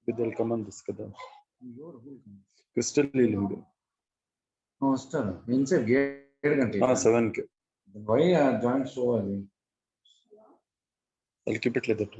They'll come on this kada. Crystal healing. No, still. Inside gate. 7K. Why joint so early? I'll keep it like that.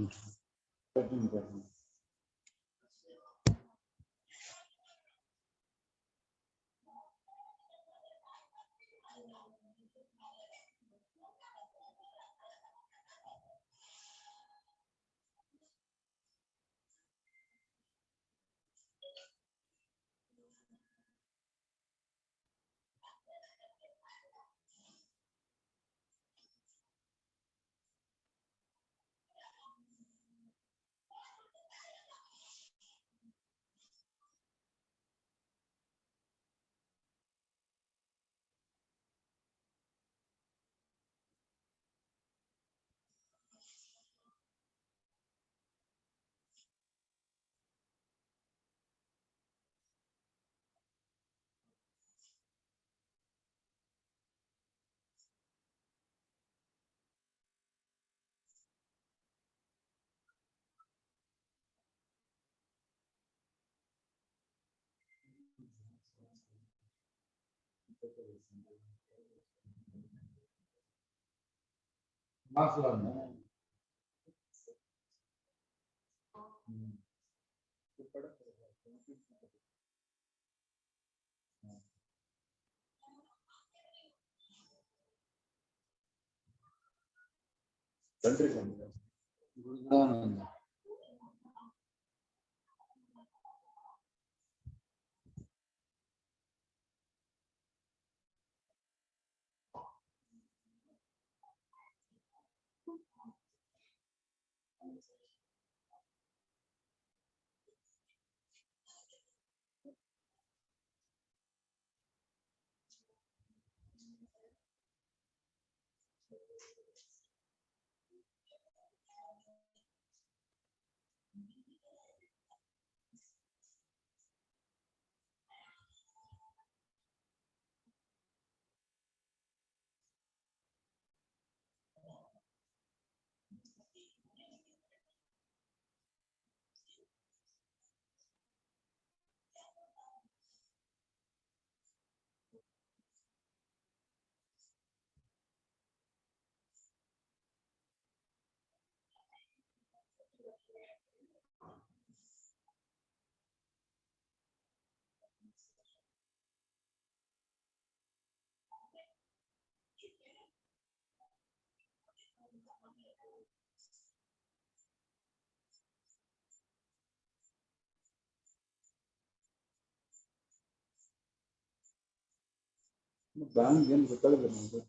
Bank ಏನು ಗೊತ್ತಾಗಲ್ಲ ನನಗೆ.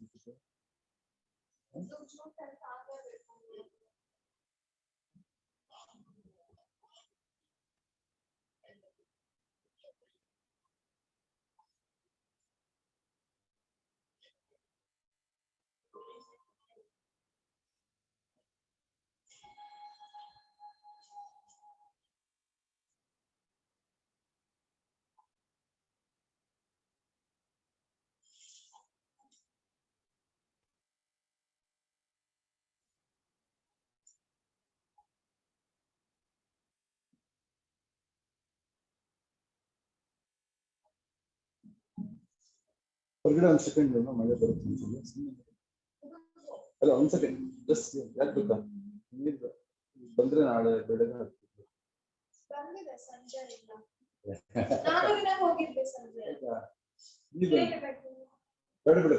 ಹೊರಗಡೆ ಒಂದು second ಮಳೆ ಬರುತ್ತೆ ಅಲ್ಲ ಒಂದು ಸೆಕೆಂಡ್ ಜಸ್ಟ್ ಯಾಕೆ ಗೊತ್ತಾ ನೀರು ಬಂದ್ರೆ ನಾಳೆ ಬೆಳಗ್ಗೆ ಹಾಕ್ತೀವಿ. ಬೇಡ ಬಿಡು.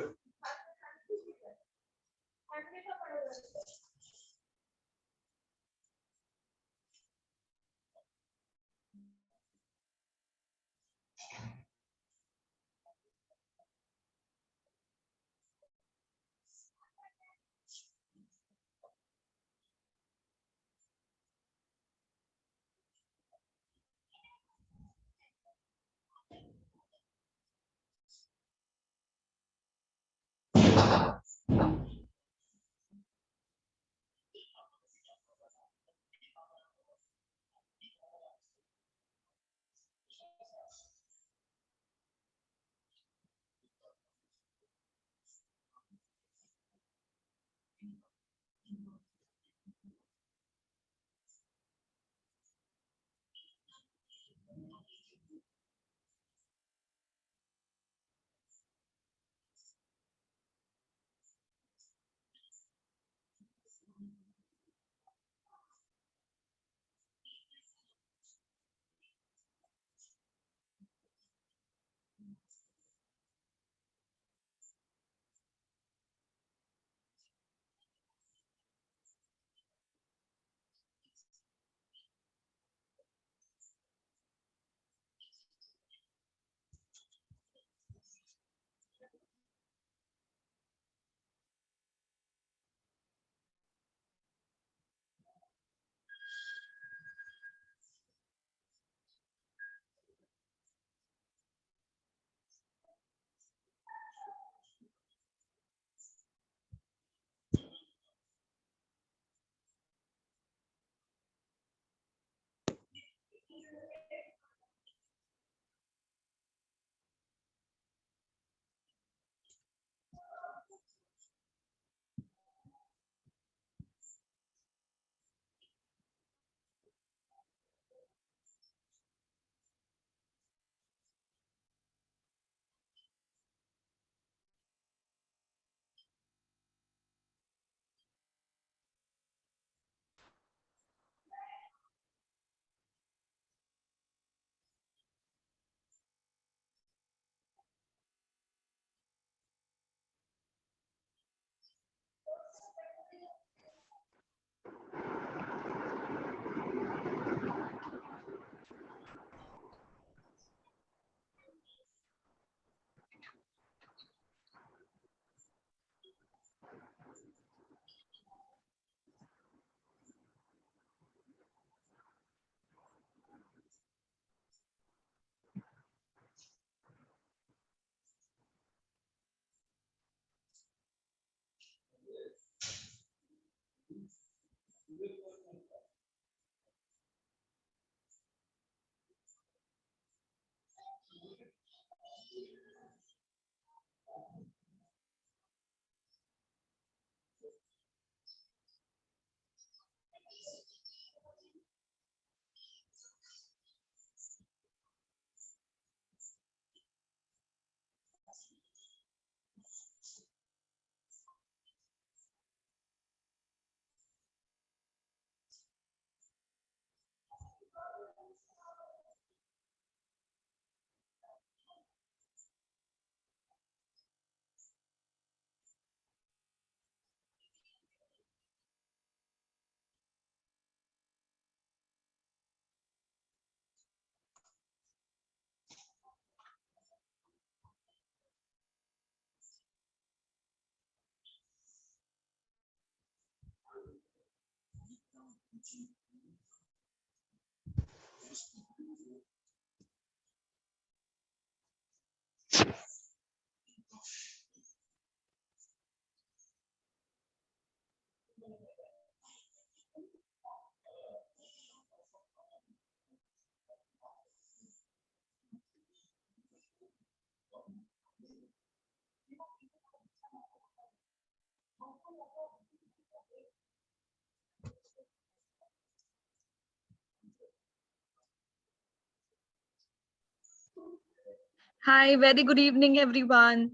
Hi, very good evening, everyone.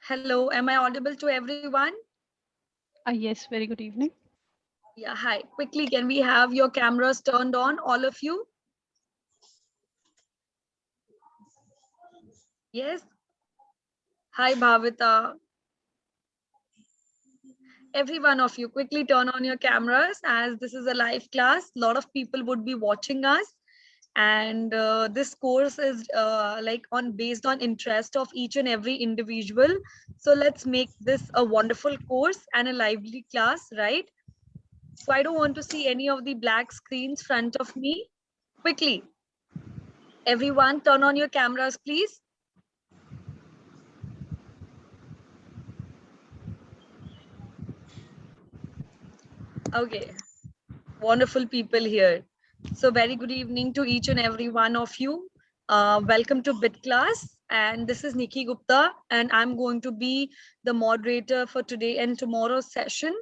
Hello, am I audible to everyone? Yes, very good evening. Yeah, hi. Quickly, can we have your cameras turned on, all of you? Yes. Hi, Bhavita. Every one of you, quickly turn on your cameras as this is a live class. A lot of people would be watching us. And this course is like on based on interest of each and every individual. So let's make this a wonderful course and a lively class, right? So I don't want to see any of the black screens front of me. Quickly, everyone turn on your cameras, please. Okay, wonderful people here. So very good evening to each and every one of you. Welcome to Bit Class. And this is Nikki Gupta, and I'm going to be the moderator for today and tomorrow's session.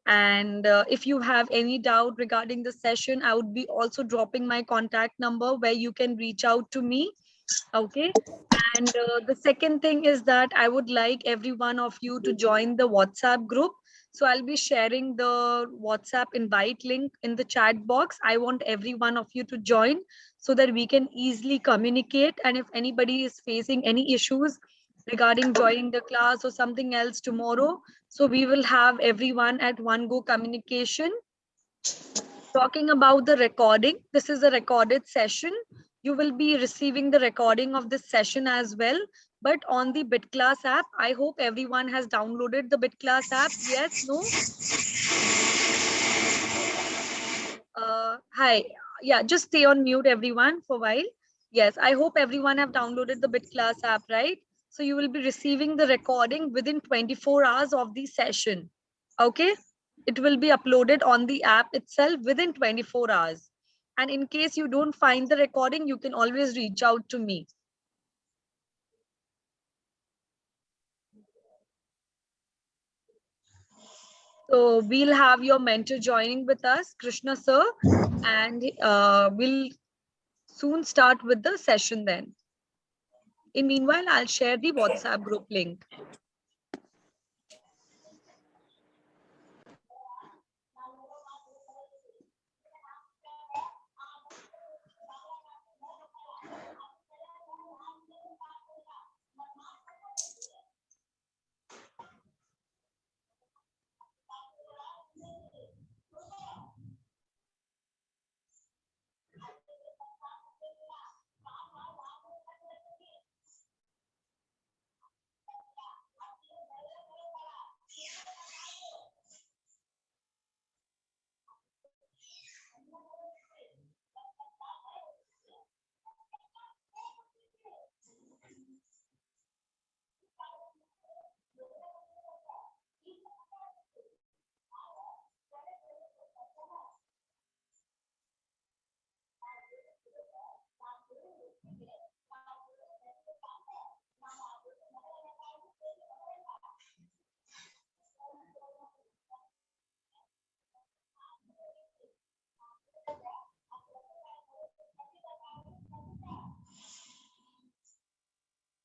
And if you have any doubt regarding the session, I would be also dropping my contact number where you can reach out to me. Okay. And the second thing is that I would like every one of you to join the WhatsApp group. So I'll be sharing the WhatsApp invite link in the chat box. I want every one of you to join so that we can easily communicate. And if anybody is facing any issues regarding joining the class or something else tomorrow, so we will have everyone at one go communication. Talking about the recording, this is a recorded session. You will be receiving the recording of this session as well, but on the BitClass app. I hope everyone has downloaded the BitClass app. Yes, no? Hi. Yeah, just stay on mute, everyone, for a while. Yes, I hope everyone have downloaded the BitClass app, right? So you will be receiving the recording within 24 hours of the session. Okay? It will be uploaded on the app itself within 24 hours. And in case you don't find the recording, you can always reach out to me. So we'll have your mentor joining with us, Krishna sir, and we'll soon start with the session then. In meanwhile, I'll share the WhatsApp group link.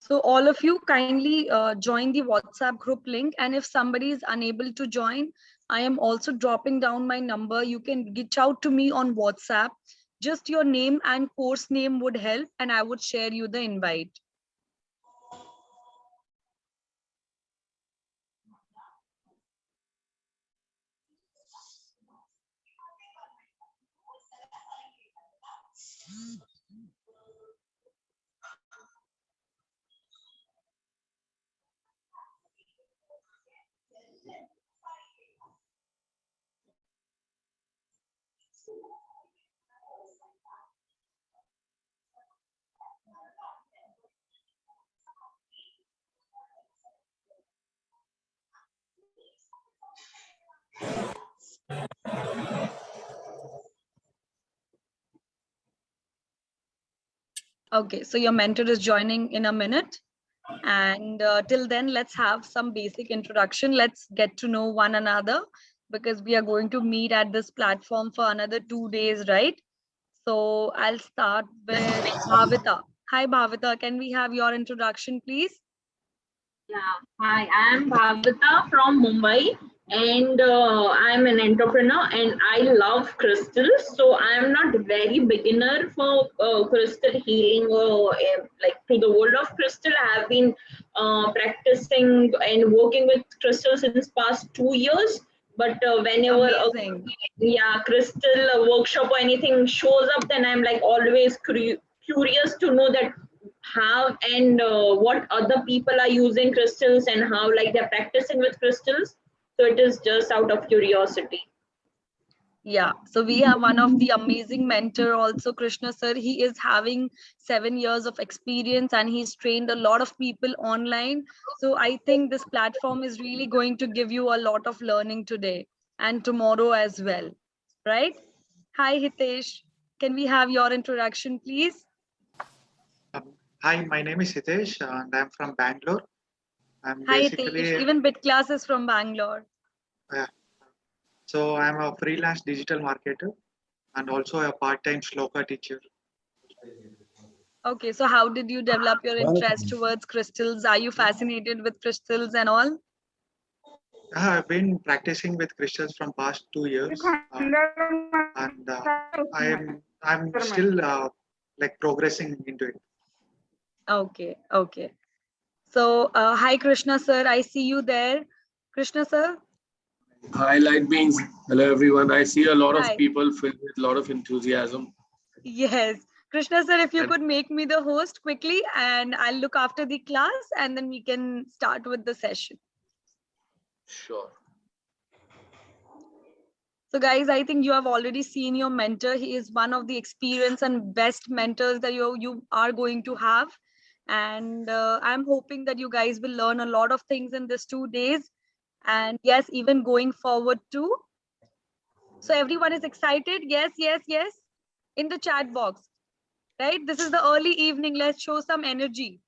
So all of you kindly join the WhatsApp group link. And if somebody is unable to join, I am also dropping down my number. You can reach out to me on WhatsApp. Just your name and course name would help, and I would share you the invite. Okay, so your mentor is joining in a minute. And till then, let's have some basic introduction. Let's get to know one another because we are going to meet at this platform for another 2 days, right? So I'll start with Bhavita. Hi, Bhavita. Can we have your introduction, please? Yeah, hi, I'm Bhavita from Mumbai, and I'm an entrepreneur and I love crystals. So I'm not very beginner for crystal healing or like to the world of crystal. I have been practicing and working with crystals since past 2 years. But whenever Amazing. crystal workshop or anything shows up, then I'm like always curious to know that how and what other people are using crystals and how like they're practicing with crystals. So it is just out of curiosity. Yeah, so we have one of the amazing mentor also, Krishna sir. He is having 7 years of experience and he's trained a lot of people online. So I think this platform is really going to give you a lot of learning today and tomorrow as well, right? Hi, Hitesh. Can we have your introduction, please? Hi, my name is Hitesh and I'm from Bangalore. I'm Hi, Hitesh. basically, Even BitClass is from Bangalore. uh, so I'm a freelance digital marketer and also a part-time shloka teacher. Okay, so how did you develop your interest towards crystals? Are you fascinated with crystals and all? I've been practicing with crystals from past 2 years, and I'm still like progressing into it. Okay, okay. So, hi, Krishna sir. I see you there. Krishna sir. Hi, light beings. Hello, everyone. I see a lot of Hi. people filled with a lot of enthusiasm. Yes. Krishna sir, if you And- could make me the host quickly and I'll look after the class and then we can start with the session. Sure. So guys, I think you have already seen your mentor. He is one of the experienced and best mentors that you are going to have. And I'm hoping that you guys will learn a lot of things in this 2 days. And yes, even going forward too. So everyone is excited. Yes, yes, yes. In the chat box, right? This is the early evening. Let's show some energy.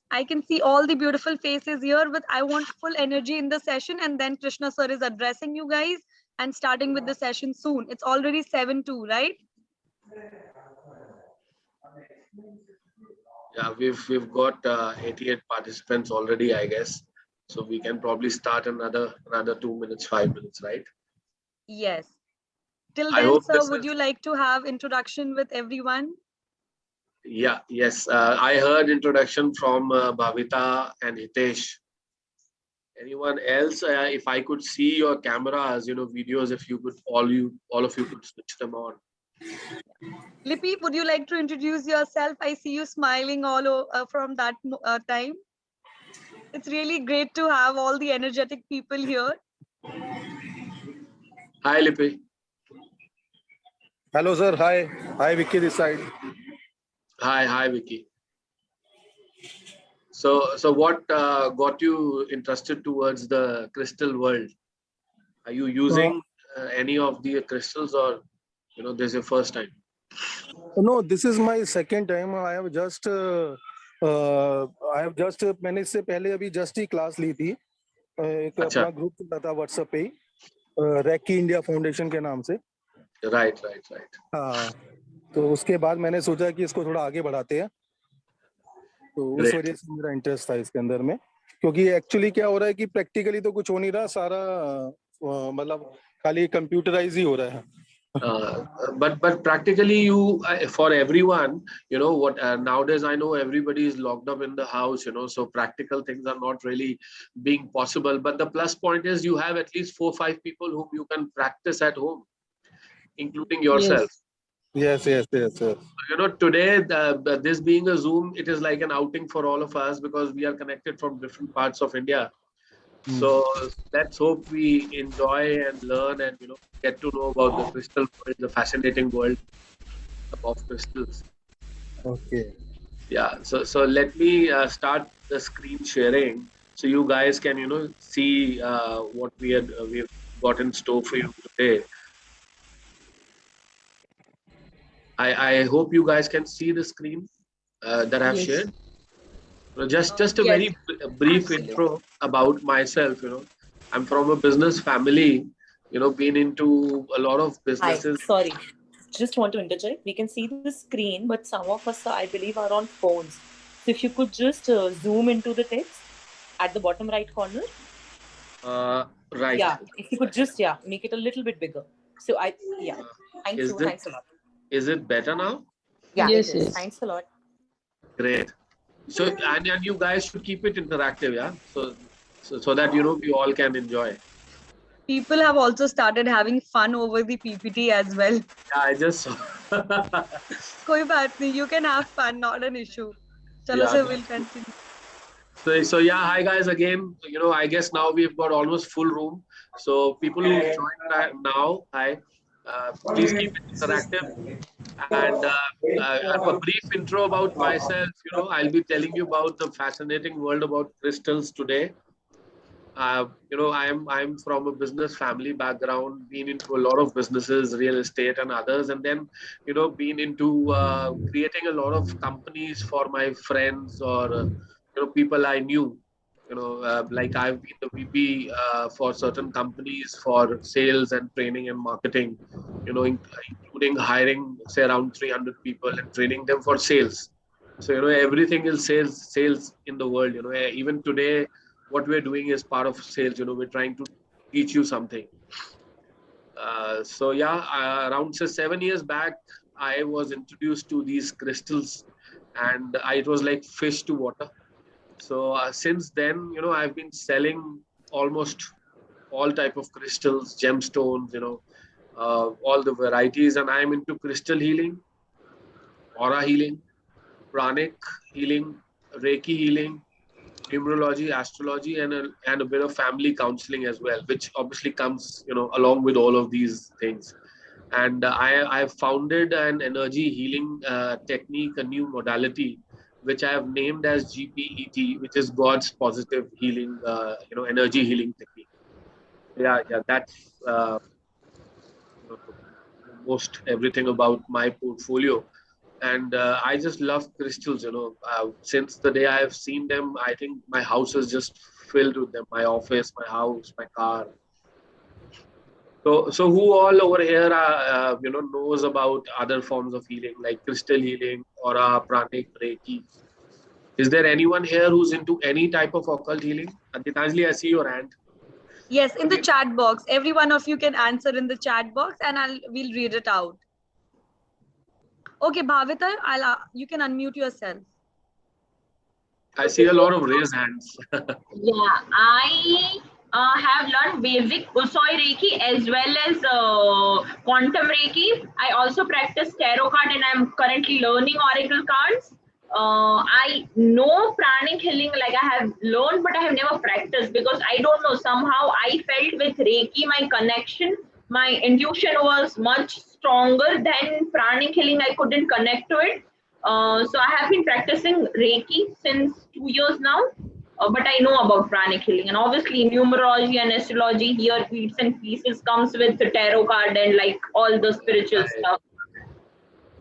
I can see all the beautiful faces here, but I want full energy in the session. And then Krishna sir is addressing you guys and starting with the session soon. It's already 7:02, right? Yeah, we've got 88 participants already, I guess. So we can probably start another 2 minutes, 5 minutes, right? Yes. Till I then, hope sir, this would is. you like to have introduction with everyone? Yeah, yes. I heard introduction from Bhavita and Hitesh. Anyone else? If I could see your cameras, videos, if you could, all of you could switch them on. Lippy, would you like to introduce yourself? I see you smiling from that time. It's really great to have all the energetic people here. Hi, Lippy. Hello, sir. Hi. Hi, Vicky this side. Hi, Vicky. So what got you interested towards the crystal world? Are you using any of the crystals, or this is your first time? No, this is my second time. मैंने इससे पहले अभी just ही class ली थी एक अच्छा। अपना group चला था व्हाट्सएप पे ही रैकी इंडिया फाउंडेशन के नाम से राइट हाँ तो उसके बाद मैंने सोचा कि इसको थोड़ा आगे बढ़ाते हैं तो उस Great. वजह से मेरा इंटरेस्ट था इसके अंदर में क्योंकि एक्चुअली क्या हो रहा है कि प्रैक्टिकली तो कुछ हो नहीं रहा सारा मतलब खाली कंप्यूटराइज ही हो रहा है But practically you for everyone what nowadays I know everybody is locked up in the house so practical things are not really being possible, but the plus point is you have at least 4-5 people whom you can practice at home, including yourself. yes Today this being a Zoom, it is like an outing for all of us because we are connected from different parts of India. So let's hope we enjoy and learn and get to know about the crystal world, the fascinating world of crystals. Okay. Yeah. So let me start the screen sharing so you guys can see what we've got in store for you today. I hope you guys can see the screen that I've shared. So just a Yes, very brief absolutely. intro about myself. I'm from a business family. Been into a lot of Hi, businesses. sorry. Just want to interject. We can see the screen, but some of us, I believe, are on phones. So if you could just zoom into the text at the bottom right corner. Right. Yeah, if you could just, make it a little bit bigger. So Uh, thank is you. it Thanks a lot. is it better now? Yeah, Yes, it is. yes. Thanks a lot. Great. So and you guys should keep it interactive, yeah. So that we all can enjoy. People have also started having fun over the PPT as well. Yeah, I just saw. कोई बात नहीं, you can have fun, not an issue. Chalo Yeah. sir, we'll continue. So yeah, hi guys again. I guess now we've got almost full room. So people who joined now, hi. Please keep it interactive. And a brief intro about myself. I'll be telling you about the fascinating world about crystals today. I'm from a business family background, been into a lot of businesses, real estate and others, and then been into creating a lot of companies for my friends or people I knew. Like I've been the VP for certain companies for sales and training and marketing. Including hiring say around 300 people and training them for sales. So everything is sales in the world. Even today what we're doing is part of sales. We're trying to teach you something. So yeah, around say 7 years back, I was introduced to these crystals, and it was like fish to water. So since then, I've been selling almost all type of crystals, gemstones, all the varieties, and I'm into crystal healing, aura healing, pranic healing, reiki healing, numerology, astrology, and a bit of family counseling as well, which obviously comes along with all of these things. And I founded an energy healing technique, a new modality, which I have named as GPET, which is God's positive healing, energy healing technique. Yeah, that's most everything about my portfolio. And I just love crystals. Since the day I have seen them, I think my house is just filled with them. My office, my house, my car. So who all over here, knows about other forms of healing like crystal healing, aura, pranic, reiki? Is there anyone here who's into any type of occult healing? Gitanjali, I see your hand. Yes, in the chat box. Every one of you can answer in the chat box, and we'll read it out. Okay, Bhavita, you can unmute yourself. I see a lot of raised hands. Yeah, I have learned basic Usoi Reiki as well as quantum Reiki. I also practice tarot card and I'm currently learning oracle cards. I know pranic healing, like I have learned, but I have never practiced because I don't know. Somehow I felt with Reiki, my connection, my intuition was much stronger than pranic healing. I couldn't connect to it. So I have been practicing Reiki since 2 years now, but I know about pranic healing, and obviously numerology and astrology here, bits and pieces comes with the tarot card and like all the spiritual stuff.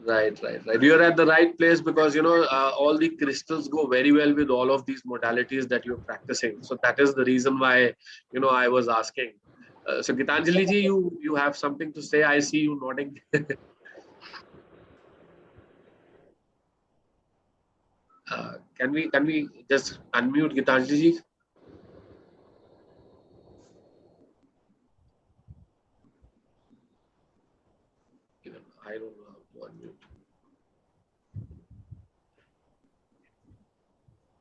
Right. You're at the right place because all the crystals go very well with all of these modalities that you're practicing. So that is the reason why I was asking. So Gitanjali ji, you have something to say? I see you nodding. Can we just unmute Gitanjali ji? Even I don't know how to unmute.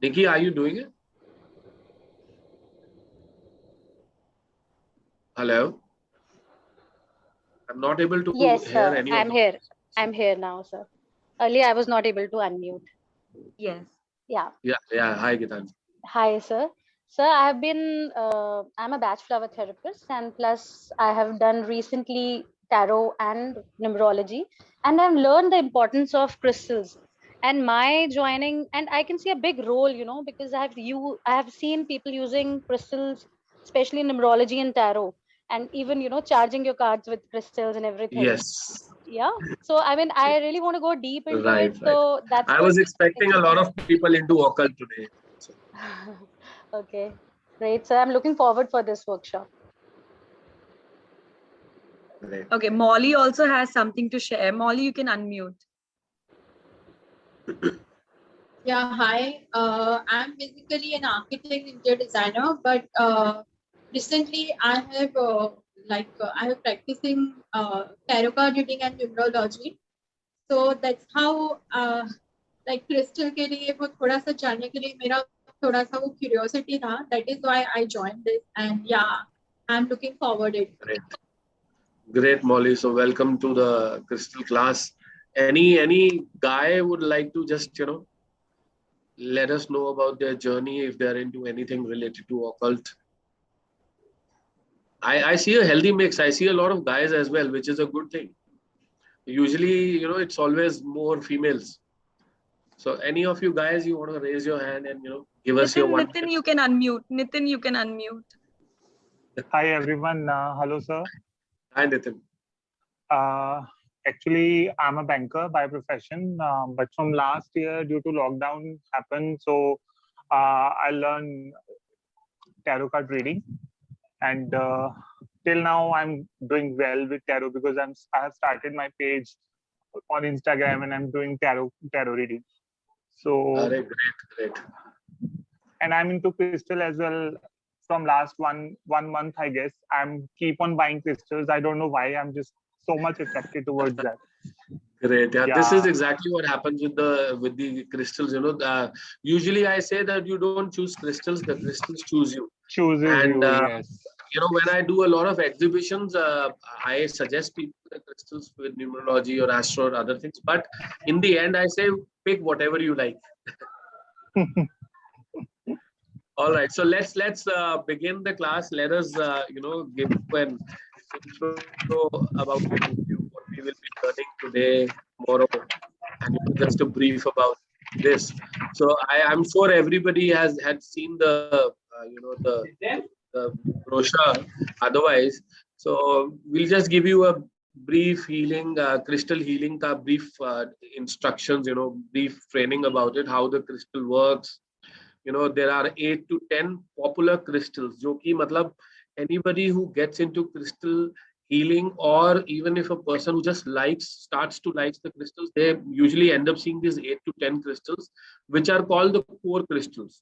Nikki, are you doing it? Hello? I'm not able to Yes, hear sir. any of I'm the. here. I'm here now, sir. Earlier, I was not able to unmute. Yes. Yeah. Yeah. Hi, Gitanjali. Hi, sir. Sir, I have been, I'm a batch flower therapist, and plus, I have done recently tarot and numerology, and I've learned the importance of crystals. And my joining, and I can see a big role, because I have seen people using crystals, especially numerology and tarot. and even charging your cards with crystals and everything. Yes. Yeah. So I mean, I really want to go deep into Right, it. right. So that's I what was expecting a lot of people into occult today. So, okay, great. So I'm looking forward for this workshop. great. Okay, Molly also has something to share. Molly, you can unmute. Yeah, hi. I'm basically an architect, interior designer, but recently I have I have practicing tarot card reading and numerology. So that's how like crystal के लिए वो थोड़ा सा जानने के लिए मेरा थोड़ा सा वो curiosity था. That is why I joined this, and yeah, I'm looking forward it. Great. Great, Molly. So welcome to the crystal class. Any guy would like to just let us know about their journey if they're into anything related to occult. I see a healthy mix. I see a lot of guys as well, which is a good thing. Usually, it's always more females. So any of you guys, you want to raise your hand and give us your one. Nitin, you can unmute. Nitin, you can unmute. Hi everyone. Hello sir. Hi Nitin. Actually, I'm a banker by profession, but from last year, due to lockdown happened, so I learned tarot card reading, and till now I'm doing well with tarot because I have started my page on Instagram and I'm doing tarot reading. So great. And I'm into crystal as well. From last one month, I guess I'm keep on buying crystals. I don't know why. I'm just so much attracted towards that. Great. Yeah, this is exactly what happens with the crystals. Usually I say that you don't choose crystals; the crystals choose you. Chooses you. Yes. When I do a lot of exhibitions, I suggest people the crystals with numerology or astro or other things. But in the end, I say pick whatever you like. All right, so let's begin the class. Let us give an intro about what we will be learning today, tomorrow, and just a brief about this. So I'm sure everybody had seen the brochure. Otherwise, so we'll just give you a brief healing, crystal healing, brief instructions. Brief training about it, how the crystal works. There are 8 to 10 popular crystals, jo ki matlab anybody who gets into crystal healing, or even if a person who just starts to like the crystals, they usually end up seeing these 8 to 10 crystals, which are called the core crystals.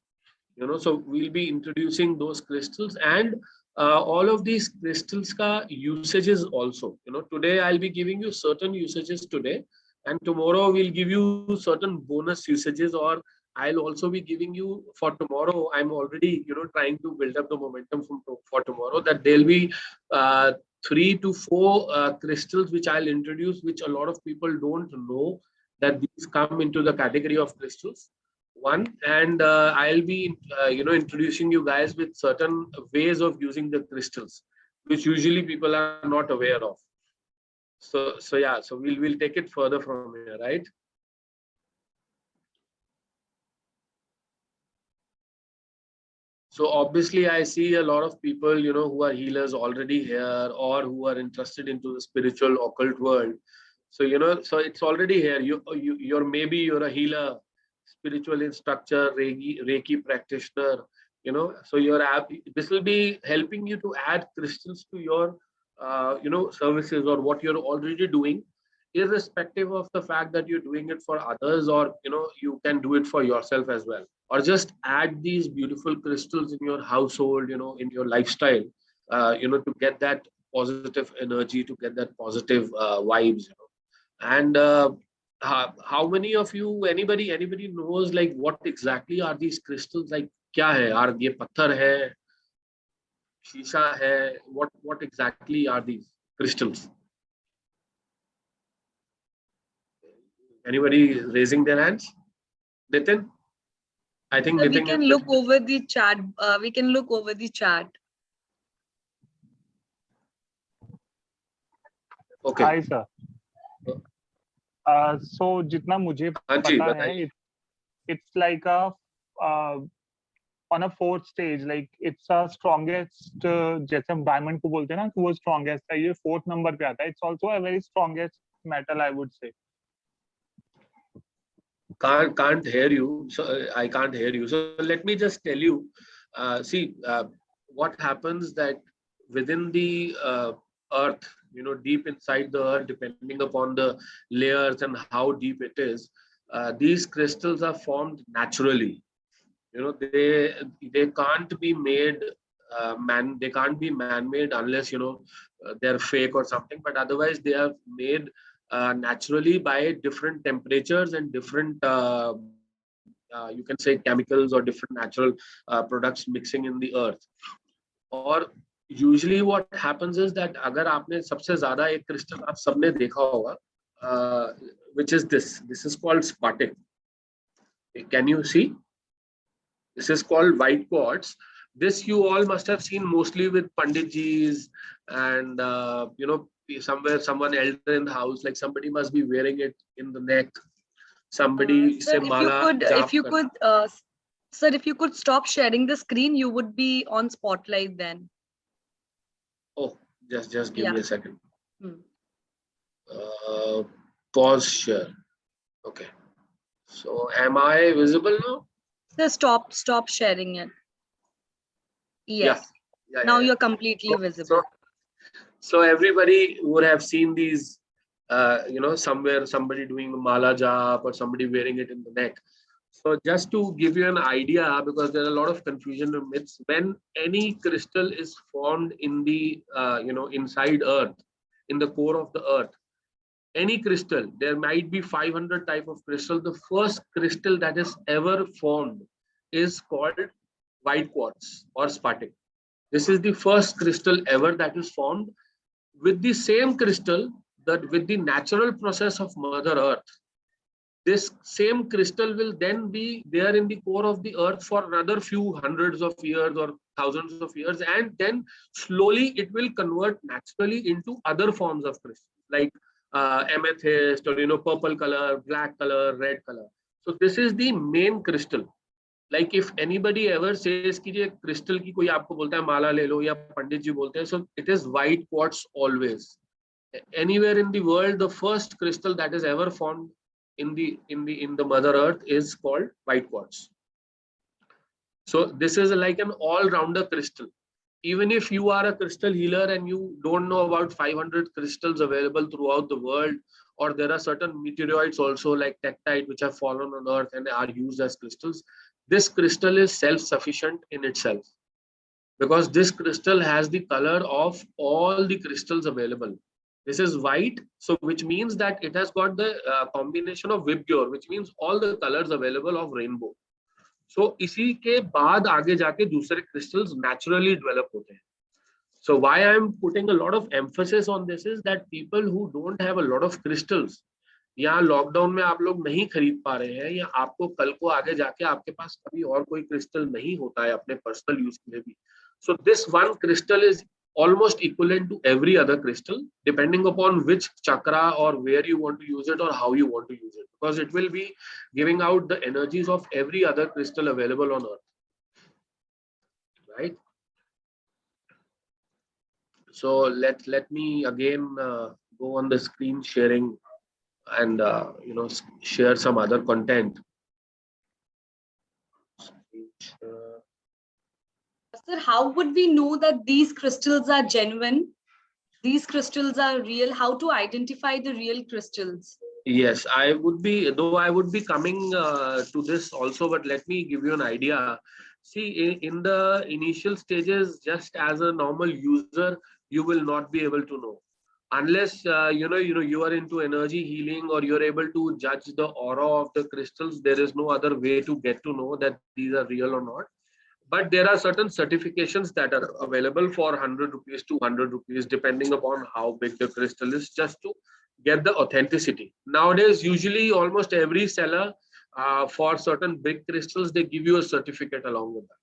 So we'll be introducing those crystals and all of these crystals ka usages also. Today I'll be giving you certain usages today, and tomorrow we'll give you certain bonus usages, or I'll also be giving you for tomorrow. I'm already, trying to build up the momentum for tomorrow, that there'll be 3 to 4 crystals which I'll introduce, which a lot of people don't know that these come into the category of crystals. One, and I'll be, introducing you guys with certain ways of using the crystals, which usually people are not aware of. So yeah, so we'll take it further from here, right? So obviously, I see a lot of people, who are healers already here, or who are interested into the spiritual occult world. So so it's already here. You're a healer, spiritual instructor, Reiki practitioner. So this will be helping you to add crystals to your, services or what you're already doing, irrespective of the fact that you're doing it for others, or you can do it for yourself as well, or just add these beautiful crystals in your household, in your lifestyle, to get that positive energy, to get that positive vibes. And how many of you, anybody knows like what exactly are these crystals? Like kya hai? Are ye patthar hai, shisha hai? What exactly are these crystals? Anybody raising their hands? Nitin? I think So Nitin, we can look over the chat. We can look over the chat. Okay. Hi sir. So जितना मुझे पता है, it's like a on a fourth stage, like it's a strongest, जैसे हम diamond को बोलते हैं ना कि वो strongest है, ये fourth number पे आता है. It's also a very strongest metal, I would say. Can't hear you. So I can't hear you. So let me just tell you. What happens that within the earth, deep inside the earth, depending upon the layers and how deep it is, these crystals are formed naturally. They can't be made they can't be man-made unless they're fake or something. But otherwise, they are made naturally by different temperatures and different you can say chemicals or different natural products mixing in the earth. Or usually what happens is that अगर आपने सबसे ज़्यादा एक crystal आप सबने देखा होगा, which is this is called spatic. Can you see? This is called white quartz. This you all must have seen mostly with panditjis and somewhere someone elder in the house, like somebody must be wearing it in the neck. Somebody Sir, say mala. Sir, if you could stop sharing the screen, you would be on spotlight then. Oh, just give me a second. Hmm. Pause share. Okay. So am I visible now? Sir, stop sharing it. Yes. Yeah, now you're completely visible. So everybody would have seen these, somewhere somebody doing a mala jap or somebody wearing it in the neck. So just to give you an idea, because there are a lot of confusion and myths, when any crystal is formed in the, inside earth, in the core of the earth, any crystal, there might be 500 type of crystal. The first crystal that is ever formed is called white quartz or spatic. This is the first crystal ever that is formed with the same crystal, that with the natural process of Mother Earth. This same crystal will then be there in the core of the earth for another few hundreds of years or thousands of years, and then slowly it will convert naturally into other forms of crystals like amethyst or purple color, black color, red color. So this is the main crystal. Like if anybody ever says कि ये crystal की कोई आपको बोलता है माला ले लो या पंडित जी बोलते हैं, so it is white quartz always. Anywhere in the world, the first crystal that is ever formed in the Mother Earth is called white quartz. So this is like an all-rounder crystal. Even if you are a crystal healer and you don't know about 500 crystals available throughout the world, or there are certain meteoroids also like tektite which have fallen on earth and are used as crystals, this crystal is self-sufficient in itself, because this crystal has the color of all the crystals available. This is white, so which means that it has got the combination of Vibgyor, which means all the colors available of rainbow. So इसी के बाद आगे जाके दूसरे crystals naturally develop होते हैं. So why I am putting a lot of emphasis on this is that people who don't have a lot of crystals, या lockdown में आप लोग नहीं खरीद पा रहे हैं, या आपको कल को आगे जाके आपके पास कभी और कोई क्रिस्टल नहीं होता है अपने पर्सनल यूज के लिए भी. So this one crystal is almost equivalent to every other crystal, depending upon which chakra or where you want to use it or how you want to use it, because it will be giving out the energies of every other crystal available on earth, right? So let me again go on the screen sharing and share some other content. Sir, how would we know that these crystals are genuine? These crystals are real? How to identify the real crystals? Yes, I would be coming to this also, but let me give you an idea. See, in the initial stages, just as a normal user, you will not be able to know, unless you are into energy healing or you're able to judge the aura of the crystals. There is no other way to get to know that these are real or not. But there are certain certifications that are available for 100 rupees, 200 rupees, depending upon how big the crystal is, just to get the authenticity. Nowadays, usually almost every seller for certain big crystals, they give you a certificate along with that.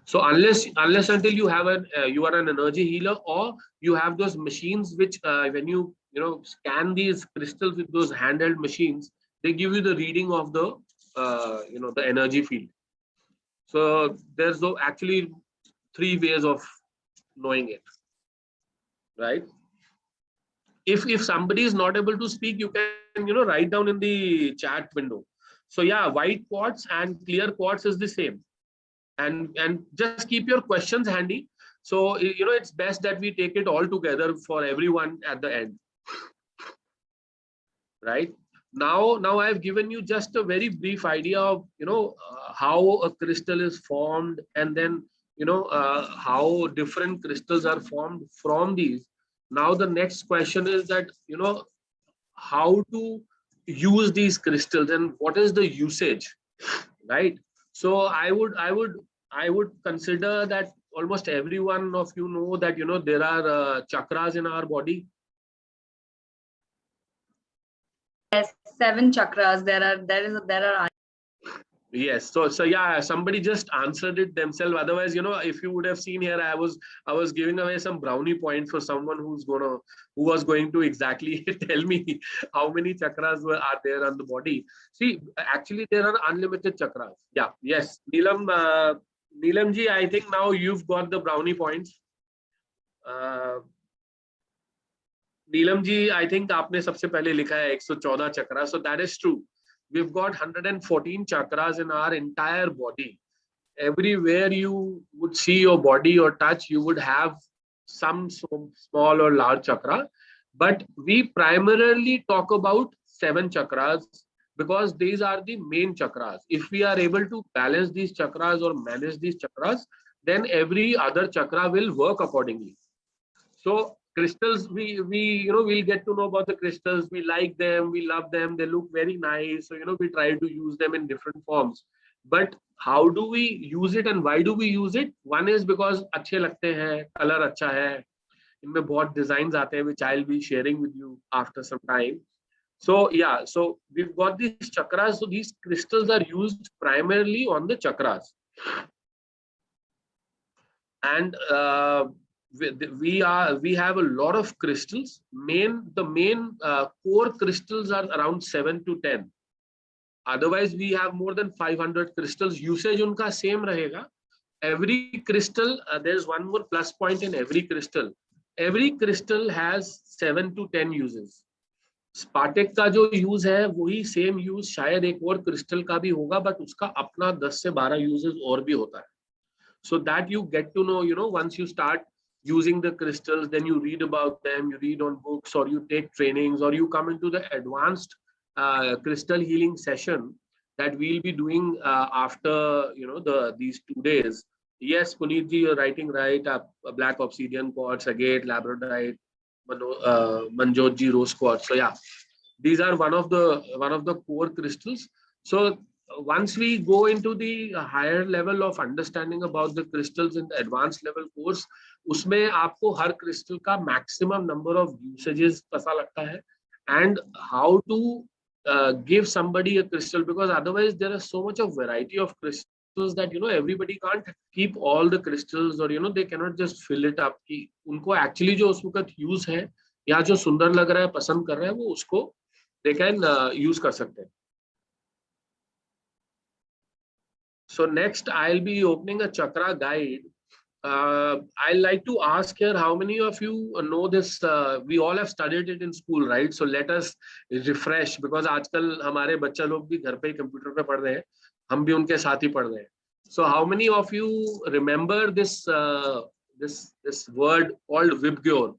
So unless until you have you are an energy healer, or you have those machines which when you scan these crystals with those handheld machines, they give you the reading of the the energy field. So there's actually 3 ways of knowing it, right? If somebody is not able to speak, you can write down in the chat window. So yeah, white quartz and clear quartz is the same, and just keep your questions handy. So it's best that we take it all together for everyone at the end, right? Now I've given you just a very brief idea of how a crystal is formed, and then how different crystals are formed from these. Now the next question is that how to use these crystals and what is the usage, right? So I would consider that almost every one of you know that there are chakras in our body. Yes, 7 chakras. There are. Yes, so yeah, somebody just answered it themselves. Otherwise, if you would have seen here, I was giving away some brownie points for someone who was going to exactly tell me how many chakras are there on the body. See, actually there are unlimited chakras. Yeah, yes, Neelam ji, I think now you've got the brownie points. Neelam ji, I think आपने सबसे पहले लिखा है 114 chakra. So that is true. We've got 114 chakras in our entire body. Everywhere you would see your body or touch, you would have some small or large chakra. But we primarily talk about 7 chakras because these are the main chakras. If we are able to balance these chakras or manage these chakras, then every other chakra will work accordingly. So crystals, we'll get to know about the crystals. We like them, we love them, they look very nice. So we try to use them in different forms. But how do we use it and why do we use it? One is because अच्छे लगते हैं, color अच्छा है, इनमें बहुत designs आते हैं, which I'll be sharing with you after some time. So yeah, so we've got these chakras. So these crystals are used primarily on the chakras, and we have a lot of crystals. The main core crystals are around 7 to 10. Otherwise, we have more than 500 crystals. Usage unka same rahega. Every crystal, there's one more plus point in every crystal. Every crystal has 7 to 10 uses. स्पार्टेक का जो use है वही same use शायद एक और crystal का भी होगा, बट उसका अपना 10 से 12 यूजेस और भी होता है. So that you get to know, once you start using the crystals, then you read about them, you read on books, or you take trainings, or you come into the advanced crystal healing session that we'll be doing after these 2 days. Yes, Puneet ji, you're writing right. Black obsidian quartz, agate, labradorite, Manjot ji, rose quartz. So yeah, these are one of the core crystals. So once we go into the higher level of understanding about the crystals in the advanced level course, उसमें आपको हर crystal का maximum number of usages पता लगता है, and how to give somebody a crystal, because otherwise there is so much of variety of crystals that everybody can't keep all the crystals, or they cannot just fill it up. कि उनको actually जो उस वक्त use है या जो सुंदर लग रहा है, पसंद कर रहे हैं, वो उसको they can use कर सकते हैं. So next I'll be opening a chakra guide. I'd like to ask here, how many of you know this? We all have studied it in school, right? So let us refresh, because आजकल हमारे बच्चा लोग भी घर पे ही computer पे पढ़ रहे हैं, हम भी उनके साथ ही पढ़ रहे हैं. So how many of you remember this this word called Vibgyor?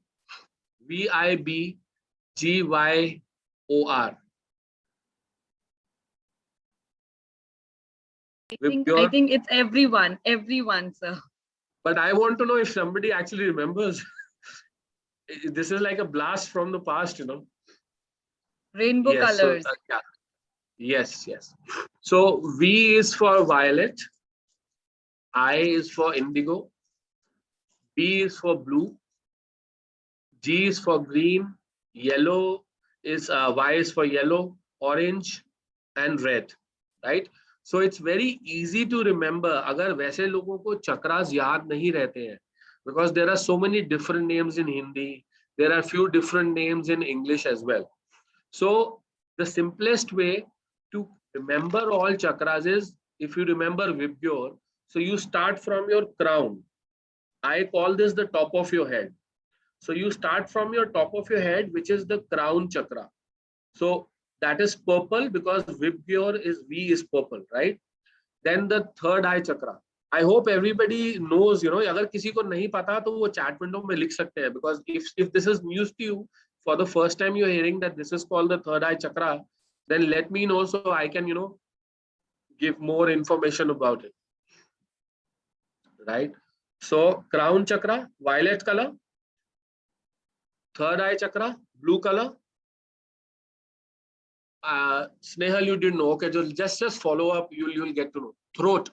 VIBGYOR. I think it's everyone, sir. But I want to know if somebody actually remembers. This is like a blast from the past, Rainbow colors. So, yeah. Yes. So V is for violet, I is for indigo, B is for blue, G is for green, yellow is Y is for yellow, orange, and red, right? So it's very easy to remember. अगर वैसे लोगों को चक्रास याद नहीं रहते हैं, because there are so many different names in Hindi, there are few different names in English as well. So the simplest way to remember all chakras is, if you remember Vibgyor, So you start from your crown. I call this the top of your head. So you start from your top of your head, which is the crown chakra. So that is purple because Vibgyor is V is purple, right? Then the third eye chakra. I hope everybody knows, अगर किसी को नहीं पता तो वो chat window में लिख सकते हैं, because if this is news to you, for the first time you're hearing that this is called the third eye chakra, then let me know so I can, give more information about it. Right? So crown chakra, violet color. Third eye chakra, blue color. Snehal, you didn't know. Okay, just follow up. You'll get to know. Throat.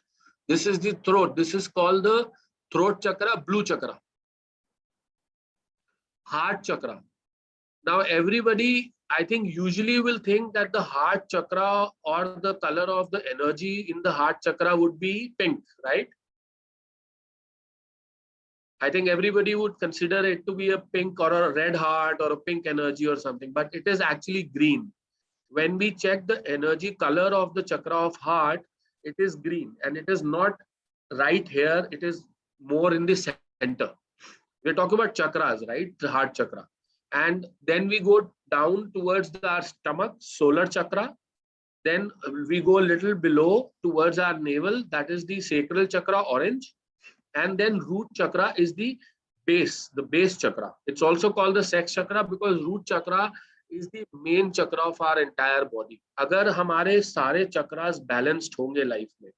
This is the throat. This is called the throat chakra, blue chakra. Heart chakra. Now everybody, I think, usually will think that the heart chakra or the color of the energy in the heart chakra would be pink, right? I think everybody would consider it to be a pink or a red heart or a pink energy or something, but it is actually green. When we check the energy color of the chakra of heart, it is green, and it is not right here. It is more in the center. We're talking about chakras, right? The heart chakra. And then we go down towards our stomach, solar chakra. Then we go a little below towards our navel. That is the sacral chakra, orange. And then root chakra is the base chakra. It's also called the sex chakra because root chakra is the main chakra of our entire body. अगर हमारे सारे chakras balanced होंगे life में,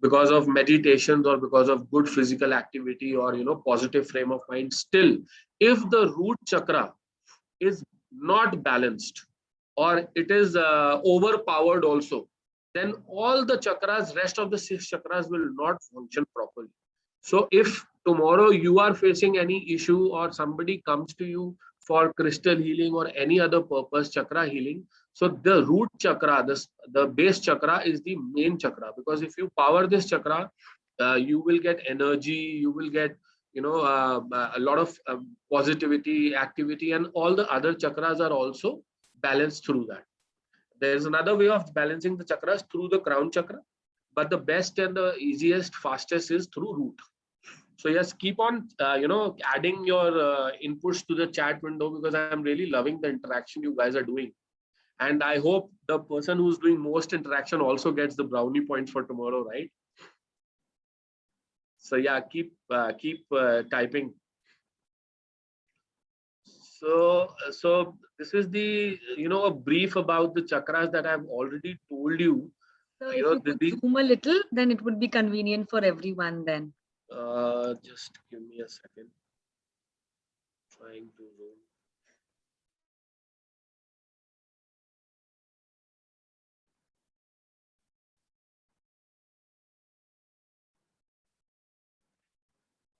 because of meditations or because of good physical activity or positive frame of mind, still if the root chakra is not balanced or it is overpowered also, then all the chakras, rest of the 6 chakras will not function properly. So if tomorrow you are facing any issue or somebody comes to you for crystal healing or any other purpose, chakra healing, so the root chakra, the base chakra is the main chakra, because if you power this chakra, you will get energy, you will get a lot of positivity, activity, and all the other chakras are also balanced through that. There is another way of balancing the chakras through the crown chakra, but the best and the easiest, fastest is through root. So yes, keep on adding your inputs to the chat window, because I'm really loving the interaction you guys are doing, and I hope the person who's doing most interaction also gets the brownie points for tomorrow, right? So yeah, keep typing. So this is the a brief about the chakras that I've already told you. So if you could zoom a little, then it would be convenient for everyone then. Just give me a second. Trying to zoom.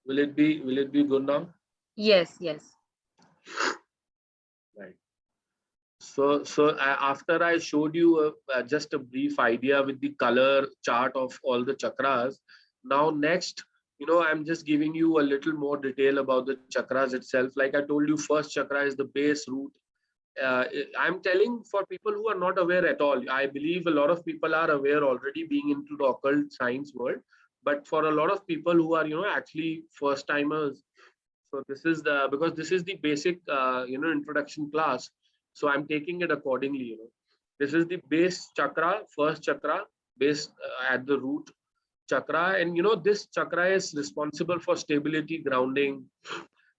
Will it be good now? Yes. Right. So after I showed you just a brief idea with the color chart of all the chakras, now next, I'm just giving you a little more detail about the chakras itself. Like I told you, first chakra is the base, root. I'm telling for people who are not aware at all. I believe a lot of people are aware already, being into the occult science world. But for a lot of people who are, actually first timers, so this is because this is the basic, introduction class. So I'm taking it accordingly. This is the base chakra, first chakra, base at the root chakra, and this chakra is responsible for stability, grounding.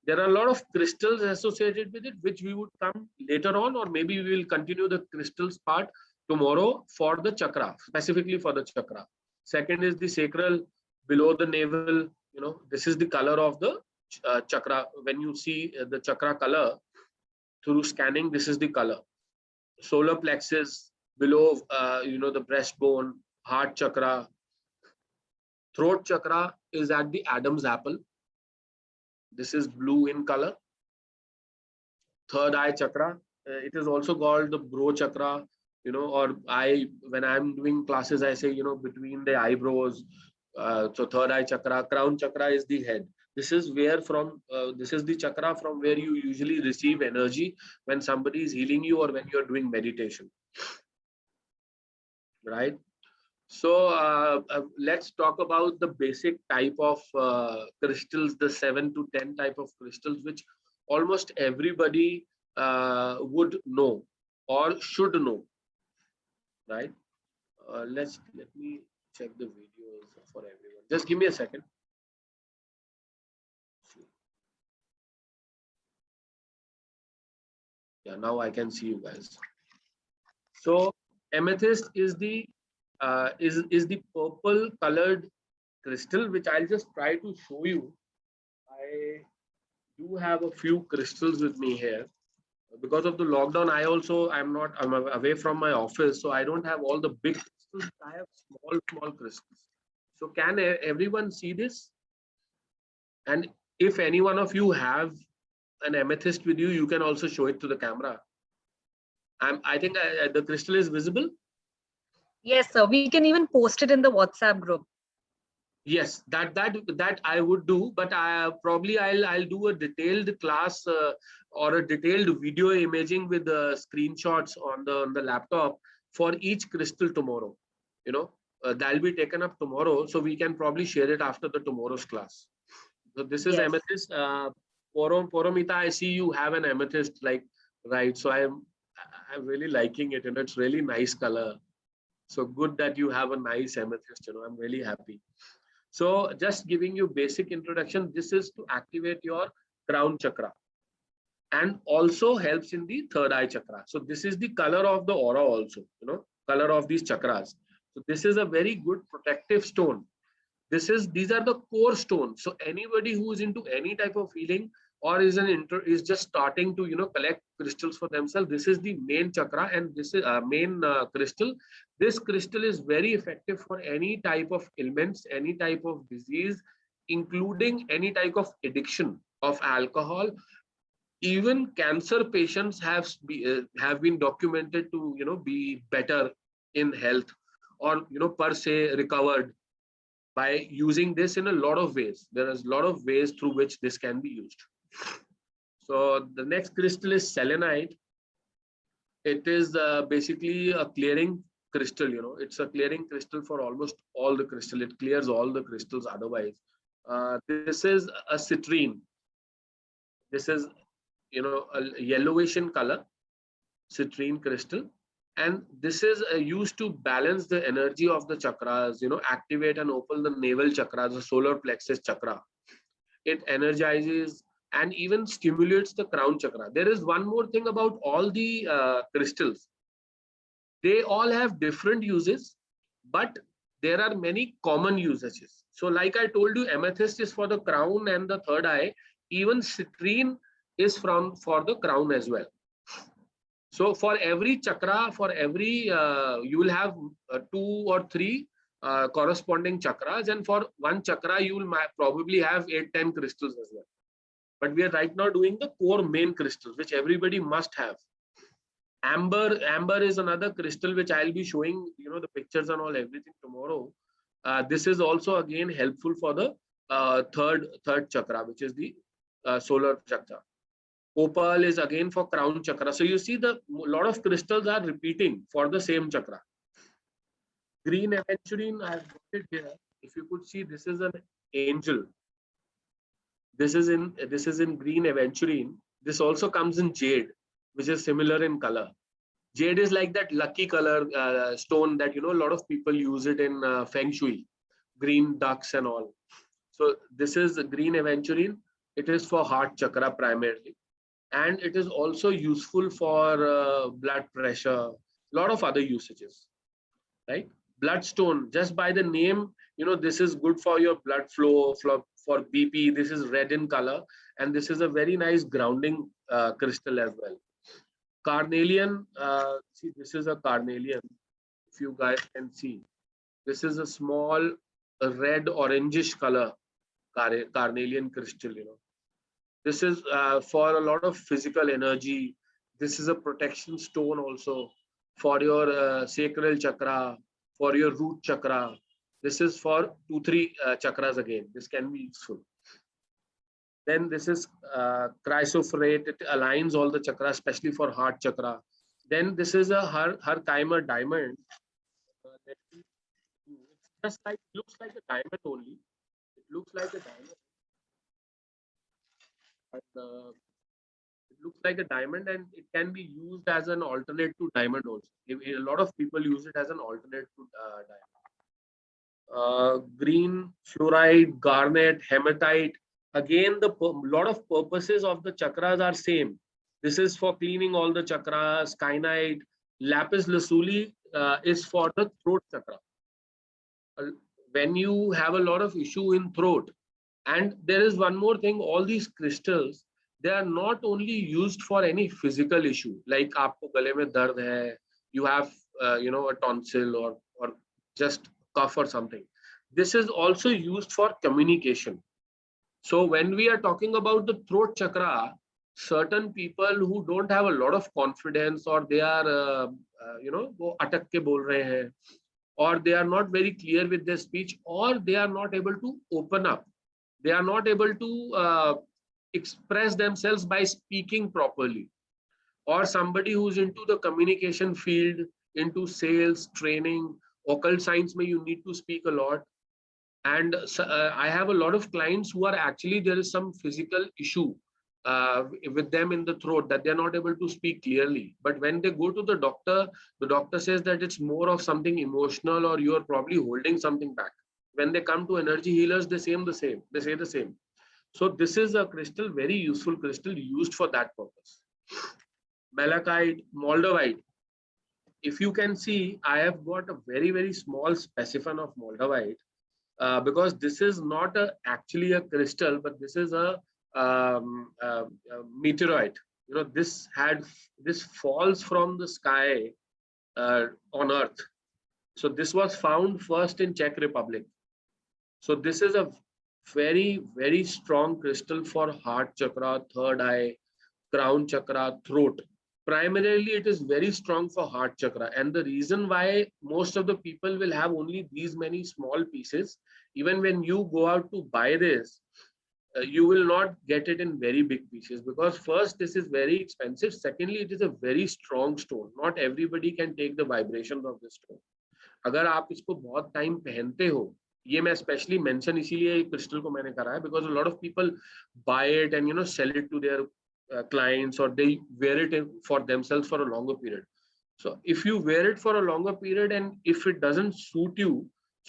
There are a lot of crystals associated with it, which we would come later on, or maybe we will continue the crystals part tomorrow for the chakra, specifically for the chakra. Second is the sacral, below the navel. This is the color of the chakra. When you see the chakra color through scanning, this is the color. Solar plexus, below, the breastbone, heart chakra. Throat chakra is at the Adam's apple. This is blue in color. Third eye chakra, it is also called the bro chakra, or when I'm doing classes, I say, between the eyebrows. So third eye chakra. Crown chakra is the head. This is this is the chakra from where you usually receive energy when somebody is healing you or when you're doing meditation. Right? So let's talk about the basic type of crystals, the 7 to 10 type of crystals, which almost everybody would know or should know, right? Let me check the videos for everyone. Just give me a second. Yeah, now I can see you guys. So amethyst is the purple colored crystal, which I'll just try to show you. I do have a few crystals with me here. Because of the lockdown, I'm away from my office, so I don't have all the big crystals. I have small crystals. So can everyone see this? And if any one of you have an amethyst with you, you can also show it to the camera. I think the crystal is visible. Yes, sir. We can even post it in the WhatsApp group. Yes, that I would do, but I'll do a detailed class or a detailed video imaging with the screenshots on the laptop for each crystal tomorrow. That'll be taken up tomorrow, so we can probably share it after the tomorrow's class. So this is amethyst. Poromita, I see you have an amethyst, right? So I'm really liking it, and it's really nice color. So good that you have a nice amethyst. I'm really happy. So just giving you basic introduction, this is to activate your crown chakra and also helps in the third eye chakra. So this is the color of the aura also, color of these chakras. So this is a very good protective stone. These are the core stones. So anybody who is into any type of healing or is just starting to collect crystals for themselves, this is the main chakra, and this is main crystal. This crystal is very effective for any type of ailments, any type of disease, including any type of addiction of alcohol. Even cancer patients have been documented to be better in health, or per se recovered by using this in a lot of ways. There is a lot of ways through which this can be used. So the next crystal is selenite. It is basically a clearing crystal. It's a clearing crystal for almost all the crystal. It clears all the crystals otherwise. This is a citrine. This is a yellowish in color, citrine crystal. And this is used to balance the energy of the chakras, activate and open the navel chakra, the solar plexus chakra. It energizes and even stimulates the crown chakra. There is one more thing about all the crystals. They all have different uses, but there are many common usages. So like I told you, amethyst is for the crown and the third eye. Even citrine is for the crown as well. So for every chakra, you will have 2 or 3 corresponding chakras, and for one chakra you will probably have 8-10 crystals as well. But we are right now doing the core main crystals, which everybody must have. Amber is another crystal which I'll be showing the pictures and everything tomorrow. This is also again helpful for the third chakra, which is the solar chakra. Opal is again for crown chakra. So you see a lot of crystals are repeating for the same chakra. Green aventurine, I have got it here. If you could see, this is an angel. This is in green aventurine. This also comes in jade, which is similar in color. Jade is like that lucky color stone that a lot of people use it in feng shui, green ducks and all. So this is green aventurine. It is for heart chakra primarily. And it is also useful for blood pressure, a lot of other usages, right? Bloodstone, just by the name, this is good for your blood flow, for BP. This is red in color, and this is a very nice grounding crystal as well. Carnelian, see, this is a carnelian. If you guys can see, this is a small red orangish color carnelian crystal. This is for a lot of physical energy. This is a protection stone also for your sacral chakra, for your root chakra. This is for 2-3 chakras again. This can be useful. Then this is chrysoprase. It aligns all the chakras, especially for heart chakra. Then this is a Herkimer diamond. just like, looks like a diamond only. It looks like a diamond. And, it looks like a diamond, and it can be used as an alternate to diamond also. A lot of people use it as an alternate to diamond. Green, fluoride, garnet, hematite. Again, the lot of purposes of the chakras are same. This is for cleaning all the chakras. Kyanite, lapis lazuli is for the throat chakra. When you have a lot of issue in throat, and there is one more thing, all these crystals, they are not only used for any physical issue, like aapko gale mein dard hai, you have a tonsil or just cough or something. This is also used for communication. So when we are talking about the throat chakra, certain people who don't have a lot of confidence, or they are wo atak ke bol rahe hain, or they are not very clear with their speech, or they are not able to open up, they are not able to express themselves by speaking properly, or somebody who's into the communication field, into sales, training, occult science, may you need to speak a lot. And I have a lot of clients who are actually, there is some physical issue with them in the throat, that they're not able to speak clearly. But when they go to the doctor says that it's more of something emotional, or you're probably holding something back. When they come to energy healers, they say the same. So this is a crystal, very useful crystal, used for that purpose. Malachite, moldavite. If you can see, I have got a very, very small specimen of moldavite, because this is not actually a crystal, but this is a meteorite. This falls from the sky on Earth. So this was found first in Czech Republic. So this is a very, very strong crystal for heart chakra, third eye, crown chakra, throat. Primarily, it is very strong for heart chakra. And the reason why most of the people will have only these many small pieces, even when you go out to buy this, you will not get it in very big pieces, because first, this is very expensive. Secondly, it is a very strong stone. Not everybody can take the vibrations of this stone. अगर आप इसको बहुत time पहनते हो, ये मैं specially mention इसीलिए crystal को मैंने करा है, because a lot of people buy it and sell it to their clients, or they wear it for themselves for a longer period. So if you wear it for a longer period and if it doesn't suit you,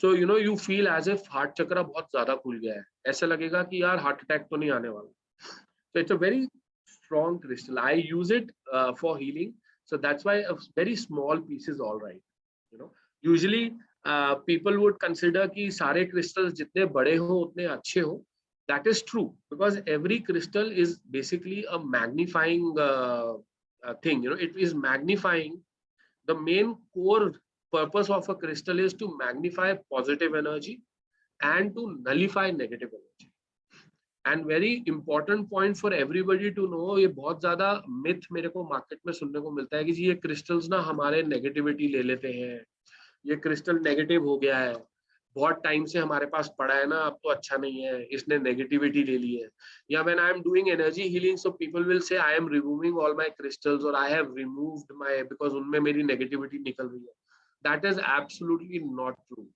so you feel as if heart chakra बहुत ज़्यादा खुल गया है, ऐसा लगेगा कि यार heart attack तो नहीं आने वाला. So it's a very strong crystal. I use it for healing. So that's why a very small piece is all right. Usually people would consider कि सारे crystals जितने बड़े हो उतने अच्छे हो. That is true, because every crystal is basically a magnifying thing. It is magnifying. The main core purpose of a crystal is to magnify positive energy and to nullify negative energy. And very important point for everybody to know, ये बहुत ज़्यादा myth मेरे को market में सुनने को मिलता है कि जी ये crystals ना हमारे negativity ले लेते हैं, ये crystal negative हो गया है, बहुत टाइम से हमारे पास पड़ा है ना, अब तो अच्छा नहीं है, इसने नेगेटिविटी ले ली है. या when I am doing energy healing, so people will say I am removing all my crystals, और I have removed my, because उनमें मेरी नेगेटिविटी निकल रही है. That is absolutely not true.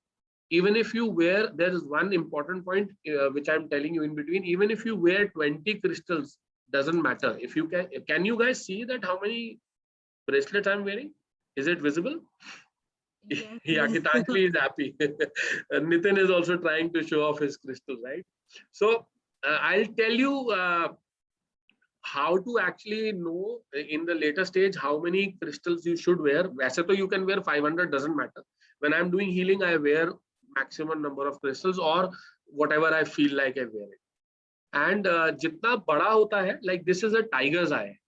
Even if you wear, there is one important point which I'm telling you in between. Even if you wear 20 crystals, doesn't matter. If you can you guys see that how many bracelets I'm wearing? Is it visible? Yes. Yeah, Gitanjali is happy. Nitin is also trying to show off his crystals, right? So I'll tell you how to actually know in the later stage how many crystals you should wear. वैसे तो you can wear 500, doesn't matter. When I'm doing healing, I wear maximum number of crystals, or whatever I feel like I wear it. And जितना बड़ा होता है, like this is a tiger's eye.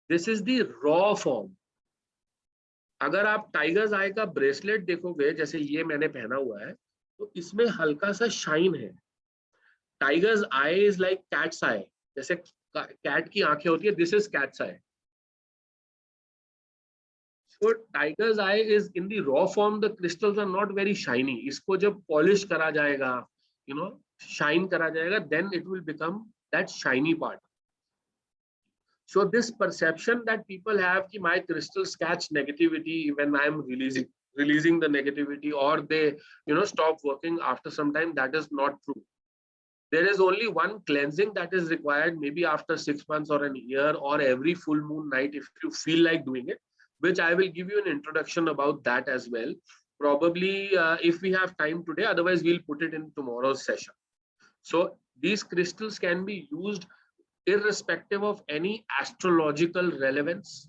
This is the raw form. अगर आप tigers आई का bracelet देखोगे, जैसे ये मैंने पहना हुआ है, तो इसमें हल्का सा शाइन है. Tiger's eye is like cat's eye, जैसे कैट की आंखें होती है, this is cat's eye. So tiger's eye is in the raw form, the crystals are not very shiny. इसको जब पॉलिश करा जाएगा, शाइन करा जाएगा, then it will become that shiny part. So this perception that people have कि my crystals catch negativity when I am releasing, releasing the negativity, or they stop working after some time. That is not true. There is only one cleansing that is required, maybe after 6 months or a year, or every full moon night if you feel like doing it, which I will give you an introduction about that as well. Probably if we have time today, otherwise we'll put it in tomorrow's session. So these crystals can be used irrespective of any astrological relevance,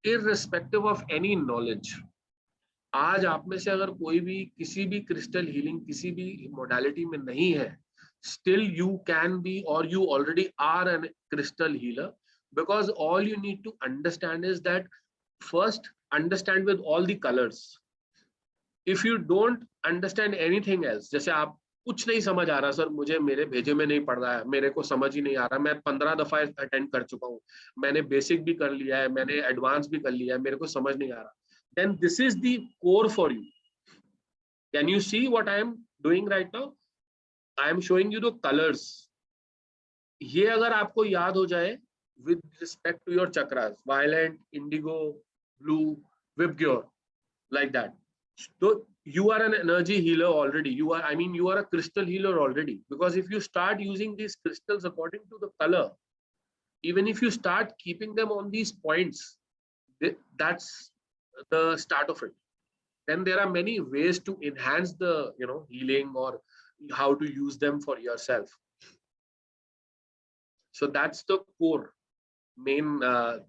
irrespective of any knowledge. आज आप में से अगर कोई भी किसी भी crystal healing किसी भी मोडालिटी में नहीं है, still you can be, or you already are a crystal healer, because all you need to understand is that first understand with all the colors. If you don't understand anything else, जैसे आप कुछ नहीं समझ आ रहा sir, मुझे मेरे भेजे में नहीं पढ़ रहा है, मेरे को समझ ही नहीं आ रहा, मैं 15 दफा अटेंड कर चुका हूँ, मैंने बेसिक भी कर लिया है, मैंने एडवांस भी कर लिया है, मेरे को समझ नहीं आ रहा, then this is the core for you. Can you see what I am doing right now? I am showing you the colors. ये अगर आपको याद हो जाए with respect to your chakras, violet, indigo, blue, vibgyor, like that. So you are an energy healer already. You are a crystal healer already, because if you start using these crystals according to the color, even if you start keeping them on these points, that's the start of it. Then there are many ways to enhance the healing, or how to use them for yourself. So that's the core main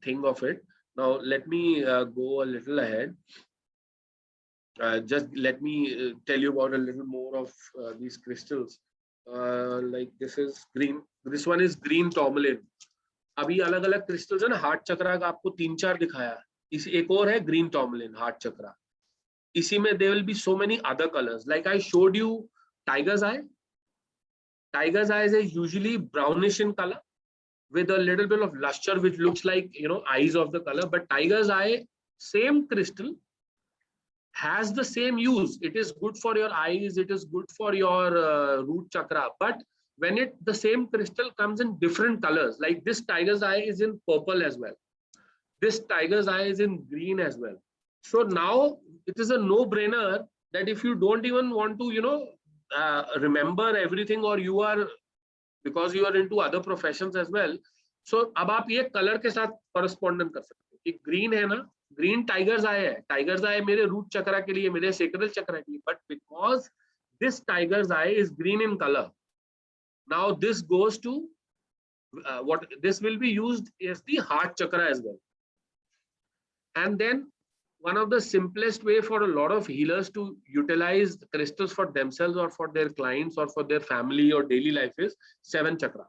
thing of it. Now let me go a little ahead. Just let me tell you about a little more of these crystals. Like this is green. This one is green tourmaline. अभी अलग अलग crystals है ना, heart चक्रा का आपको 3-4 दिखाया. इस एक और है green tourmaline, हार्ट चक्रा. इसी में there will be so many other colors. Like I showed you tiger's eye. Tiger's eyes is usually brownish in color, with a little bit of luster, which looks like eyes of the color. But tiger's eye, same crystal, has the same use. It is good for your eyes, it is good for your root chakra. But when the same crystal comes in different colors, like this tiger's eye is in purple as well, this tiger's eye is in green as well. So now it is a no-brainer that if you don't even want to remember everything, or you are, because you are into other professions as well, so अब आप ये color के साथ correspondence कर सकते हो कि green है ना, green tiger's eye है, tiger's eye मेरे root chakra के लिए, मेरे sacral chakra के लिए, but because this tiger's eye is green in color, now this goes to what this will be used is the heart chakra as well. And then one of the simplest way for a lot of healers to utilize the crystals for themselves or for their clients or for their family or daily life is 7 chakra.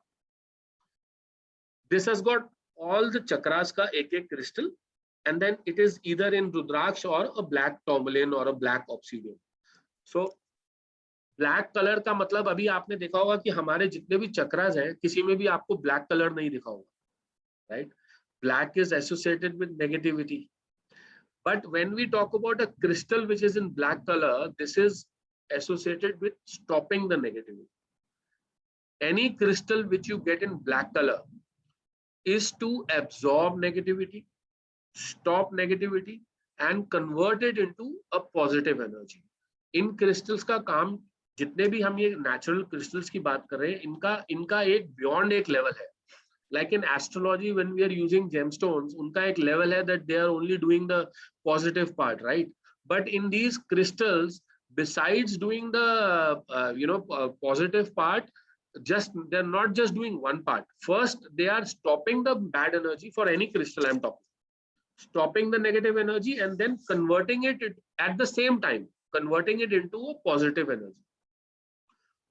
This has got all the chakras ka ek crystal, and then it is either in Rudraksh or a black tourmaline or a black obsidian. So black color का मतलब अभी आपने देखा होगा कि हमारे जितने भी चक्रास हैं किसी में भी आपको black color नहीं दिखा होगा, right? Black is associated with negativity. But when we talk about a crystal which is in black color, this is associated with stopping the negativity. Any crystal which you get in black color is to absorb negativity, stop negativity, and convert it into a positive energy. In crystals का काम, जितने भी हम ये natural crystals की बात कर रहे हैं, इनका एक beyond एक level है. Like in astrology, when we are using gemstones, उनका एक level है that they are only doing the positive part, right? But in these crystals, besides doing the positive part, they're not just doing one part. First, they are stopping the bad energy for any crystal I'm talking, stopping the negative energy, and then converting it at the same time, converting it into a positive energy.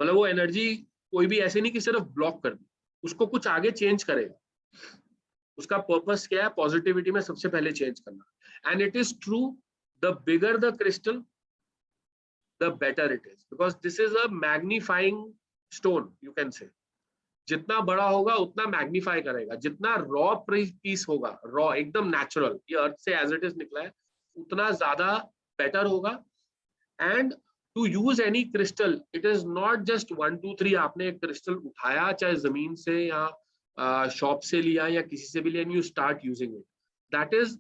मतलब वो energy कोई भी ऐसे नहीं कि सिर्फ block कर दी, उसको कुछ आगे चेंज करेगा. उसका पर्पस क्या है? पॉजिटिविटी में सबसे पहले चेंज करना. And it is true, the bigger the crystal the better it is, because this is a magnifying stone, you can say. जितना बड़ा होगा उतना मैग्नीफाई करेगा. जितना रॉ पीस होगा, रॉ एकदम नेचुरल, ये अर्थ से एज इट इज निकला है, उतना ज्यादा बेटर होगा. And to use any crystal, it is not just 1 2 3 आपने एक क्रिस्टल उठाया चाहे जमीन से या शॉप से लिया या किसी से भी लिया, and you start using it. That is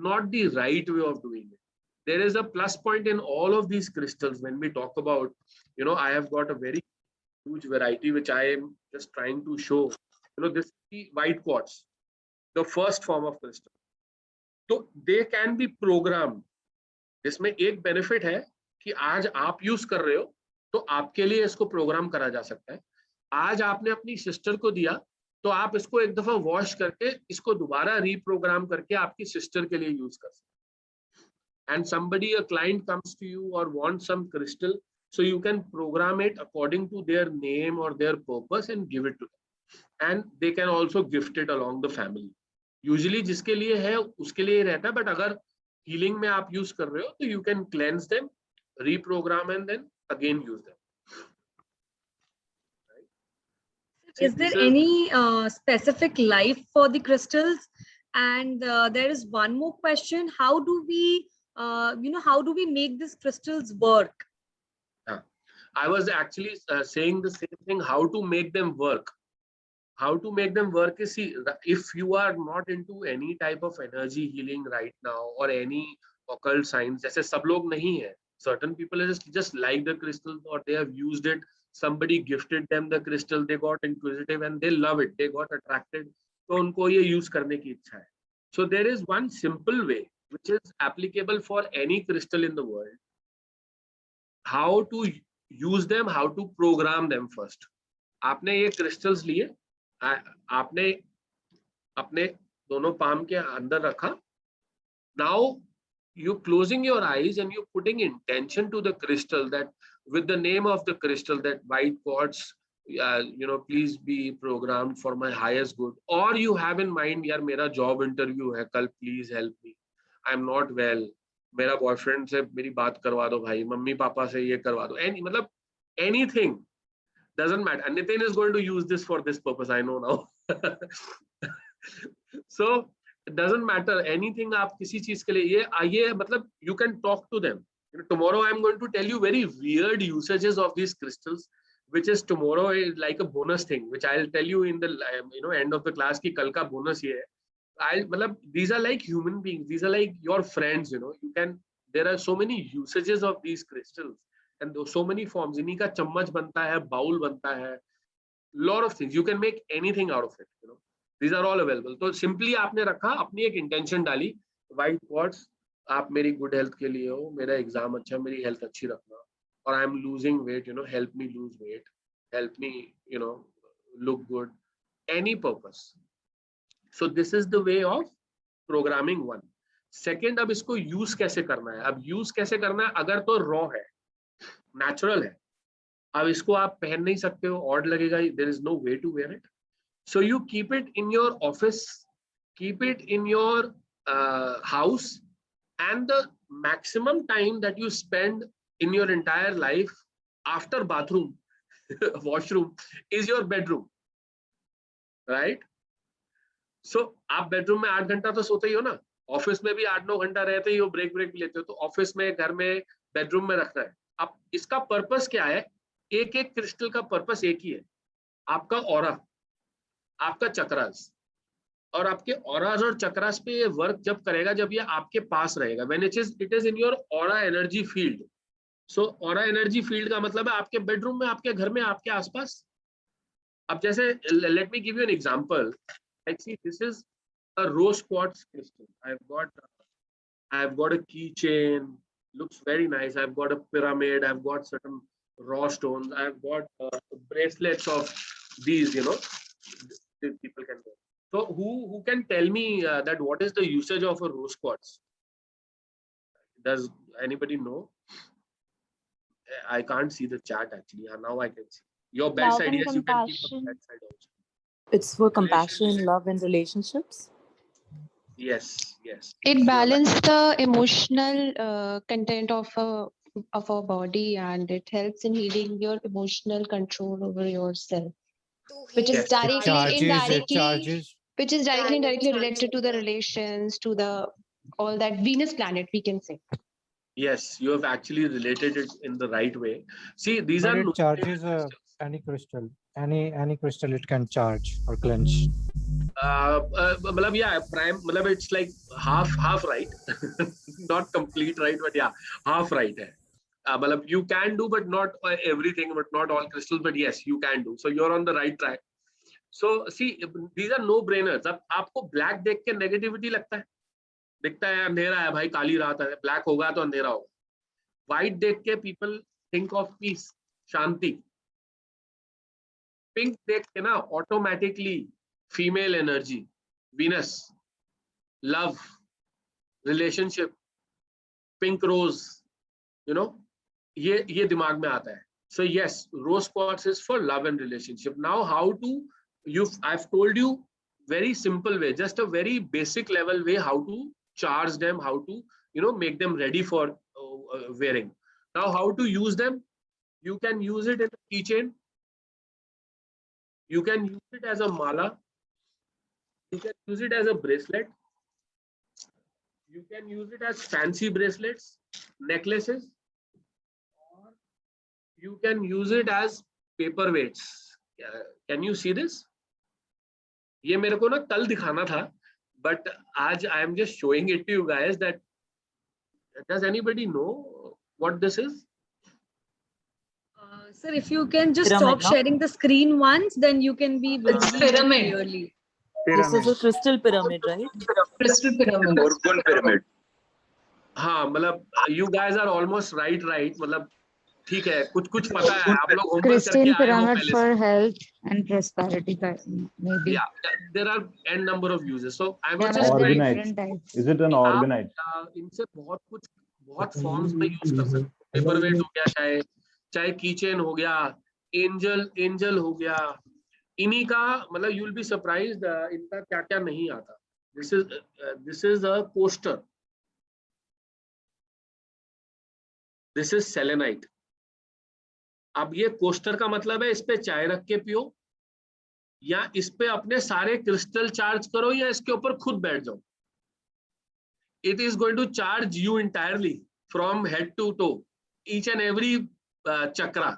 not the right way of doing it. there is a plus point in all of these crystals. When we talk about, I have got a very huge variety, which I am just trying to show. This is the white quartz, the first form of crystal. So they can be programmed. इसमें एक benefit है कि आज आप use कर रहे हो तो आपके लिए इसको प्रोग्राम करा जा सकता है. आज आपने अपनी सिस्टर को दिया तो आप इसको एक दफा वॉश करके इसको दोबारा रीप्रोग्राम करके आपकी सिस्टर के लिए यूज कर सकते हैं. And somebody, a client comes to you or wants some crystal, so you can program it according to their name or their purpose and give it to them. And they can also gift it along the family. Usually जिसके लिए है उसके लिए रहता है, but अगर healing में आप use कर रहे हो तो you can cleanse them, reprogram and then again use them. Right? Is there any specific life for the crystals? And there is one more question: how do we, how do we make these crystals work? I was actually saying the same thing. How to make them work? How to make them work is, see, if you are not into any type of energy healing right now or any occult science, जैसे सब लोग नहीं है. Certain people just like the crystal or they have used it. Somebody gifted them the crystal, they got inquisitive and they love it. They got attracted. तो उनको ये use करने की इच्छा है. So there is one simple way which is applicable for any crystal in the world. How to use them, how to program them first. आपने ये crystals लिए, आपने अपने दोनों palm के अंदर रखा. Now you're closing your eyes and you're putting intention to the crystal, that with the name of the crystal, that white quartz, please be programmed for my highest good. Or you have in mind, यार मेरा job interview है कल, please help me. I'm not well. मेरा boyfriend से मेरी बात करवा दो भाई, मम्मी पापा से ये करवा दो. मतलब anything, doesn't matter. And Nitin is going to use this for this purpose, I know now. So it doesn't matter anything. आप किसी चीज के लिए ये मतलब you can talk to them. Tomorrow I'm going to tell you very weird usages of these crystals, which is tomorrow is like a bonus thing, which I'll tell you in the end of the class. कि कल का bonus ये है. मतलब these are like human beings. These are like your friends. You can. There are so many usages of these crystals, and so many forms. इन्हीं का चम्मच बनता है, बाउल बनता है. Lot of things. You can make anything out of it. These are all available. तो simply आपने रखा, अपनी एक intention डाली, white quartz, आप मेरी good health के लिए हो, मेरा exam अच्छा, मेरी health अच्छी रखना, और I am losing weight, help me lose weight, help me, look good, any purpose. So this is the way of programming one. Second, अब इसको use कैसे करना है? अब use कैसे करना है? अगर तो raw है, natural है, अब इसको आप पहन नहीं सकते हो, odd लगेगा, there is no way to wear it. So you keep it in your office, keep it in your house, and the maximum time that you spend in your entire life after bathroom, washroom, is your bedroom, right? So आप bedroom में 8 घंटा तो सोते ही हो ना, office में भी 8-9 घंटा रहते ही हो, ब्रेक लेते हो, तो ऑफिस में, घर में, बेडरूम में रखना है. अब इसका पर्पस क्या है? एक क्रिस्टल का पर्पस एक ही है, आपका ऑरा, आपका चक्रास, और आपके ऑरास और चक्रास पे ये वर्क जब करेगा जब ये आपके पास रहेगा, when it is in your aura energy field. So aura energy field का मतलब है आपके बेडरूम में, आपके घर में, आपके आसपास. अब जैसे let me give you an example. I see this is a rose quartz crystal. I've got a keychain, looks very nice. I've got a pyramid. I've got certain raw stones. I've got bracelets of these, people can do. So who can tell me that what is the usage of a rose quartz? Does anybody know? I can't see the chat actually. Now I can see. Your bedside, yes, you can keep the bedside also. It's for compassion, love, and relationships. Yes. It balances the emotional content of our body, and it helps in healing your emotional control over yourself, which is which is directly indirectly related to the relations, to the all that Venus planet, we can say. Yes, you have actually related it in the right way. See, these But are it charges any crystal, any crystal it can charge or cleanse. मतलब yeah, prime मतलब it's like half right, not complete right, but yeah, half right है. मतलब you can do, but not everything, but not all crystals, but yes, you can do. So you're on the right track. So see, these are no brainers. अब आपको black देख के negativity लगता है, दिखता है अंधेरा है भाई, काली रात है, black होगा तो अंधेरा होगा. White देख के people think of peace, Shanti. Pink देख के ना automatically female energy, Venus, love, relationship, pink rose, you know, ये दिमाग में आता है. So yes, rose quartz is for love and relationship. Now how to, I've told you very simple way, just a very basic level way how to charge them, how to, you know, make them ready for wearing. Now how to use them? You can use it in a keychain. You can use it as a mala. You can use it as a bracelet. You can use it as fancy bracelets, necklaces, or you can use it as paperweights. Can you see this? ये मेरे को ना कल दिखाना था, but आज I am just showing it to you guys. That does anybody know what this is? Sir, if you can just Pyramid, stop no? sharing the screen once, then you can be It's visible pyramid. clearly. This is a crystal pyramid, right? Crystal pyramid. Organ pyramid. हाँ मतलब you guys are almost right. मतलब ठीक है, कुछ पता है, आप लोग homework करके Christian आए हो pyramid पहले for से. health and prosperity, maybe. Yeah, there are n number of uses. So I was Yeah, just there are trying. different types. Is it an orgonite? आप इनसे बहुत फॉर्म्स में यूज कर सकते हो. पेपरवेट हो गया, चाहे कीचेन हो गया, एंजल हो गया. इन्हीं का मतलब यू विल बी सरप्राइज्ड इनका क्या क्या नहीं आता. This is a coaster. This is selenite. अब ये कोस्टर का मतलब है इस पे चाय रख के पियो, या इस पे अपने सारे क्रिस्टल चार्ज करो, या इसके ऊपर खुद बैठ जाओ. It is going to charge you entirely from head to toe, each and every chakra.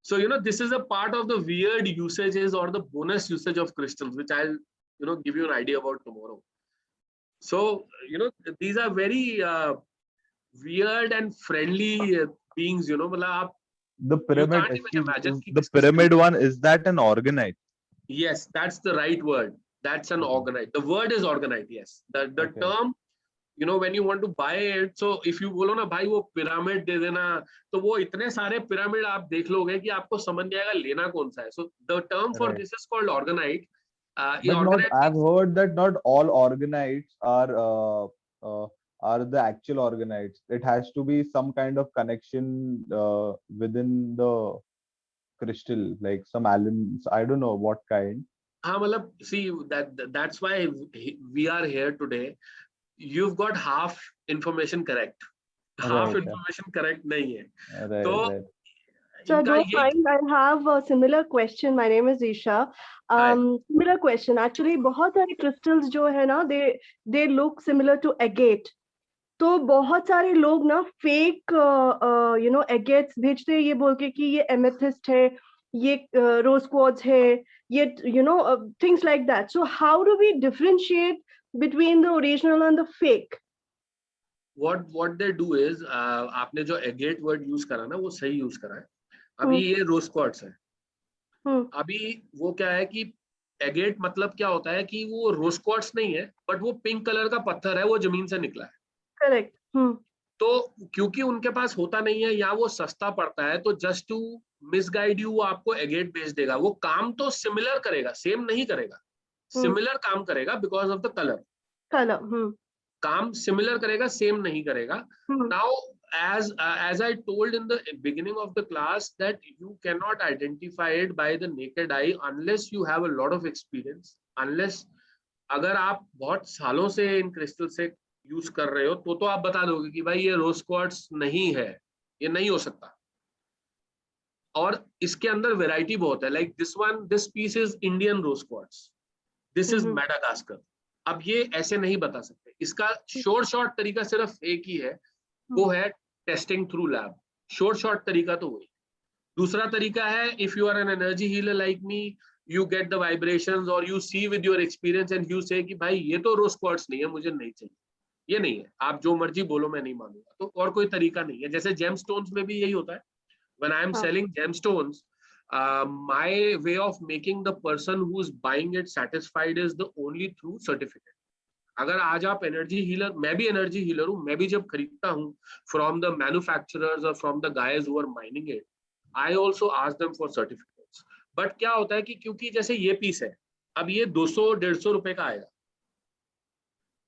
So, you know, this is a part of the weird usages or the bonus usage of crystals, which I'll, you know, give you an idea about tomorrow. So, you know, these are very weird and friendly beings, you know. The pyramid, can't even imagine the pyramid one, is that an orgonite? Yes, that's the right word. That's an orgonite. The word is orgonite, yes. The Okay. term, you know, when you want to buy it, so if you बोलो ना भाई वो pyramid दे देना, तो वो इतने सारे pyramid आप देख लोगे कि आपको समझ नहीं आएगा लेना कौन सा है. So the term for Right. this is called orgonite. But not, I've heard that not all organites are the actual organites. It has to be some kind of connection within the crystal, like some alum. I don't know what kind. हाँ मतलब see that's why we are here today. You've got half information correct. Half Right. information correct नहीं है. Right, तो right. So don't mind, I have a similar question. My name is Isha. Similar question. Actually, बहुत सारे crystals जो है ना, they look similar to agate. तो बहुत सारे लोग ना fake you know agates भेजते हैं ये बोल के कि ये amethyst है, ये rose quartz है, ये you know things like that. So how do we differentiate between the original and the fake? What they do is आपने जो agate word use करा ना वो सही use करा है. अभी ये rose quartz है. अभी वो क्या है कि agate मतलब क्या होता है कि वो rose quartz नहीं है, but वो pink color का पत्थर है, वो जमीन से निकला है. Correct. तो क्योंकि उनके पास होता नहीं है या वो सस्ता पड़ता है, तो जस्ट टू मिसगाइड यू वो आपको एगेट बेच देगा. वो काम तो सिमिलर करेगा, सेम नहीं करेगा. सिमिलर काम करेगा बिकॉज ऑफ द कलर. काम सिमिलर करेगा, सेम नहीं करेगा. Now as I told in the beginning of the class that you cannot identify it by the naked eye unless you have a lot of experience. Unless अगर आप बहुत सालों से इन crystal से यूज कर रहे हो तो आप बता दोगे कि भाई ये रोज क्वार्ट्ज नहीं है, ये नहीं हो सकता. और इसके अंदर वैरायटी बहुत है. Like this piece is Indian rose quartz, this is Madagascar. अब ये ऐसे नहीं बता सकते. इसका शॉर्ट तरीका सिर्फ एक ही है, वो है टेस्टिंग थ्रू लैब. शॉर्ट तरीका तो वही. दूसरा तरीका है, if you are an energy healer like me, you get the vibrations or you see with your experience and you say कि भाई ये तो rose quartz नहीं है, मुझे नहीं चाहिए, ये नहीं है, आप जो मर्जी बोलो मैं नहीं मानूंगा। तो और कोई तरीका नहीं है। जैसे gemstones में भी यही होता है। When I am selling gemstones, my way of making the person who is buying it satisfied is the only through certificate. अगर आज आप एनर्जी हीलर, मैं भी एनर्जी हीलर हूँ, मैं भी जब खरीदता हूँ फ्रॉम द मैन्युफैक्चरर्स और from the guys who are mining it, I also ask them for certificates. But क्या होता है कि क्योंकि जैसे ये पीस है, अब ये 200-150 रुपए का आएगा,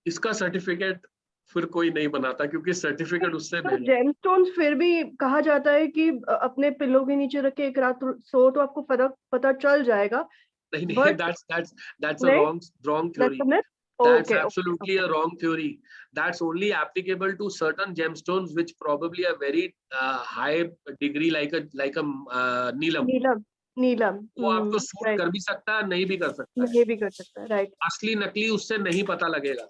इसका सर्टिफिकेट फिर कोई नहीं बनाता क्योंकि सर्टिफिकेट उससे महंगा। जेमस्टोन्स फिर भी कहा जाता है कि अपने पिल्लों के नीचे रख के एक रात सो तो आपको पता चल जाएगा। नहीं, that's a wrong theory. That's absolutely a wrong theory. That's only applicable to certain gemstones which probably are very high degree, like a नीलम। वो आपको सूट कर भी सकता है, नहीं भी कर सकता है। राइट। असली नकली उससे नहीं पता लगेगा,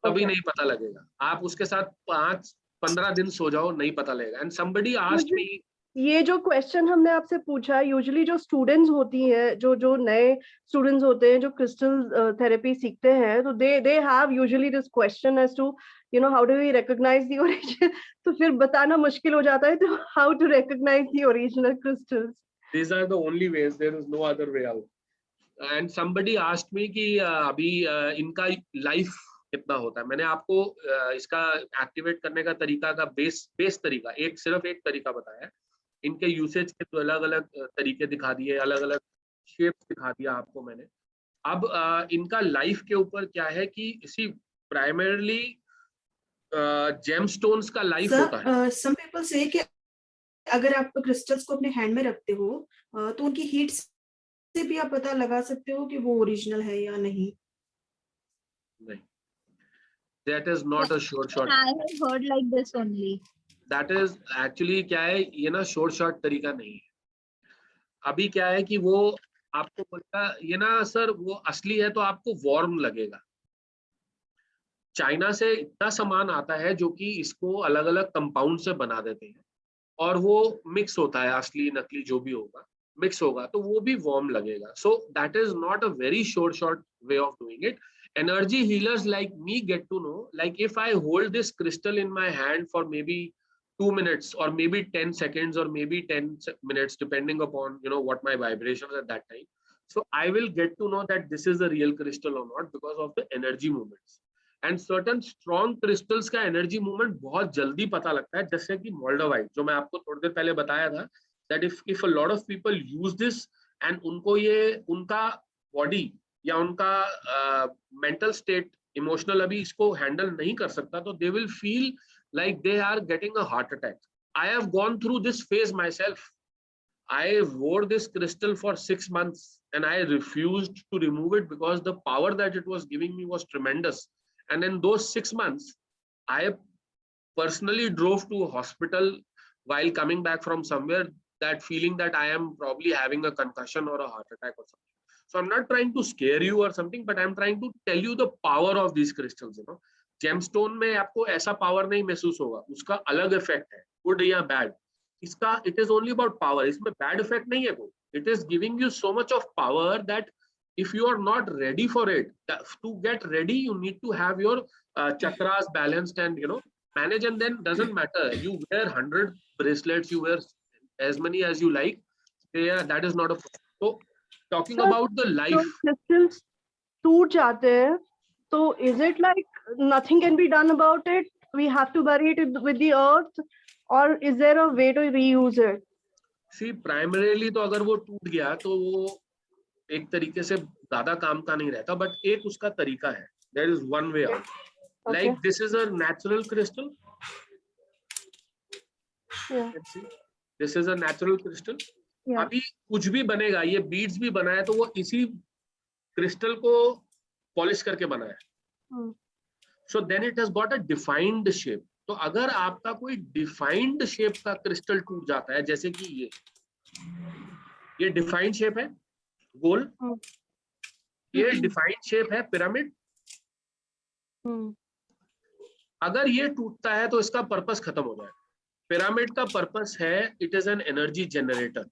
कभी नहीं पता लगेगा। आप उसके साथ 5-15 दिन सो जाओ, नहीं पता लगेगा। एंड somebody asked me, ये जो क्वेश्चन हमने आपसे पूछा है, यूजुअली जो स्टूडेंट्स होती हैं, जो नए स्टूडेंट्स होते हैं जो क्रिस्टल थेरेपी सीखते हैं, तो they have usually this question as to how do we recognise the origin. तो फिर बताना मुश्किल हो जाता है, तो how to recognise the original crystals. These are the only ways, there is no other way out. And somebody asked me कि अभी इनका लाइफ कितना होता है। मैंने आपको इसका एक्टिवेट करने का तरीका का बेस तरीका सिर्फ एक तरीका बताया है। इनके यूसेज के तो अलग अलग तरीके दिखा दिए, अलग अलग शेप्स दिखा दिया आपको मैंने। अब इनका लाइफ के ऊपर क्या है कि इसी प्राइमरली जेमस्टोन्स का लाइफ होता है। सम पीपल से कि अगर आप क्रिस्टल्स को अपने हैंड में रखते हो तो उनकी हीट से भी आप पता लगा सकते हो कि वो ओरिजिनल है या नहीं। नहीं, that is not a sure shot. I have heard like this only. That is actually क्या है, ये ना short shot तरीका नहीं है। अभी क्या है कि वो आपको बोलता ये ना सर वो असली है तो आपको वार्म लगेगा। चाइना से इतना सामान आता है जो कि इसको अलग अलग कंपाउंड से बना देते हैं और वो मिक्स होता है, असली नकली जो भी होगा मिक्स होगा तो वो भी वार्म लगेगा। सो that is not a very short way of doing it. Energy healers like me get to know, like if I hold this crystal in my hand for maybe 2 minutes or maybe 10 seconds or maybe 10 minutes depending upon what my vibrations at that time, so I will get to know that this is a real crystal or not because of the energy movements. And certain strong crystals का energy movement बहुत जल्दी पता लगता है, जैसे कि मोल्डोवाइट जो मैं आपको थोड़ी देर पहले बताया था, that if a lot of people use this and उनको ये उनका body या उनका मेंटल स्टेट इमोशनल अभी इसको हैंडल नहीं कर सकता, तो they will feel like they are getting a heart attack. I have gone through this phase myself. I wore this crystal for 6 months and I refused to remove it because the power that it was giving me was tremendous. And in those 6 months I personally drove to a hospital while coming back from somewhere, that feeling that I am probably having a concussion or a heart attack or something. So I'm not trying to scare you or something, but I'm trying to tell you the power of these crystals. Gemstone में आपको ऐसा power नहीं महसूस होगा, उसका अलग effect है, good या bad. इसका it is only about power. इसमें bad effect नहीं है कोई. It is giving you so much of power that if you are not ready for it, to get ready you need to have your chakras balanced and manage, and then doesn't matter. You wear 100 bracelets, you wear as many as you like. Yeah, that is not a problem. So talking about the life, crystals टूट जाते हैं, तो is it like nothing can be done about it? We have to bury it with the earth, or is there a way to reuse it? See, primarily तो अगर वो टूट गया तो वो एक तरीके से ज्यादा काम का नहीं रहता, but एक उसका तरीका है. There is one way out. Okay. Like this is a natural crystal. Yeah. Let's see. This is a natural crystal. Yeah. अभी कुछ भी बनेगा, ये बीड्स भी बनाया तो वो इसी क्रिस्टल को पॉलिश करके बनाया है. So then it has got a defined shape. तो अगर आपका कोई डिफाइंड शेप का क्रिस्टल टूट जाता है, जैसे कि ये डिफाइंड शेप है गोल, ये डिफाइंड शेप है पिरामिड, अगर ये टूटता है तो इसका पर्पस खत्म हो जाएगा. पिरामिड का पर्पस है it is an energy generator.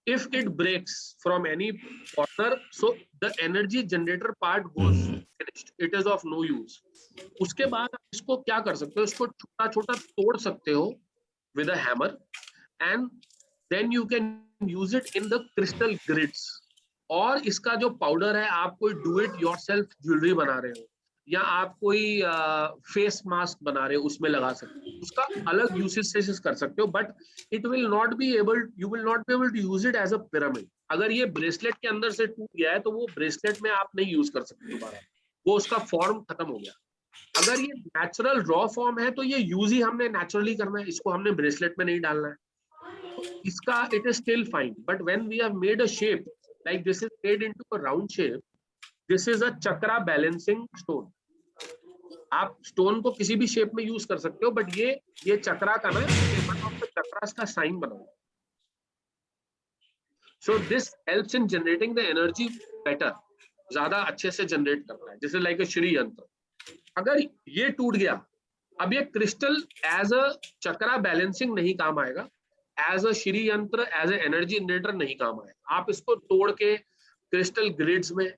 if it breaks from any corner, so the energy generator part goes finished, it is of no use. उसके बाद आप इसको क्या कर सकते हो, इसको छोटा छोटा तोड़ सकते हो with a hammer, and then you can use it in the crystal grids. और इसका जो पाउडर है, आप कोई डू इट योरसेल्फ ज्वेलरी बना रहे हो या आप कोई फेस मास्क बना रहे हो, उसमें लगा सकते हो, उसका अलग यूसेज कर सकते हो, but it will not be able to use it as a pyramid. अगर ये ब्रेसलेट के अंदर से टूट गया है तो वो ब्रेसलेट में आप नहीं यूज कर सकते दोबारा, वो उसका फॉर्म खत्म हो गया. अगर ये नेचुरल रॉ फॉर्म है तो ये यूज ही हमने नेचुरली करना है, इसको हमने ब्रेसलेट में नहीं डालना है. इसका it is still fine, but when we have made a shape like this is made into a round shape, this is a chakra balancing stone. आप स्टोन को किसी भी शेप में यूज कर सकते हो, बट ये चक्रा का ना, वन ऑफ द चक्रास का साइन बनाओ. So this helps in generating the energy better, ज्यादा अच्छे से जनरेट करता है. जैसे लाइक अ श्री यंत्र, अगर ये टूट गया, अब ये crystal as a chakra balancing नहीं काम आएगा, एज अ श्री यंत्र, एज अ एनर्जी जनरेटर नहीं काम आएगा. आप इसको तोड़ के क्रिस्टल ग्रिड्स में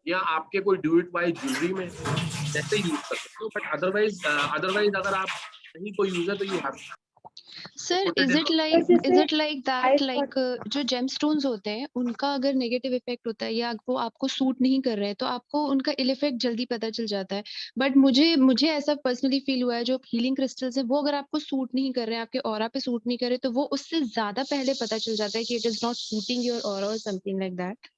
या आपके कोई डू इट बाय ज्वेलरी में जैसे यूज कर सकते हो, बट अदरवाइज अगर आप नहीं कोई यूज है तो you have. Sir is it like that, like जो जेमस्टोन्स होते हैं उनका अगर नेगेटिव इफेक्ट होता है या वो आपको सूट नहीं कर रहे हैं तो आपको उनका इल इफेक्ट जल्दी पता चल जाता है. बट मुझे ऐसा पर्सनली फील हुआ है, जो हीलिंग क्रिस्टल्स है वो अगर आपको सूट नहीं कर रहे हैं, आपके ऑरा पे सूट नहीं कर रहे, तो वो उससे ज्यादा पहले पता चल जाता है कि it is not suiting your aura और something like that.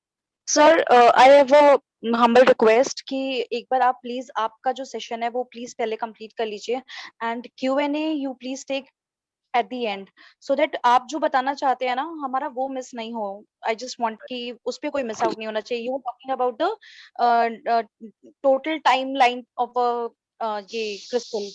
Sir I have a humble request कि एक बार आप प्लीज आपका जो सेशन है वो प्लीज पहले कंप्लीट कर लीजिए, and Q&A you please take at the end, so that आप जो बताना चाहते हैं ना हमारा वो मिस नहीं हो. आई जस्ट वांट कि उस पे कोई मिस आउट नहीं होना चाहिए. You are talking about the total timeline of ये क्रिस्टल,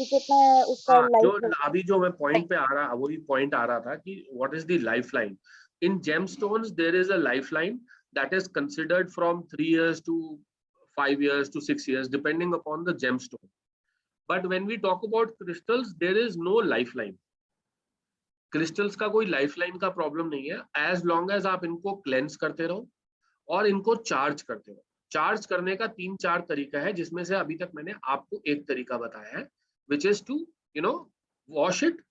कितना उसका हाँ, जो लाइफ. अभी जो मैं पॉइंट पे आ रहा, वही पॉइंट आ रहा था कि what is the lifeline. In gemstones there is a lifeline that is considered from 3 years to 5 years to 6 years depending upon the gemstone. But when we talk about crystals, there is no lifeline. Crystals का कोई lifeline का problem नहीं है, as long as आप इनको cleanse करते रहो और इनको charge करते रहो. चार्ज करने का 3-4 तरीका है, जिसमें से अभी तक मैंने आपको एक तरीका बताया है, which is to wash it,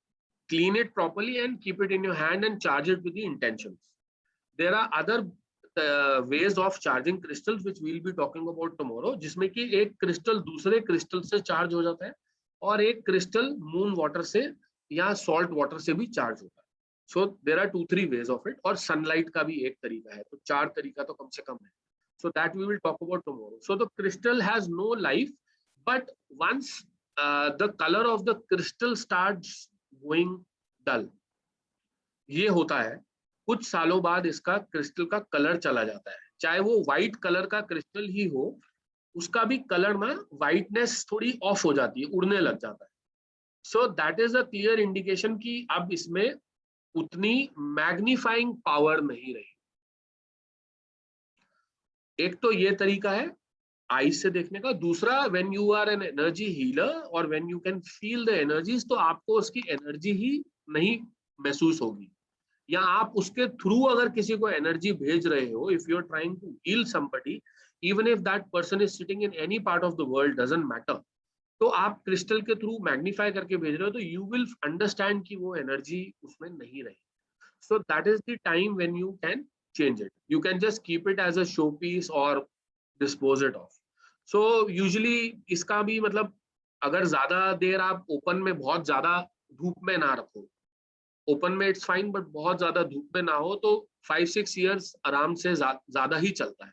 clean it properly and keep it in your hand and charge it with the intentions. There are other ways of charging crystals which we'll be talking about tomorrow, जिसमें कि एक crystal दूसरे crystal से charge हो जाता है और एक क्रिस्टल मून वाटर से या सॉल्ट वाटर से भी चार्ज होता है. So there are 2-3 ways of it, और सनलाइट का भी एक तरीका है, तो 4 तरीका तो कम से कम है. So that we will talk about tomorrow. So the crystal has no life, but once the color of the crystal starts going dull, ये होता है, कुछ सालों बाद इसका क्रिस्टल का कलर चला जाता है. चाहे वो व्हाइट कलर का क्रिस्टल ही हो, उसका भी कलर में व्हाइटनेस थोड़ी ऑफ हो जाती है, उड़ने लग जाता है. सो that is a clear indication कि अब इसमें उतनी मैग्नीफाइंग पावर नहीं रही. एक तो ये तरीका है आईज से देखने का. दूसरा, when you are an energy healer और when you can feel the energies, तो आपको उसकी एनर्जी ही नहीं महसूस होगी, या आप उसके थ्रू अगर किसी को एनर्जी भेज रहे हो, if you are trying to heal somebody, even if that person is sitting in any part of the world, doesn't matter, तो आप क्रिस्टल के थ्रू मैग्नीफाई करके भेज रहे हो, तो यू विल अंडरस्टैंड कि वो एनर्जी उसमें नहीं रही. सो that is the time when you can change it. You can just keep it as a showpiece or dispose it off. So usually इसका भी मतलब, अगर ज्यादा देर आप ओपन में, बहुत ज्यादा धूप में ना रखो, ओपन में इट्स फाइन, बट बहुत ज्यादा धूप में ना हो, तो 5-6 years आराम से ज्यादा ही चलता है.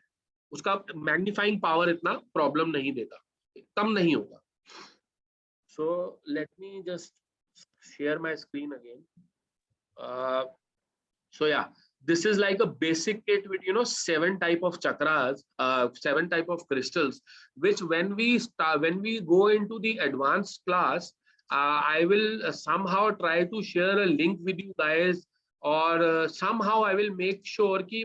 उसका मैग्नीफाइंग पावर इतना प्रॉब्लम नहीं देता, कम नहीं होता. So let me just share my screen again. So yeah, this is like a basic kit with 7 type of chakras, 7 type of crystals, which when we go into the advanced class, I will somehow try to share a link with you guys, or somehow I will make sure कि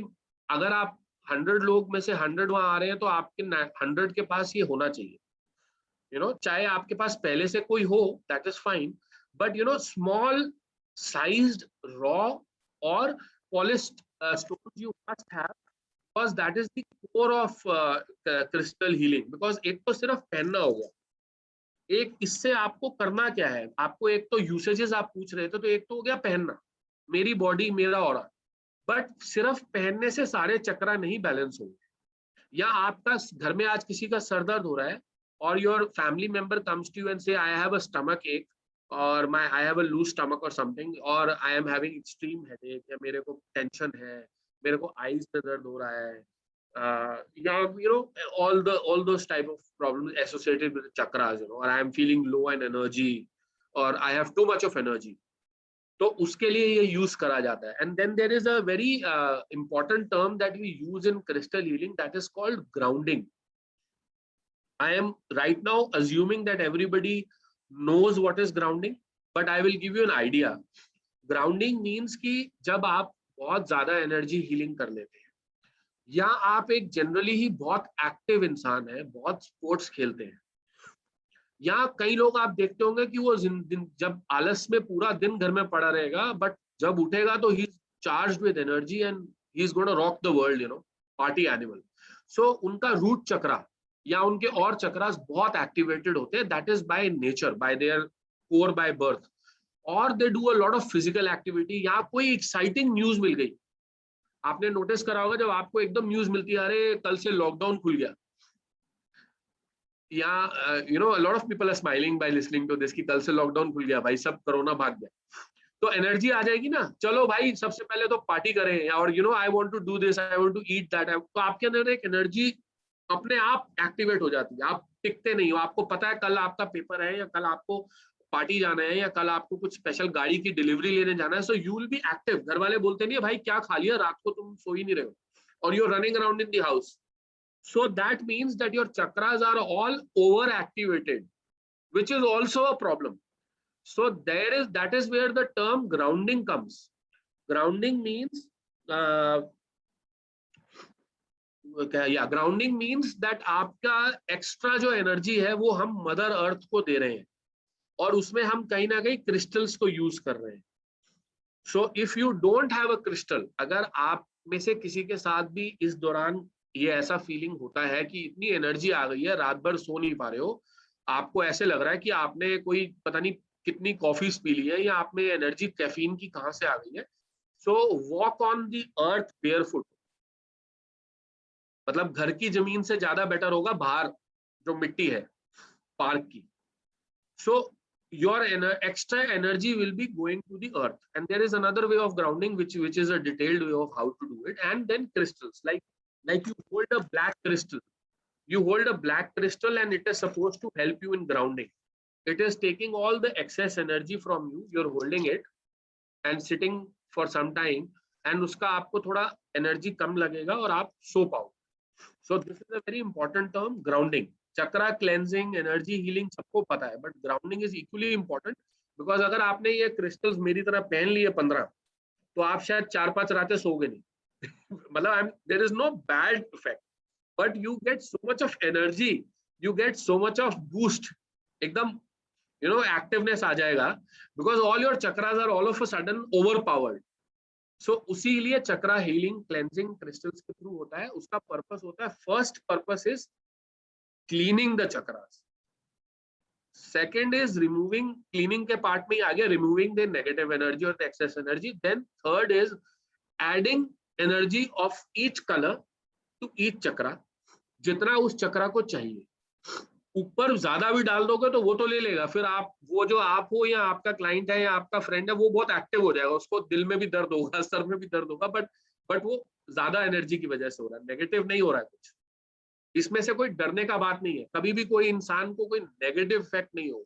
अगर आप 100 लोग में से 100 वहां आ रहे हैं, तो आपके 100 के पास ये होना चाहिए. चाहे आपके पास पहले से कोई हो, that is fine, but small sized raw or polished stones you must have, because that is the core of crystal healing. Because एक तो सिर्फ पहनना होगा, एक इससे आपको करना क्या है, आपको एक तो यूसेजेस आप पूछ रहे थे, तो एक तो हो गया पहनना, मेरी बॉडी मेरा ऑरा, बट सिर्फ पहनने से सारे चक्रा नहीं बैलेंस होंगे। या आपका घर में आज किसी का सर दर्द हो रहा है और your family member comes to you and say I have a stomach ache, और I have a loose stomach और समथिंग, और I am having extreme headache, या मेरे को टेंशन है, मेरे को आईज में दर्द हो रहा है, या all those type of problems associated with chakras, or I am feeling low in energy, or I have too much of energy, तो उसके लिए ये यूज करा जाता है. And then there is a very important term that we use in crystal healing, that is called grounding. I am right now assuming that everybody knows what is grounding, but I will give you an idea. Grounding means कि जब आप बहुत ज्यादा energy healing कर लेते हैं, या आप एक जनरली ही बहुत एक्टिव इंसान है, बहुत स्पोर्ट्स खेलते हैं, या कई लोग आप देखते होंगे कि वो जब आलस में पूरा दिन घर में पड़ा रहेगा, बट जब उठेगा तो he is charged with energy and he is gonna rock the world, party animal. So उनका रूट चक्रा या उनके और चक्रास बहुत एक्टिवेटेड होते हैं, that is by nature, by their core, by birth, और they do a lot of physical activity. या कोई एक्साइटिंग न्यूज मिल गई, आपने नोटिस करा होगा जब आपको एकदम न्यूज मिलती है, अरे कल से लॉकडाउन खुल गया, या a lot of people are smiling by listening to this कि कल से लॉकडाउन खुल गया भाई, सब कोरोना भाग गया, तो एनर्जी आ जाएगी ना, चलो भाई सबसे पहले तो पार्टी करें, और I want to do this, I want to eat that. तो आपके अंदर एक एनर्जी अपने आप एक्टिवेट हो जाती है, आप टिकते नहीं हो. आपको पता है कल आपका पेपर है, या कल आपको पार्टी जाना है, या कल आपको कुछ स्पेशल गाड़ी की डिलीवरी लेने जाना है, so you will be active. घर वाले बोलते नहीं है भाई क्या खा लिया, रात को तुम सो ही नहीं रहे हो, और you are running around in the house. So that means that your chakras are all overactivated, which is also a problem. So that is where the term grounding comes. Grounding means grounding means that आपका extra जो energy है वो हम mother earth को दे रहे हैं, और उसमें हम कहीं ना कहीं क्रिस्टल्स को यूज कर रहे हैं. So if you don't have a crystal, अगर आप में से किसी के साथ भी इस दौरान ये ऐसा फीलिंग होता है कि इतनी एनर्जी आ गई है, रात भर सो नहीं पा रहे हो, आपको ऐसे लग रहा है कि आपने कोई पता नहीं कितनी कॉफीज पी ली है, या आप में एनर्जी कैफीन की कहां से आ गई है, so walk on the earth barefoot. मतलब घर की जमीन से ज्यादा बेटर होगा बाहर जो मिट्टी है पार्क की. सो your extra energy will be going to the earth. And there is another way of grounding which is a detailed way of how to do it. And then crystals, like you hold a black crystal, and it is supposed to help you in grounding. It is taking all the excess energy from you, you're holding it and sitting for some time, and uska aapko thoda energy kam lagega aur aap so pao. So this is a very important term, grounding. Chakra cleansing, energy healing सबको पता है, but grounding is equally important. Because अगर आपने ये crystals मेरी तरह पहन लिए 15, तो आप शायद 4-5 रातें सोगे नहीं. मतलब there is no bad effect, but you get so much of energy, you get so much of boost, एकदम एक्टिवनेस आ जाएगा, because all your chakras are all of a sudden overpowered. सो उसी लिए चक्रा हीलिंग क्लेंजिंग क्रिस्टल्स के through होता है. उसका पर्पस होता है, first purpose is cleaning the chakras. Second is cleaning के part में आ गया removing the negative energy or the excess energy. Then third is adding energy of each color to each chakra, जितना उस चक्रा को चाहिए. ऊपर ज्यादा भी डाल दोगे तो वो तो ले लेगा, फिर आप वो जो आप हो या आपका क्लाइंट है या आपका फ्रेंड है, वो बहुत एक्टिव हो जाएगा, उसको दिल में भी दर्द होगा, सर में भी दर्द होगा, बट वो ज्यादा एनर्जी की वजह से हो रहा है, नेगेटिव नहीं हो रहा है कुछ. इसमें से कोई डरने का बात नहीं है, कभी भी कोई इंसान को कोई नेगेटिव इफेक्ट नहीं होगा.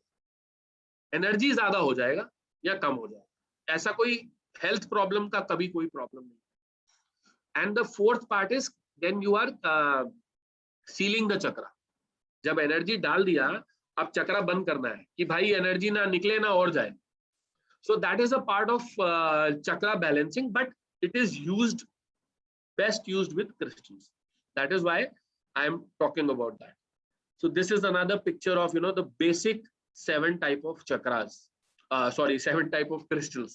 एनर्जी ज्यादा हो जाएगा या कम हो जाएगा, ऐसा कोई हेल्थ प्रॉब्लम का कभी कोई प्रॉब्लम नहीं. And the fourth part is then you are sealing the chakra. जब एनर्जी डाल दिया, अब चक्रा बंद करना है कि भाई एनर्जी ना निकले ना और जाए. सो that is a part of chakra balancing, but it is used, best used with crystals. That is why I am talking about that. So this is another picture of the basic 7 type of chakras. 7 type of crystals.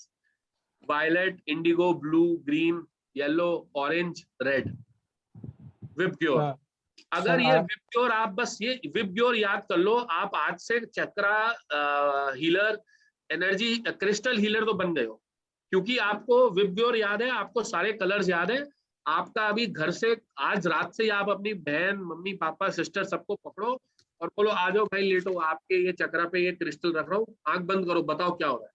Violet, indigo, blue, green, yellow, orange, red. VIBGYOR. अगर ये VIBGYOR, आप बस ये VIBGYOR याद कर लो, आप आज से चक्रा हीलर, एनर्जी क्रिस्टल हीलर तो बन गए हो, क्योंकि आपको विबग्योर याद है, आपको सारे कलर्स याद है। आपका अभी घर से आज रात से ही आप अपनी बहन, मम्मी, पापा, सिस्टर सबको पकड़ो और बोलो आ जाओ भाई, लेटो, आपके ये चक्रा पे ये क्रिस्टल रख रहा हूँ, आंख बंद करो, बताओ क्या हो रहा है।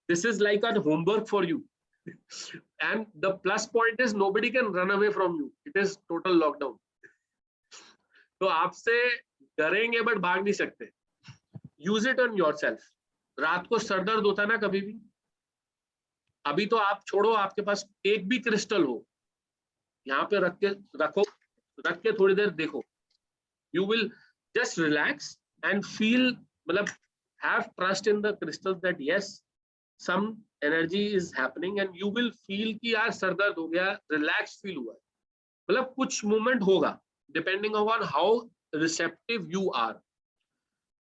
This is like a homework for you. And the plus point is nobody can run away from you, it is total lockdown. तो आपसे डरेंगे बट भाग नहीं सकते। Use it on yourself. रात को सर दर्द होता है ना कभी भी, अभी तो आप छोड़ो, आपके पास एक भी क्रिस्टल हो, यहाँ पे रख के थोड़ी देर देखो, you will just relax and feel, मतलब have trust in the crystal that yes some energy is happening, and you will feel कि यार सर दर्द हो गया, रिलैक्स फील हुआ है, मतलब कुछ मूवमेंट होगा, depending on how receptive you are.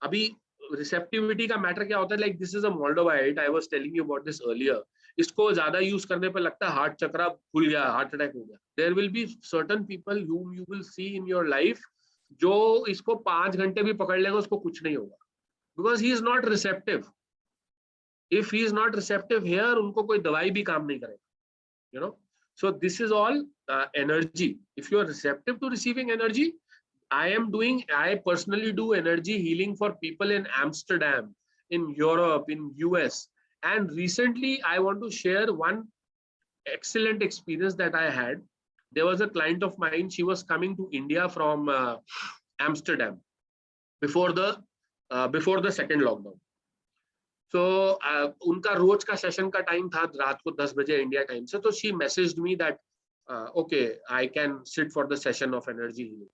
अभी रिसेप्टिविटी का मैटर क्या होता है, like this is a moldavite, I was telling you about this earlier. इसको ज्यादा यूज करने पे लगता है हार्ट चक्रा खुल गया, हार्ट अटैक हो गया। There will be certain people whom you will see in your life जो इसको 5 घंटे भी पकड़ लेगा उसको कुछ नहीं होगा, because he is not receptive. If he is not receptive here, उनको कोई दवाई भी काम नहीं करेगा, you know. So this is all energy. If you are receptive to receiving energy, I personally do energy healing for people in Amsterdam, in Europe, in US. And recently I want to share one excellent experience that I had. There was a client of mine, she was coming to India from Amsterdam before the second lockdown. So उनका रोज का session का time था रात को 10 बजे India time से, तो she messaged me that okay, I can sit for the session of energy healing.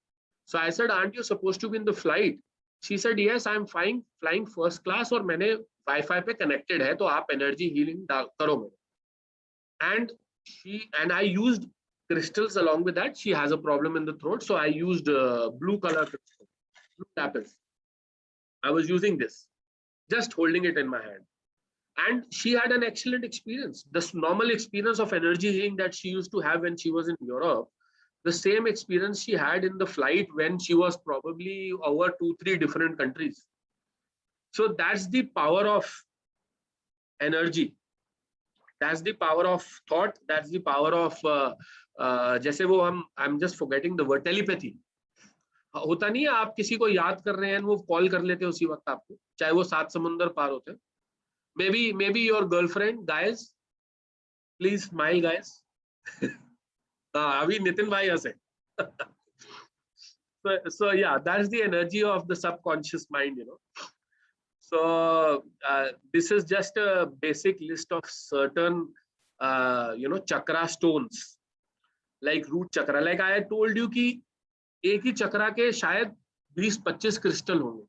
So I said, aren't you supposed to be in the flight? She said, yes, I'm flying first class और मैंने wifi पे connected है, तो आप energy healing करो मेरे। and I used crystals along with that. She has a problem in the throat, so I used blue color crystal, blue lapis. I was using this, just holding it in my hand, and she had an excellent experience. This normal experience of energy healing that she used to have when she was in Europe, the same experience she had in the flight when she was probably over 2-3 different countries. So that's the power of energy, that's the power of thought, that's the power of जैसे वो I'm just forgetting the word, telepathy. होता नहीं है, आप किसी को याद कर रहे हैं, वो कॉल कर लेते हैं उसी वक्त आपको, चाहे वो 7 समुंदर पार होते हैं। maybe your girlfriend, guys, please smile, guys. अभी नितिन भाई हंसे। so yeah, that's the energy of the subconscious mind, you know. So this is just a basic list of certain chakra stones, like root chakra. Like I had told you कि एक ही चक्रा के शायद 20-25 crystal होंगे,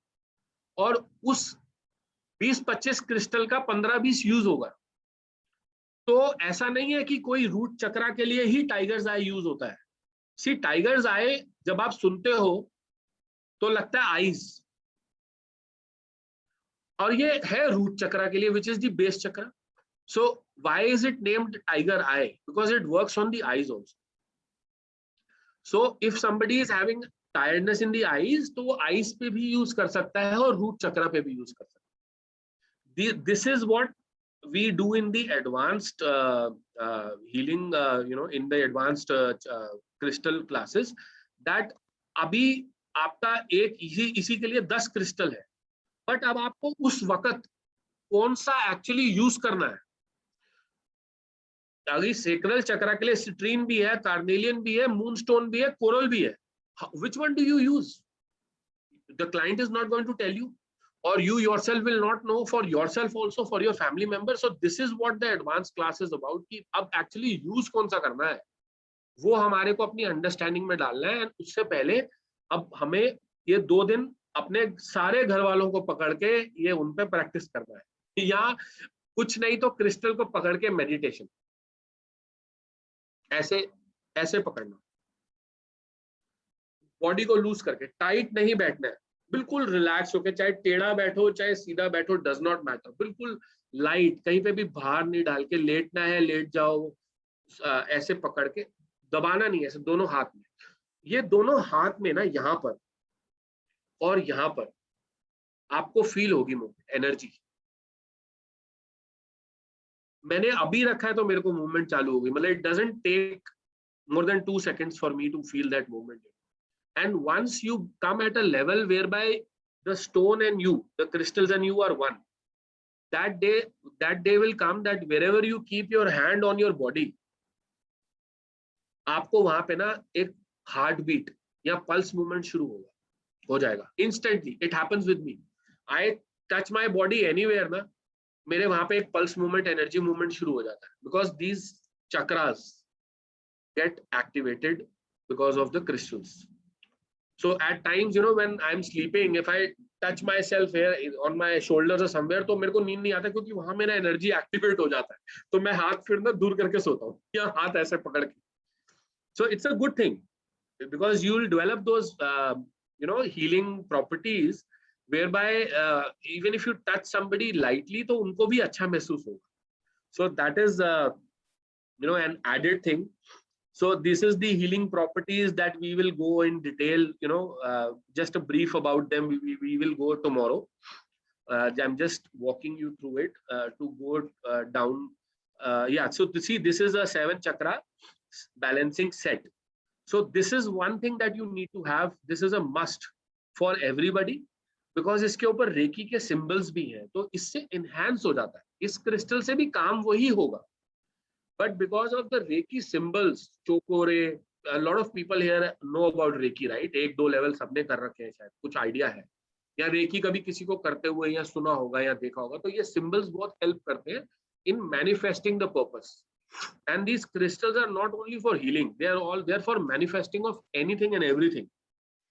और उस 20-25 crystal का 15-20 use होगा। तो ऐसा नहीं है कि कोई रूट चक्रा के लिए ही टाइगर्स आई यूज होता है। सी टाइगर्स आई जब आप सुनते हो तो लगता है आईज, और ये है रूट चक्रा के लिए, which is the base chakra. So why is it named tiger I? Because it works on the eyes also. So if somebody is having tiredness in the eyes, तो वो आईज पे भी use कर सकता है और रूट चक्रा पे भी यूज कर सकता है। This is what we do in the advanced healing, in the advanced crystal classes, that अभी आपका एक इसी के लिए 10 क्रिस्टल है, बट अब आपको उस वक्त कौन सा एक्चुअली यूज करना है। अभी सेक्रल चक्रा के लिए सिट्रीन भी है, कार्नेलियन भी है, मूनस्टोन भी है, कोरल भी है। Which one do you use? The client is not going to tell you, or you yourself will not know for yourself also, for your family members. So this is what the advanced class is about, कि अब actually use कौन सा करना है वो हमारे को अपनी अंडरस्टैंडिंग में डालना है। उससे पहले अब हमें ये 2 दिन अपने सारे घर वालों को पकड़ के ये उन पे प्रैक्टिस करना है, या कुछ नहीं तो क्रिस्टल को पकड़ के मेडिटेशन ऐसे पकड़ना, बॉडी को लूज करके, टाइट नहीं बैठना है। बिल्कुल रिलैक्स होके, चाहे टेढ़ा बैठो चाहे सीधा बैठो, डज नॉट मैटर, बिल्कुल लाइट, कहीं पे भी भार नहीं डाल के, लेटना है लेट जाओ, ऐसे पकड़ के, दबाना नहीं, ऐसे दोनों हाथ में, ये दोनों हाथ में ना यहाँ पर और यहाँ पर आपको फील होगी एनर्जी। मैंने अभी रखा है तो मेरे को मूवमेंट चालू हो गई, मतलब it doesn't take more than 2 seconds for me to feel that movement. And once you come at a level whereby the stone and you, the crystals and you are one, that day will come that wherever you keep your hand on your body, आपको वहां पे ना एक heart beat या pulse movement शुरू हो जाएगा instantly. It happens with me. I touch my body anywhere ना, मेरे वहां पे एक पल्स मूवमेंट, एनर्जी मूवमेंट शुरू हो जाता है, because these chakras get activated because of the crystals. So at times, you know, when I'm sleeping, if I touch myself here on my shoulders or somewhere, तो मेरे को नींद नहीं आता क्योंकि वहां मेरा एनर्जी एक्टिवेट हो जाता है, तो मैं हाथ फिर ना दूर करके सोता हूँ या हाथ ऐसे पकड़ के. So it's a good thing because you will develop those you know, healing properties whereby even if you touch somebody lightly, तो उनको भी अच्छा महसूस होगा. So that is you know, an added thing. So this is the healing properties that we will go in detail, you know, just a brief about them. We will go tomorrow. I'm just walking you through it to go down. Yeah, so to see, this is a 7 chakra balancing set. So this is one thing that you need to have. This is a must for everybody because इसके ऊपर recce के symbols भी हैं, तो इससे enhance हो जाता है. इस crystal से भी काम वही होगा. But because of the Reiki symbols, chokore, a lot of people here know about Reiki, right? 1-2 level सबने कर रखे हैं, शायद कुछ आइडिया है, या Reiki कभी किसी को करते हुए या सुना होगा या देखा होगा, तो ये symbols बहुत help करते हैं in manifesting the purpose. And these crystals are not only for healing, they are all there for manifesting of anything and everything.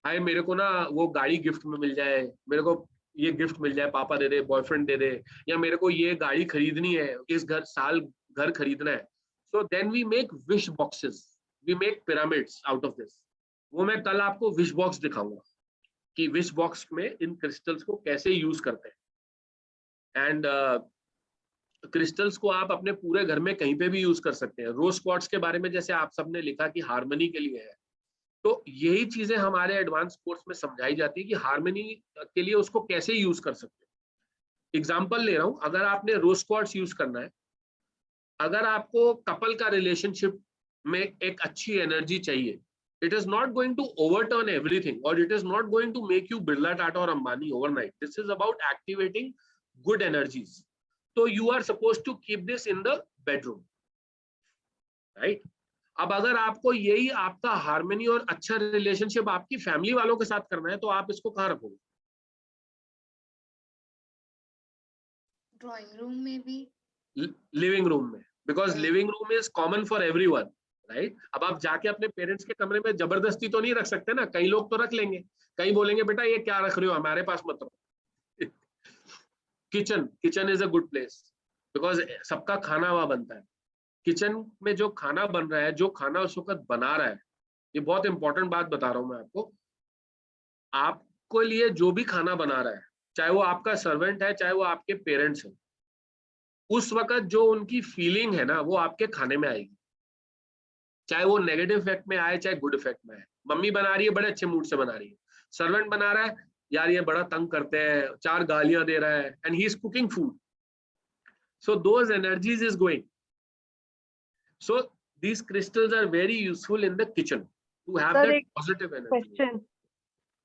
हाय मेरे को ना वो गाड़ी गिफ्ट में मिल जाए, मेरे को ये गिफ्ट मिल जाए, पापा दे दे, बॉयफ्रेंड दे दे, या मेरे को ये गाड़ी खरीदनी है, इस साल घर खरीदना है. So then we make wish boxes, we make pyramids out of this. वो मैं कल आपको wish box दिखाऊंगा कि wish box में इन crystals को कैसे use करते हैं. And crystals को आप अपने पूरे घर में कहीं पे भी use कर सकते हैं. Rose quartz के बारे में जैसे आप सबने लिखा कि हार्मनी के लिए है, तो यही चीजें हमारे एडवांस कोर्स में समझाई जाती है कि हार्मनी के लिए उसको कैसे यूज कर सकते हैं. एग्जाम्पल ले रहा हूं, अगर आपने रोज क्वार्ट्स यूज करना है, अगर आपको कपल का रिलेशनशिप में एक अच्छी एनर्जी चाहिए, it is not going to overturn everything or it is not going to make you Birla, Tata or Ambani overnight. This is about activating good energies. So you are supposed to keep this in the bedroom, right? अब अगर आपको यही आपका harmony और अच्छा relationship आपकी family वालों के साथ करना है, तो आप इसको कहाँ रखोगे? ड्राइंग रूम में भी, लिविंग रूम में, because living room is common for everyone, right? अब आप जाके अपने पेरेंट्स के कमरे में जबरदस्ती तो नहीं रख सकते ना, कई लोग तो रख लेंगे, कई बोलेंगे बेटा ये क्या रख रहे हो, हमारे पास मत रखो. Kitchen is a good place because सबका खाना वहां बनता है. किचन में जो खाना बन रहा है, जो खाना उस वक्त बना रहा है, ये बहुत इंपॉर्टेंट बात बता रहा हूं मैं आपको, आपको लिए जो भी खाना बना रहा है, चाहे वो आपका सर्वेंट है चाहे वो आपके पेरेंट्स हैं, उस वक्त जो उनकी फीलिंग है ना, वो आपके खाने में आएगी, चाहे वो नेगेटिव इफेक्ट में आए चाहे गुड इफेक्ट में आए. मम्मी बना रही है, बड़े अच्छे मूड से बना रही है, सर्वेंट बना रहा है, यार ये बड़ा तंग करते हैं, 4 गालियां दे रहा है, and he is cooking food, so those energies is going. So these crystals are very useful in the kitchen to have that positive energy. Question.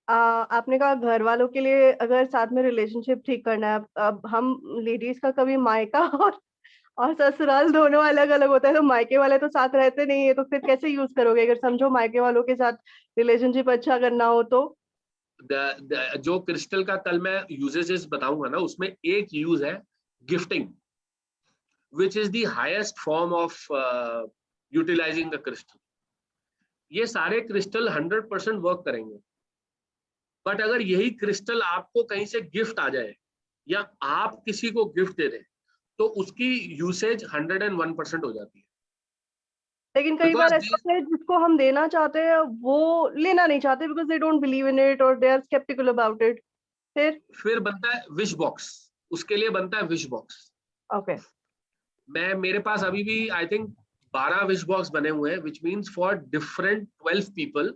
आपने कहा घर वालों के लिए अगर साथ में रिलेशनशिप ठीक करना है, अब हम लेडीज का कभी मायका और ससुराल दोनों अलग अलग होता है, तो मायके वाले तो साथ रहते नहीं है, तो फिर कैसे यूज करोगे अगर समझो मायके वालों के साथ रिलेशनशिप अच्छा करना हो तो? जो क्रिस्टल का कल मैं यूजेस बताऊंगा ना, उसमें एक यूज है gifting, which is the highest form of utilizing the crystal. ये सारे क्रिस्टल 100% वर्क करेंगे, बट अगर यही क्रिस्टल आपको कहीं से गिफ्ट आ जाए या आप किसी को गिफ्ट दे दें, तो उसकी यूसेज 101% हो जाती है. लेकिन कई बार ऐसा होता है जिसको हम देना चाहते हैं वो लेना नहीं चाहते because they don't believe in it or they are skeptical about it. फिर बनता है विश बॉक्स, उसके लिए बनता है विश बॉक्स। ओके, मेरे पास अभी भी आई थिंक 12 विश बॉक्स बने हुए हैं, which means for different 12 people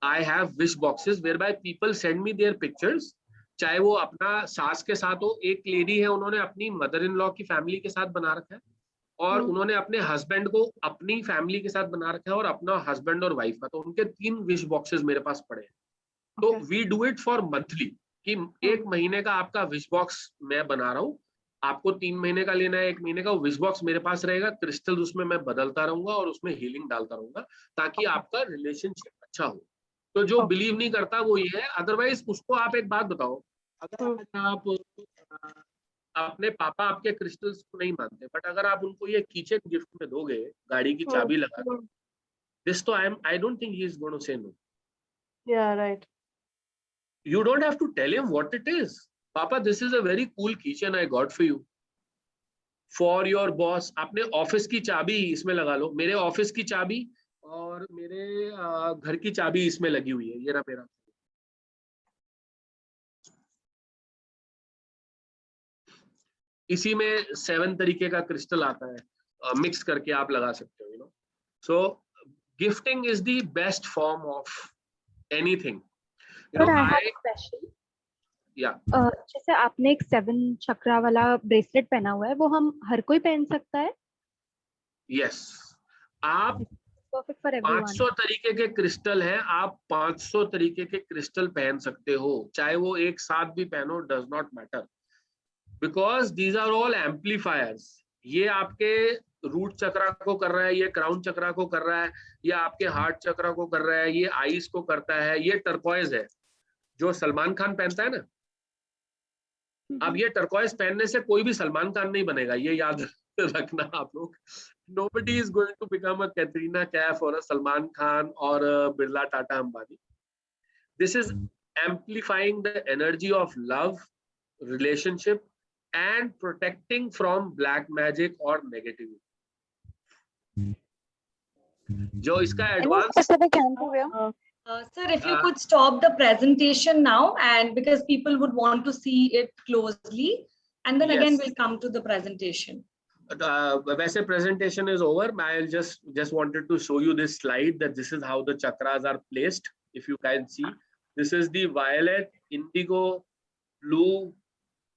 I have wish boxes where by people send me their pictures, चाहे वो अपना सास के साथ हो। एक लेडी है, उन्होंने अपनी मदर इन लॉ की फैमिली के साथ बना रखा है, और उन्होंने अपने हस्बैंड को अपनी फैमिली के साथ बना रखा है, और अपना हस्बैंड और वाइफ का। तो उनके 3 विश बॉक्सेस मेरे पास पड़े हैं। तो we do it for monthly, कि 1 महीने का आपका विश बॉक्स मैं बना रहा हूँ, आपको 3 महीने का लेना है, 1 महीने का। विश बॉक्स मेरे पास रहेगा, क्रिस्टल उसमें मैं बदलता रहूंगा और उसमें हीलिंग डालता रहूंगा, ताकि आपका रिलेशनशिप अच्छा हो। तो जो बिलीव नहीं करता वो ये है। अदरवाइज उसको आप एक बात बताओ, अगर आप अपने पापा आपके क्रिस्टल्स को नहीं मानते, बट अगर आप उनको ये कीचेन गिफ्ट में दोगे, गाड़ी की चाबी लगा के, दिस तो I don't think he is going to say no. Yeah right, you don't have to tell him what it is. Papa, this is a very cool keychain I got for you. For your boss, अपने office की चाबी इसमें लगा लो। मेरे office की चाबी और मेरे घर की चाबी इसमें लगी हुई है, ये रहा मेरा। इसी में 7 तरीके का क्रिस्टल आता है, मिक्स करके आप लगा सकते हो, you know. So gifting is the best form of anything. Sir, I have a question. Yeah. जैसे आपने एक 7 चक्रा वाला ब्रेसलेट पहना हुआ है, वो हम हर कोई पहन सकता है? Yes. आप 500 तरीके के क्रिस्टल है, आप 500 तरीके के क्रिस्टल पहन सकते हो, चाहे वो एक साथ भी पहनो, does not matter, because these are all amplifiers. ये आपके रूट चक्रा को कर रहा है, ये क्राउन चक्रा को कर रहा है, ये आपके हार्ट चक्रा को कर रहा है, ये आईज को करता है। ये टर्कॉइज है जो सलमान खान पहनता है ना। अब ये टर्कॉइज पहनने से कोई भी सलमान खान नहीं बनेगा, ये याद रखना आप लोग। Nobody is going to become a Katrina Kaif or a Salman Khan or a Birla Tata Ambani. This is amplifying the energy of love, relationship, and protecting from black magic or negativity. जो इसका advance sir, if you could stop the presentation now, and because people would want to see it closely, and then again we'll come to the presentation. वैसे presentation is over. I just wanted to show you this slide, that this is how the chakras are placed. If you can see, this is the violet, indigo, blue,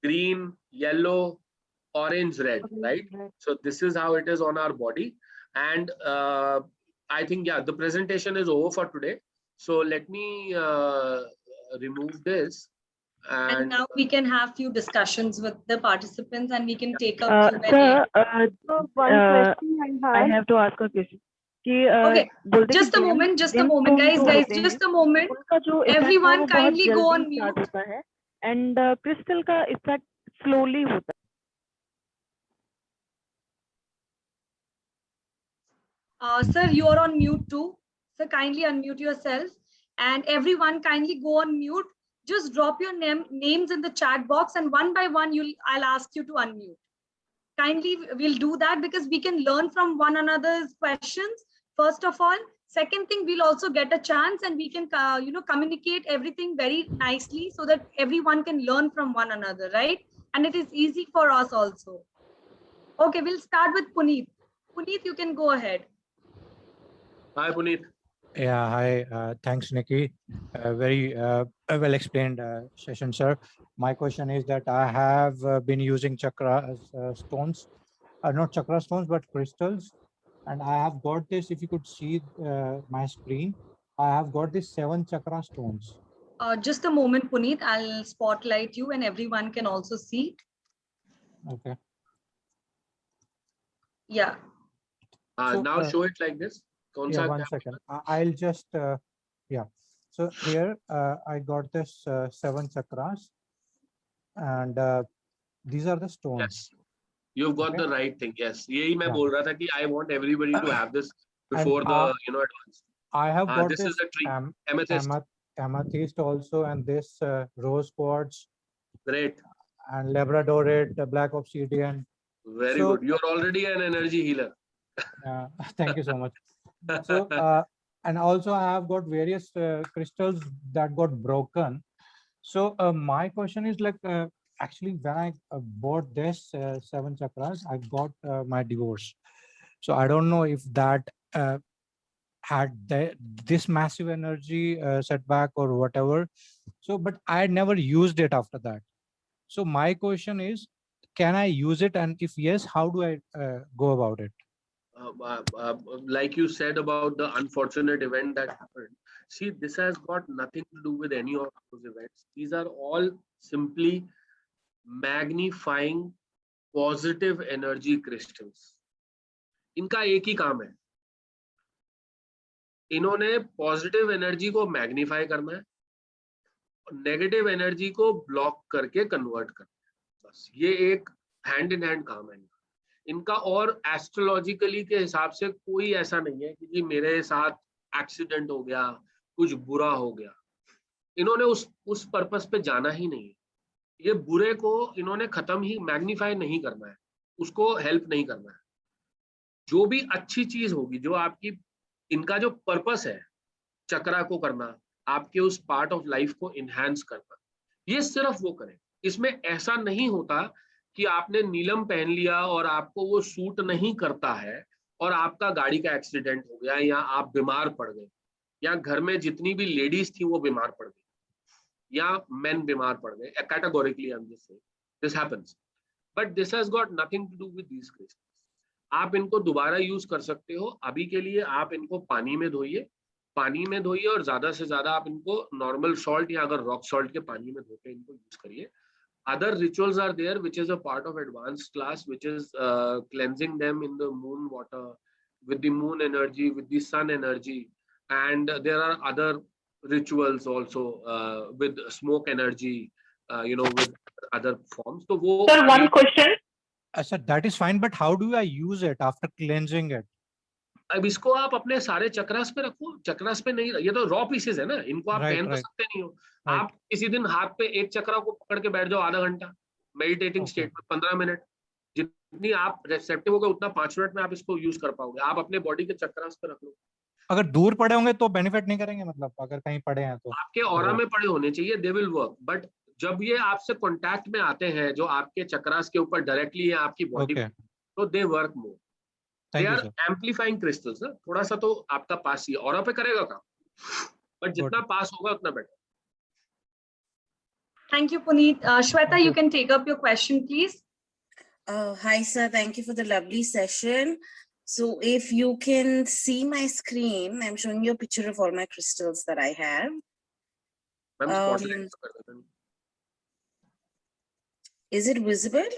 green, yellow, orange, red, right? So this is how it is on our body. And I think, yeah, the presentation is over for today. So let me remove this. And now we can have few discussions with the participants, and we can take up Q&A. Sir, one question I have to ask a question. Okay, just a moment, guys, just a moment. Everyone kindly go on mute. And crystal का effect slowly होता है. Sir, you are on mute too. Sir, kindly unmute yourself, and everyone kindly go on mute. Just drop your names in the chat box, and one by one I'll ask you to unmute. Kindly, we'll do that because we can learn from one another's questions, first of all. Second thing, we'll also get a chance, and we can communicate everything very nicely so that everyone can learn from one another, right? And it is easy for us also. Okay, we'll start with Puneet. Puneet, you can go ahead. Hi, Puneet. Yeah, hi. Thanks, Nikki. Very well explained session, sir. My question is that I have been using chakra stones, not chakra stones, but crystals. And I have got this, if you could see my screen, I have got this 7 chakra stones. Just a moment, Puneet. I'll spotlight you and everyone can also see. Okay. Yeah. Now show it like this. Yeah, one second. I'll just, yeah. So here I got this 7 chakras, and these are the stones. Yes, you've got the right thing. Yes, यही मैं बोल रहा था कि I want everybody to have this before the advance. I have got this is a tree, amethyst. Amethyst also, and this rose quartz. Great. And labradorite, black obsidian. Very good. You're already an energy healer. Thank you so much. So and also I have got various crystals that got broken. So my question is like, actually when I bought this 7 chakras, I got my divorce. So I don't know if that had this massive energy setback or whatever. So, but I never used it after that. So my question is, can I use it? And if yes, how do I go about it? Like you said about the unfortunate event that happened, see, this has got nothing to do with any of those events. These are all simply magnifying positive energy crystals. इनका एक ही काम है, इन्होंने positive energy को magnify करना है और negative energy को ब्लॉक करके कन्वर्ट करना है, बस ये एक हैंड इन हैंड काम है इनका। और एस्ट्रोलॉजिकली के हिसाब से कोई ऐसा नहीं है कि जी मेरे साथ एक्सीडेंट हो गया, कुछ बुरा हो गया, इन्होंने उस पर्पस पे जाना ही नहीं है। ये बुरे को इन्होंने खत्म ही मैग्नीफाई नहीं करना है, उसको हेल्प नहीं करना है। जो भी अच्छी चीज होगी, जो आपकी, इनका जो पर्पस है चक्रा को करना, आपके उस पार्ट ऑफ लाइफ को इनहैंस करना, ये सिर्फ वो करें। इसमें ऐसा नहीं होता कि आपने नीलम पहन लिया और आपको वो सूट नहीं करता है और आपका गाड़ी का एक्सीडेंट हो गया या आप बीमार पड़ गए या घर में जितनी भी लेडीज थी वो बीमार पड़ गई या मेन बीमार पड़ गए। Categorically I am just saying this happens, but this has got nothing to do with these crystals. आप इनको दोबारा यूज कर सकते हो। अभी के लिए आप इनको पानी में धोइए, पानी में धोइए और ज्यादा से ज्यादा आप इनको नॉर्मल सॉल्ट या अगर रॉक सॉल्ट के पानी में धो के इनको यूज करिए। Other rituals are there, which is a part of advanced class, which is cleansing them in the moon water, with the moon energy, with the sun energy, and there are other rituals also with smoke energy, with other forms. So, sir, one question. Sir, that is fine, but how do I use it after cleansing it? अब इसको आप अपने सारे चक्रास पे रखो। चक्रास पे नहीं, ये तो रॉ पीसेस है ना, इनको आप पहन तो सकते नहीं हो। आप किसी दिन हाथ पे एक चक्रा को पकड़ के बैठ जाओ आधा घंटा मेडिटेटिंग स्टेट में, 15 मिनट, जितनी आप रिसेप्टिव होगे उतना 5 मिनट में आप इसको यूज कर पाओगे। आप अपने बॉडी के चक्रास पे रख लो। अगर दूर पड़े होंगे तो बेनिफिट नहीं करेंगे, मतलब अगर कहीं पड़े हैं तो आपके ऑरा में पड़े होने चाहिए, दे विल वर्क। बट जब ये आपसे कॉन्टैक्ट में आते हैं जो आपके चक्रास के ऊपर डायरेक्टली है आपकी बॉडी पे, तो they work more. They are amplifying crystals ना, थोड़ा सा तो आपका पास ही ऑरा पे करेगा काम, बट जितना पास होगा उतना better. Thank you, Puneet. Shweta, you can take up your question, please. Hi, sir. Thank you for the lovely session. So if you can see my screen, I'm showing you a picture of all my crystals that I have. Is it visible?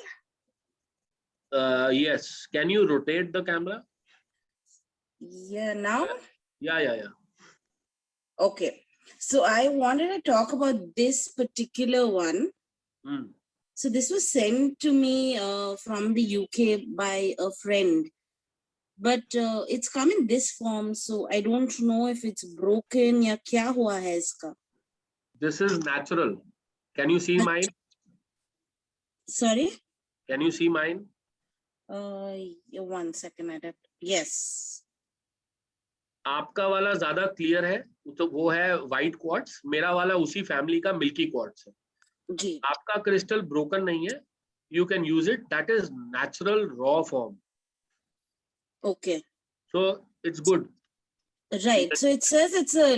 Yes. Can you rotate the camera? Yeah, now? Yeah. Okay. So I wanted to talk about this particular one. So this was sent to me from the UK by a friend, but it's come in this form, so I don't know if it's broken ya kya hua hai iska. This is natural. Can you see mine? Sorry? Can you see mine? One second. Yes. आपका वाला ज्यादा clear है, तो वो है white quartz, मेरा वाला उसी फैमिली का मिल्की क्वार्ट्स है जी। आपका क्रिस्टल ब्रोकन नहीं है, you can use it, that is natural raw form. Okay. So it's good. Right. So it says it's a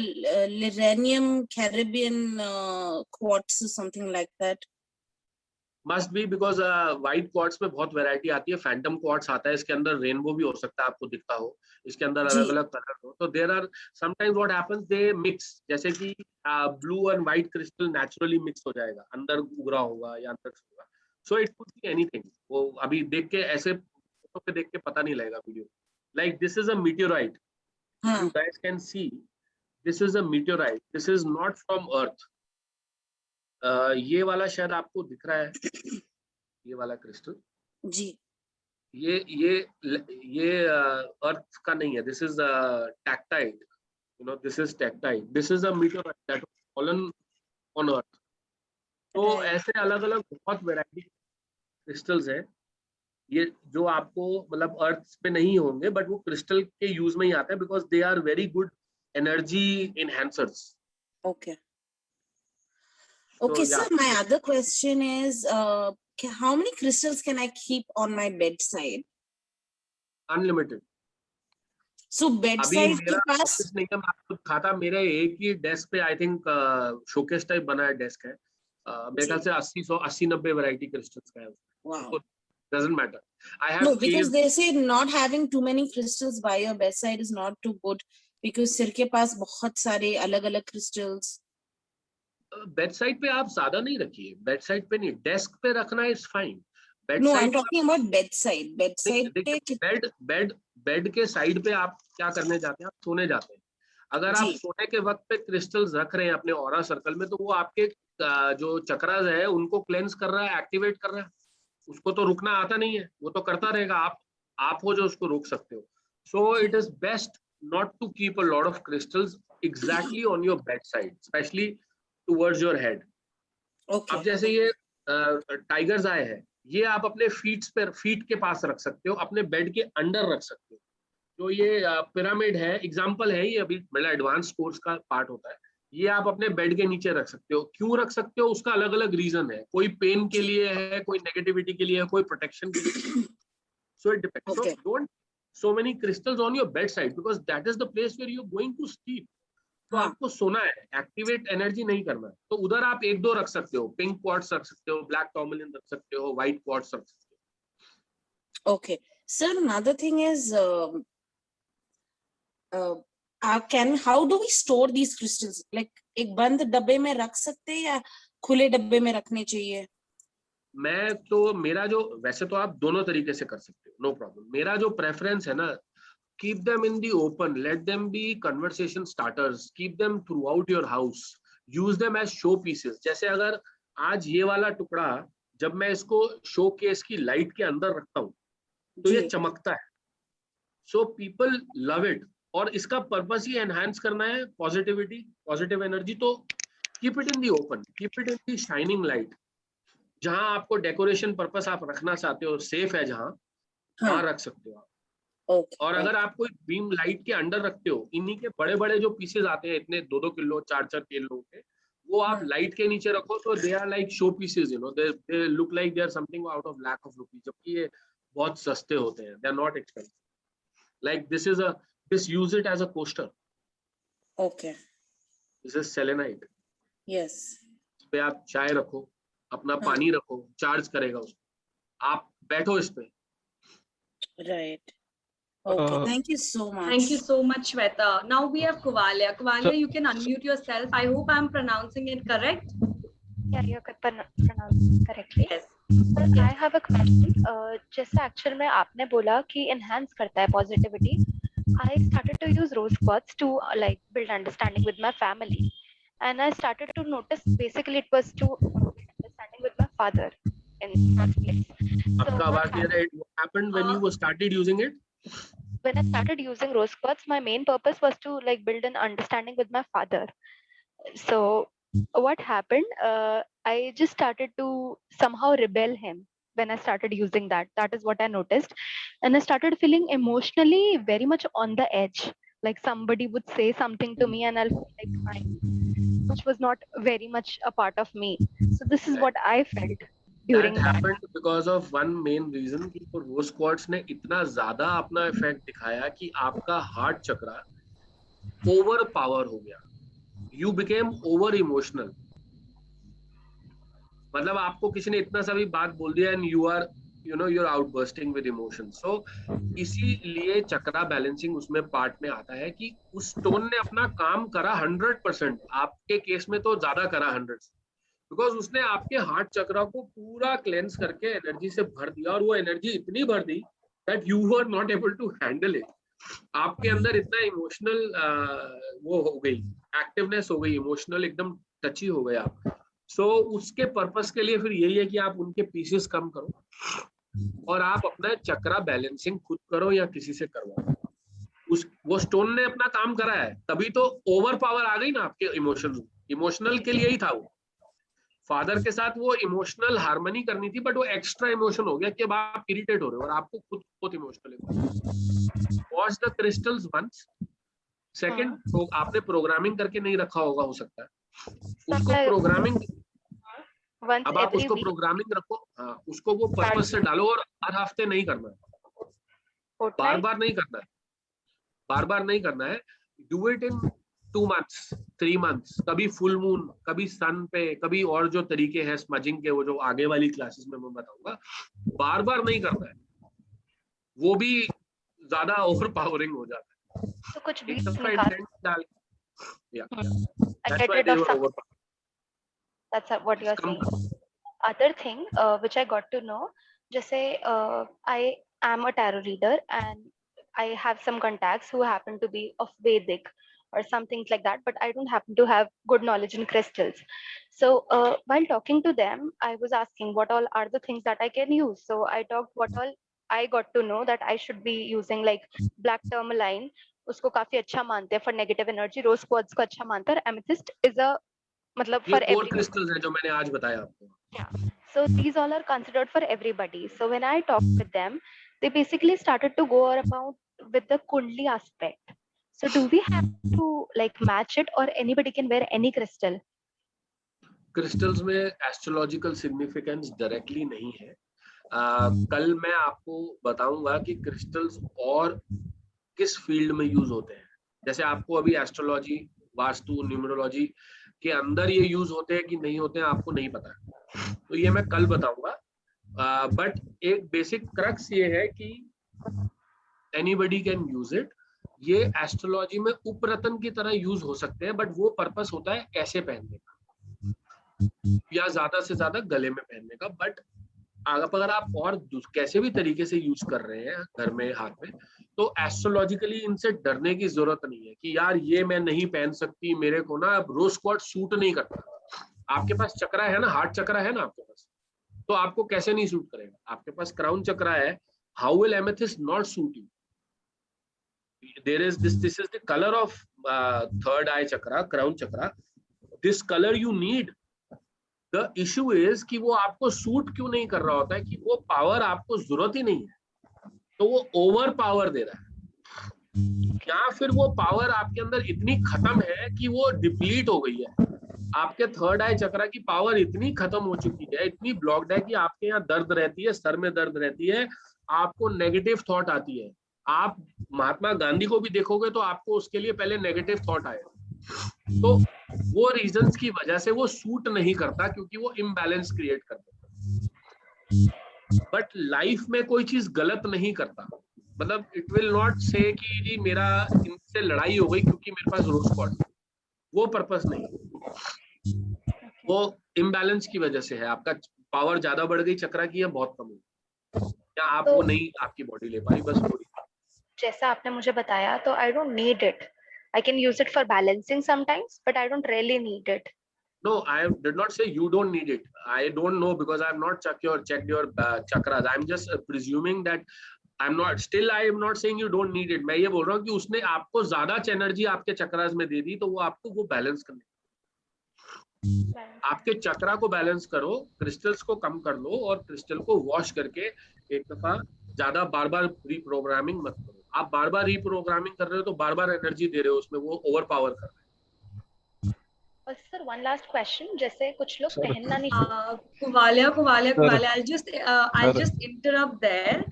Liranium Caribbean quartz or something like that. Must be because white quartz में बहुत variety आती है, Phantom quartz आता है, इसके अंदर rainbow भी हो सकता है, आपको दिखता हो, इसके अंदर अलग अलग कलर हो। तो there are sometimes what happens, they mix, जैसे कि blue and white crystal naturally mix हो जाएगा, अंदर उगरा होगा या अंदर होगा। So it could be anything. वो अभी देख के ऐसे फोटो पे देख के पता नहीं लगेगा video. Like this is a meteorite, you guys can see, this is a meteorite, this is not from earth. ये वाला शायद आपको दिख रहा है, ये वाला क्रिस्टल जी, ये अर्थ का नहीं है, this is tektite, you know, this is tektite, this is a meteorite that fallen on earth. तो ऐसे अलग अलग बहुत वैरायटी क्रिस्टल्स हैं ये जो आपको मतलब अर्थ पे नहीं होंगे, बट वो क्रिस्टल के यूज में ही आते हैं, because they are very good energy enhancers. Okay. Okay, yeah. sir, my other question is, how many crystals can I keep on my bedside? Unlimited. So अभी bedside के मेरा पास ऑफिस नहीं है, मैं आपको दिखाता, मेरे एक ही डेस्क पे आई थिंक शोकेस टाइप बना है डेस्क है, मेरे ख्याल से 80-90 वैरायटी क्रिस्टल्स का है. Wow. Doesn't matter. I have No, because case, they say not having too many crystals by your bedside is not too good, because सिर के पास बहुत सारे अलग-अलग crystals. बेड साइड पे आप ज्यादा नहीं रखिए, बेड साइड पे नहीं, डेस्क पे रखना is fine. No, I'm talking about bedside. Bedside पे बेड के साइड पे आप क्या करने जाते हैं, आप सोने जाते हैं. अगर आप जी. सोने के वक्त पे क्रिस्टल्स रख रहे हैं अपने ऑरा सर्कल में, तो वो आपके जो चक्रास है उनको क्लेंस कर रहा है, एक्टिवेट कर रहा है. उसको तो रुकना आता नहीं है, वो तो करता रहेगा. आप हो जो उसको रोक सकते हो. So it is best not to keep a lot of crystals exactly on your bedside, especially towards your head. Okay. अब जैसे ये टाइगर्स आए हैं, ये आप अपने फीट के पास रख सकते हो, अपने बेड के अंडर रख सकते हो. जो ये पिरामिड है, एग्जांपल है, ये अभी मतलब एडवांस कोर्स का पार्ट होता है. ये आप अपने बेड के नीचे रख सकते हो. क्यों रख सकते हो, उसका अलग अलग रीजन है. कोई पेन के लिए है, कोई नेगेटिविटी के लिए है, कोई प्रोटेक्शन के लिए. So it depends. So don't so many crystals on your bedside, because that is the place where you're going to sleep. तो आपको सोना है, एक्टिवेट एनर्जी नहीं करना है. तो उधर आप एक दो रख सकते हो, पिंक क्वार्ट्स रख सकते हो, ब्लैक टॉर्मलिन रख सकते हो, व्हाइट क्वार्ट्स रख सकते हो. Okay. Sir, another thing is, how do we store these crystals? Like एक बंद डब्बे में रख सकते हैं या खुले डब्बे में रखने चाहिए? मैं तो मेरा जो, वैसे तो आप दोनों तरीके से कर सकते हो, नो प्रॉब्लम. मेरा जो प्रेफरेंस है ना, keep them in the open, let them be conversation starters, keep them throughout your house, use them as show pieces. जैसे अगर आज ये वाला टुकड़ा जब मैं इसको शो केस की लाइट के अंदर रखता हूँ तो ये चमकता है. सो पीपल लव इट, और इसका पर्पस ही एनहांस करना है पॉजिटिविटी, पॉजिटिव एनर्जी. तो keep it in the open, keep it in the shining light. जहां आपको डेकोरेशन पर्पस आप रखना चाहते हो, सेफ है जहां, वहां रख सकते हो आप. और अगर आप कोई बीम लाइट के अंडर रखते हो, इन्हीं के बड़े बड़े जो पीसेस आते हैं इतने 2-2 किलो 4-4 किलो के, वो आप लाइट के नीचे रखो, तो they are like show pieces, you know, they look like they are something out of lakh of rupees, जबकि ये बहुत सस्ते होते हैं. They are not expensive. Like this use it as a coaster. Okay. This is selenite. Yes. इस पे आप चाय रखो, अपना पानी रखो, चार्ज करेगा उसको. आप बैठो इस पे. Right. Okay. Thank you so much. Thank you so much, Shweta. Now we have Kuvalia. Kuvalia, you can unmute yourself. I hope I'm pronouncing it correct. Yeah, you're pronouncing correctly. Yes. Sir, I have a question. जैसे actual में आपने बोला कि enhance करता है positivity. I started to use rose quartz to like build understanding with my family, and I started to notice basically it was to build understanding with my father in first place. आपका आवाज नहीं आ रहा है. What happened when you started using it? When I started using rose quartz, my main purpose was to like build an understanding with my father. So what happened? I just started to somehow rebel him when I started using that. That is what I noticed, and I started feeling emotionally very much on the edge. Like somebody would say something to me, and I'll feel like crying, which was not very much a part of me. So this is what I felt during That that. happened because of one main reason कि वो रोज quartz ने इतना ज्यादा अपना effect दिखाया कि आपका heart चक्रा over power हो गया. You became over emotional. मतलब आपको किसी ने इतना सा भी बात बोल दिया and you are, you know, you're outbursting with emotion. So इसीलिए चक्रा बैलेंसिंग उसमें पार्ट में आता है कि उस स्टोन ने अपना काम करा 100%. आपके केस में तो ज्यादा करा 100%, बिकॉज उसने आपके हार्ट चक्रा को पूरा क्लेंस करके एनर्जी से भर दिया, और वो एनर्जी इतनी भर दी that you were not able to handle it. आपके अंदर इतना इमोशनल वो हो गई, एक्टिवनेस हो गई, इमोशनल एकदम टची हो गए आप. सो उसके पर्पस के लिए फिर यही है कि आप उनके पीसेस कम करो और आप अपना चक्रा बैलेंसिंग खुद करो या किसी से करवाओ. वो स्टोन ने अपना काम करा है, तभी तो ओवर पावर आ गई ना आपके इमोशनल के लिए ही था वो. फादर के साथ वो इमोशनल हार्मनी करनी थी, बट वो एक्स्ट्रा इमोशन हो गया कि अब आप इरिटेट हो रहे हो और आपको खुद बहुत emotional. Watch the crystals once. Second, आपने प्रोग्रामिंग करके नहीं रखा होगा, हो सकता है उसको प्रोग्रामिंग, अब आप उसको प्रोग्रामिंग रखो, हाँ, उसको वो पर्पस से डालो और हर हफ्ते नहीं करना है, बार बार नहीं करना है, बार बार नहीं करना है। Do it in 2 months 3 months, कभी फुल मून, कभी सन पे, कभी और जो तरीके हैं स्मजिंग के, वो जो आगे वाली क्लासेस में मैं बताऊंगा। बार बार नहीं करना है, वो भी ज्यादा ओवर पावरिंग हो जाता है। तो कुछ भी एक दफा निकाल, इंटेंट डाल, I get rid of some. That's what you are saying. Other thing which I got to know, जैसे I am a tarot reader and I have some contacts who happen to be of Vedic or some things like that, but I don't happen to have good knowledge in crystals. So while talking to them, I was asking what all are the things that I can use. So I talked what all I got to know that I should be using like black tourmaline, उसको काफी अच्छा मानते हैं for negative energy, rose quartz को अच्छा मानते हैं, और amethyst is a मतलब ये for कोर everyone. क्रिस्टल्स है जो मैंने आज बताया आपको। So these all are considered for everybody. So when I talked with them, they basically started to go about with the Kundli aspect. So do we have to like match it, or anybody can wear any crystal? Crystals में astrological significance directly नहीं है। कल मैं आपको बताऊंगा कि crystals और किस फील्ड में यूज होते हैं। जैसे आपको अभी एस्ट्रोलॉजी, वास्तु, न्यूमरोलॉजी के अंदर ये यूज होते हैं कि नहीं होते हैं आपको नहीं पता, तो ये मैं कल बताऊंगा। बट एक बेसिक क्रक्स ये है कि एनीबडी कैन यूज इट। ये एस्ट्रोलॉजी में उपरतन की तरह यूज हो सकते हैं, बट वो पर्पस होता है ऐसे पहनने का या ज्यादा से ज्यादा गले में पहनने का। बट अगर आप और कैसे भी तरीके से यूज कर रहे हैं घर में, हाथ में, तो एस्ट्रोलॉजिकली इनसे डरने की जरूरत नहीं है कि यार ये मैं नहीं पहन सकती, मेरे को ना रोज क्वार्ट्ज सूट नहीं करता। आपके पास चक्रा है ना, हार्ट चक्रा है ना आपके पास, तो आपको कैसे नहीं सूट करेगा? आपके पास क्राउन चक्रा है, how will amethyst not suit you? There is this is the colour of third eye chakra, crown chakra, this colour you need. The issue is कि वो आपको सूट क्यों नहीं कर रहा होता है, कि वो पावर आपको जरूरत ही नहीं है, तो वो ओवर पावर दे रहा है, या फिर वो पावर आपके अंदर इतनी खत्म है कि वो डिप्लीट हो गई है। आपके थर्ड आई चक्रा की पावर इतनी खत्म हो चुकी है, इतनी ब्लॉक्ड है कि आपके यहाँ दर्द रहती है, सर में दर्द रहती है, आपको नेगेटिव थॉट आती है। आप महात्मा गांधी को भी देखोगे तो आपको उसके लिए पहले नेगेटिव थॉट आएगा। तो वो रीजंस की वजह से वो सूट नहीं करता, क्योंकि वो इम्बैलेंस क्रिएट कर देता। बट लाइफ में कोई चीज गलत नहीं करता, मतलब इट विल नॉट से कि जी मेरा इनसे लड़ाई हो गई क्योंकि मेरे पास रोज क्वार्ट्ज, वो पर्पस नहीं, वो इम्बैलेंस की वजह से है। आपका पावर ज्यादा बढ़ गई चक्रा की या बहुत कम हुई, या आप वो नहीं आपकी बॉडी ले पाई, बस वो। जैसा आपने मुझे बताया, तो I don't need it. I can use it for balancing sometimes, but I don't really need it. No, I did not say you don't need it. I don't know because I have not checked your chakras. I'm just presuming that I'm not. Still, I am not saying you don't need it. मैं ये बोल रहा हूँ कि उसने आपको ज्यादा energy आपके चक्रास में दे दी, तो वो आपको वो बैलेंस करने, आपके चक्रा को बैलेंस करो, क्रिस्टल्स को कम कर लो और क्रिस्टल को वॉश करके एक दफा, ज्यादा बार बार रीप्रोग्रामिंग मत करो। आप बार बार रीप्रोग्रामिंग कर रहे हो तो बार बार एनर्जी दे रहे हो उसमें, वो ओवर पावर कर रहे हैं। और सर one last question, जैसे कुछ लोग पहनना नहीं Kuvalia, I'll just interrupt there.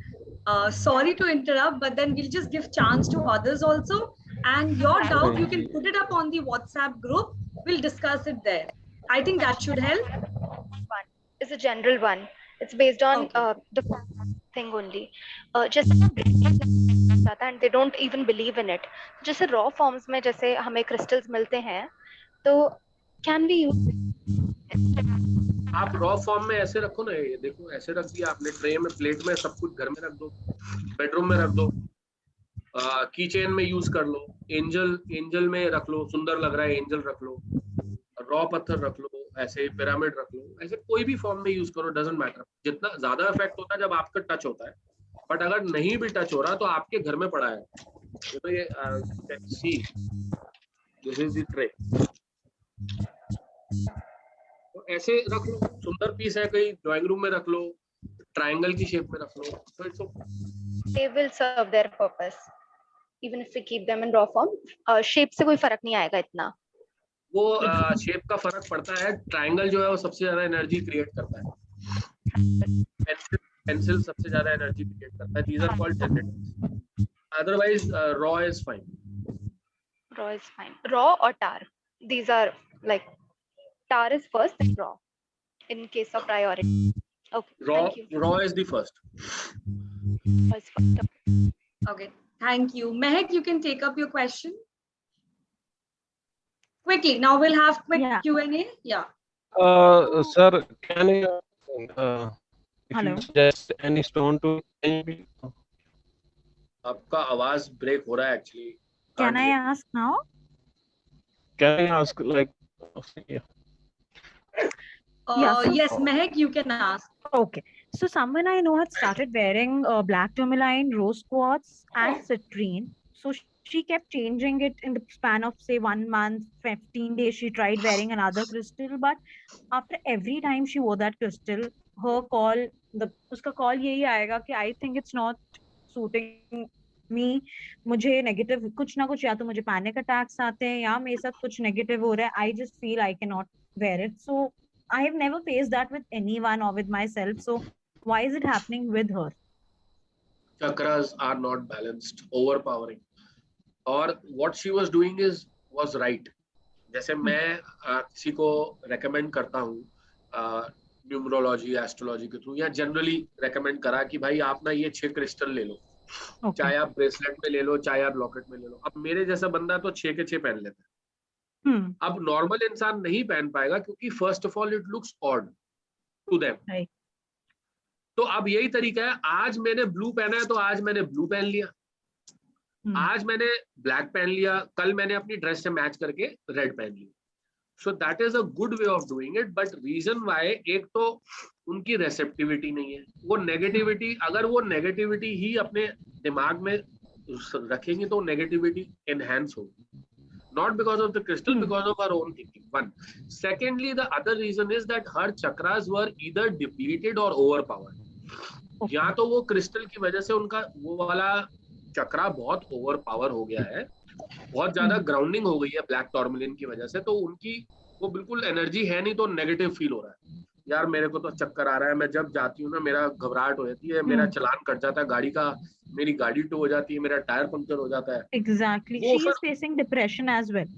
Sorry to interrupt, but then we'll just give chance to others also. And your doubt, you can put it up on the WhatsApp group. We'll discuss it there. I think that should help. It's a general one. It's based on the thing only. Just and they don't even believe in it. जैसे raw forms में जैसे हमें crystals मिलते हैं, तो can we use? आप raw form में ऐसे रखो ना, ये देखो ऐसे रख दिया आपने ट्रे में, प्लेट में, सब कुछ घर में रख दो, बेडरूम में रख दो, की चेन में यूज कर लो, एंजल में रख लो, सुंदर लग रहा है एंजल रख लो, रॉ पत्थर रख लो, ऐसे पिरामिड रख लो, ऐसे कोई भी फॉर्म में यूज करो, डजंट मैटर। जितना ज्यादा इफेक्ट होता है जब आपका टच होता है, बट अगर नहीं भी टच हो रहा तो आपके घर में पड़ा है। तो ये सी, दिस इज द ट्रे। तो ऐसे रख लो, सुंदर पीस है, कहीं ड्राइंग रूम में रख लो, ट्रायंगल की शेप में रख लो, so it's okay. They will serve their purpose even if we keep them in raw form. Shape से कोई फर्क नहीं आएगा इतना. वो शेप का फर्क पड़ता है. ट्रायंगल जो है वो सबसे ज्यादा एनर्जी क्रिएट करता है. पेंसिल सबसे ज्यादा एनर्जी क्रिएट करता है. These are called generators. Otherwise, raw is fine. Raw is fine. Raw or tar. These are like tar is first and raw in case of priority. Okay. Thank you. Raw is the first. Raw is first. Okay. Thank you. Mehak, you can take up your question. Quickly. Now we'll have quick Q&A. Yeah. Sir, can you if Hello. you suggest any stone to any? आपका आवाज break हो रहा है actually. Can I ask now? Can I ask like? Yeah. Yes, Mehak, you can ask. Okay. So someone I know had started wearing black tourmaline, rose quartz, and citrine. So she kept changing it in the span of say 1 month, 15 days. She tried wearing another crystal, but after every time she wore that crystal, her call, uska call यही आएगा कि I think it's not suiting me. मुझे negative कुछ ना कुछ, या तो मुझे panic attacks आते हैं या मेरे साथ कुछ negative हो रहा है. I just feel I cannot wear it. So I have never faced that with anyone or with myself. So why is it happening with her? Chakras are not balanced, overpowering. और what she was doing was right. जैसे मैं किसी को recommend करता हूँ numerology, astrology के through, या generally recommend करा कि भाई आप ना ये 6 क्रिस्टल ले लो, चाहे आप ब्रेसलेट में ले लो, चाहे आप लॉकेट में ले लो. अब मेरे जैसा बंदा तो 6 के 6 पहन लेता है. अब नॉर्मल इंसान नहीं पहन पाएगा क्योंकि first of all it looks odd to them. तो अब यही तरीका है. आज मैंने ब्लू पहना है तो आज मैंने ब्लू पहन लिया, आज मैंने ब्लैक पहन लिया, कल मैंने अपनी ड्रेस से मैच करके रेड पहन लिया. So that is a good way of doing it. But reason why, एक तो उनकी रेसेप्टिविटी नहीं है. वो नेगेटिविटी, अगर वो नेगेटिविटी ही अपने दिमाग में रखेंगे तो नेगेटिविटी एनहांस होगी. Not because of the crystal, because of her own thinking. One. Secondly, the other reason is that her chakras were either depleted or overpowered. या तो वो क्रिस्टल की वजह से उनका वो वाला चक्रा बहुत ओवरपावर हो गया है, बहुत ज्यादा ग्राउंडिंग हो गई है ब्लैक टॉर्मलिन की वजह से, तो उनकी वो बिल्कुल एनर्जी है नहीं, तो नेगेटिव फील हो रहा है. यार मेरे को तो चक्कर आ रहा है, मैं जब जाती हूँ ना मेरा घबराहट हो जाती है, मेरा चलान कट जाता है गाड़ी का, मेरी गाड़ी टो हो जाती है, मेरा टायर पंक्चर हो जाता है. Exactly. She is facing depression as well.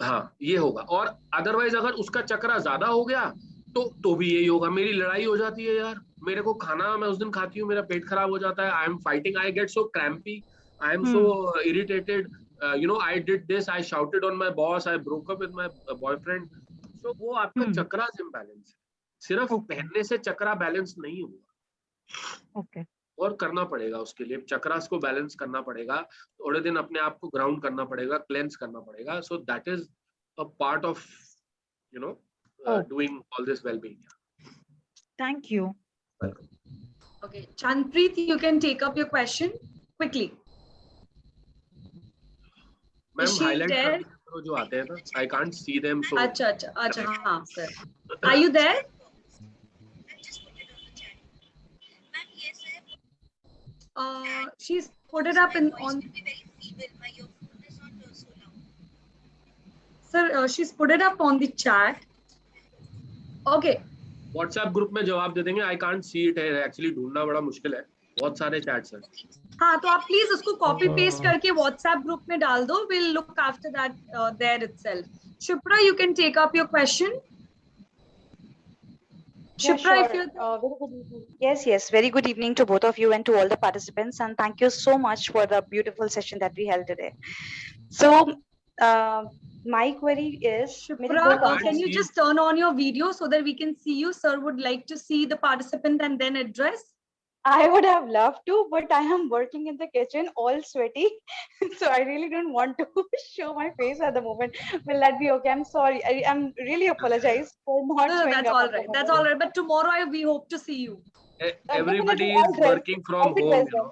हाँ, ये होगा. और अदरवाइज अगर उसका चक्रा ज्यादा हो गया तो भी यही होगा. मेरी लड़ाई हो जाती है यार, मेरे को खाना, मैं उस दिन खाती हूँ, मेरा पेट खराब हो जाता है. I am fighting, I get so crampy, I am so irritated, you know, I did this, I shouted on my boss, I broke up with my boyfriend. So वो आपका चक्रा इम्बैलेंस है. सिर्फ पहनने से चक्रा बैलेंस नहीं होगा. Okay. और करना पड़ेगा उसके लिए, चक्रास को बैलेंस करना पड़ेगा, थोड़े दिन अपने आप को ग्राउंड करना पड़ेगा, क्लेंस करना पड़ेगा. सो that is a part of, you know, doing all this well being. Thank you. Okay, Chanpreet, you can take up your question quickly. Ma'am highlight करो जो आते हैं ना, आई कांट सी देम. सो अच्छा हाँ sir. Are you there? She's put it up on. Sir, she's put it up on the chat. Okay. WhatsApp group में जवाब दे देंगे. आई कांट सी इट है, एक्चुअली ढूंढना बड़ा मुश्किल है, बहुत सारे चैट्स हैं. हाँ, तो आप प्लीज उसको कॉपी पेस्ट करके व्हाट्सएप ग्रुप में डाल दो. We'll look after that there itself. Shipra, you can take up your question. Yeah, Shipra, sure. if you're Very good evening. Yes. Very good evening to both of you and to all the participants. And thank you so much for the beautiful session that we held today. So, my query is, Shipra, can you just turn on your video so that we can see you? Sir would like to see the participant and then address. I would have loved to, but I am working in the kitchen, all sweaty, so I really don't want to show my face at the moment. Will that be okay? I'm sorry. I'm really apologize for not showing That's up all at the right. moment. That's all right. But tomorrow we hope to see you. Everybody is working from home, you know.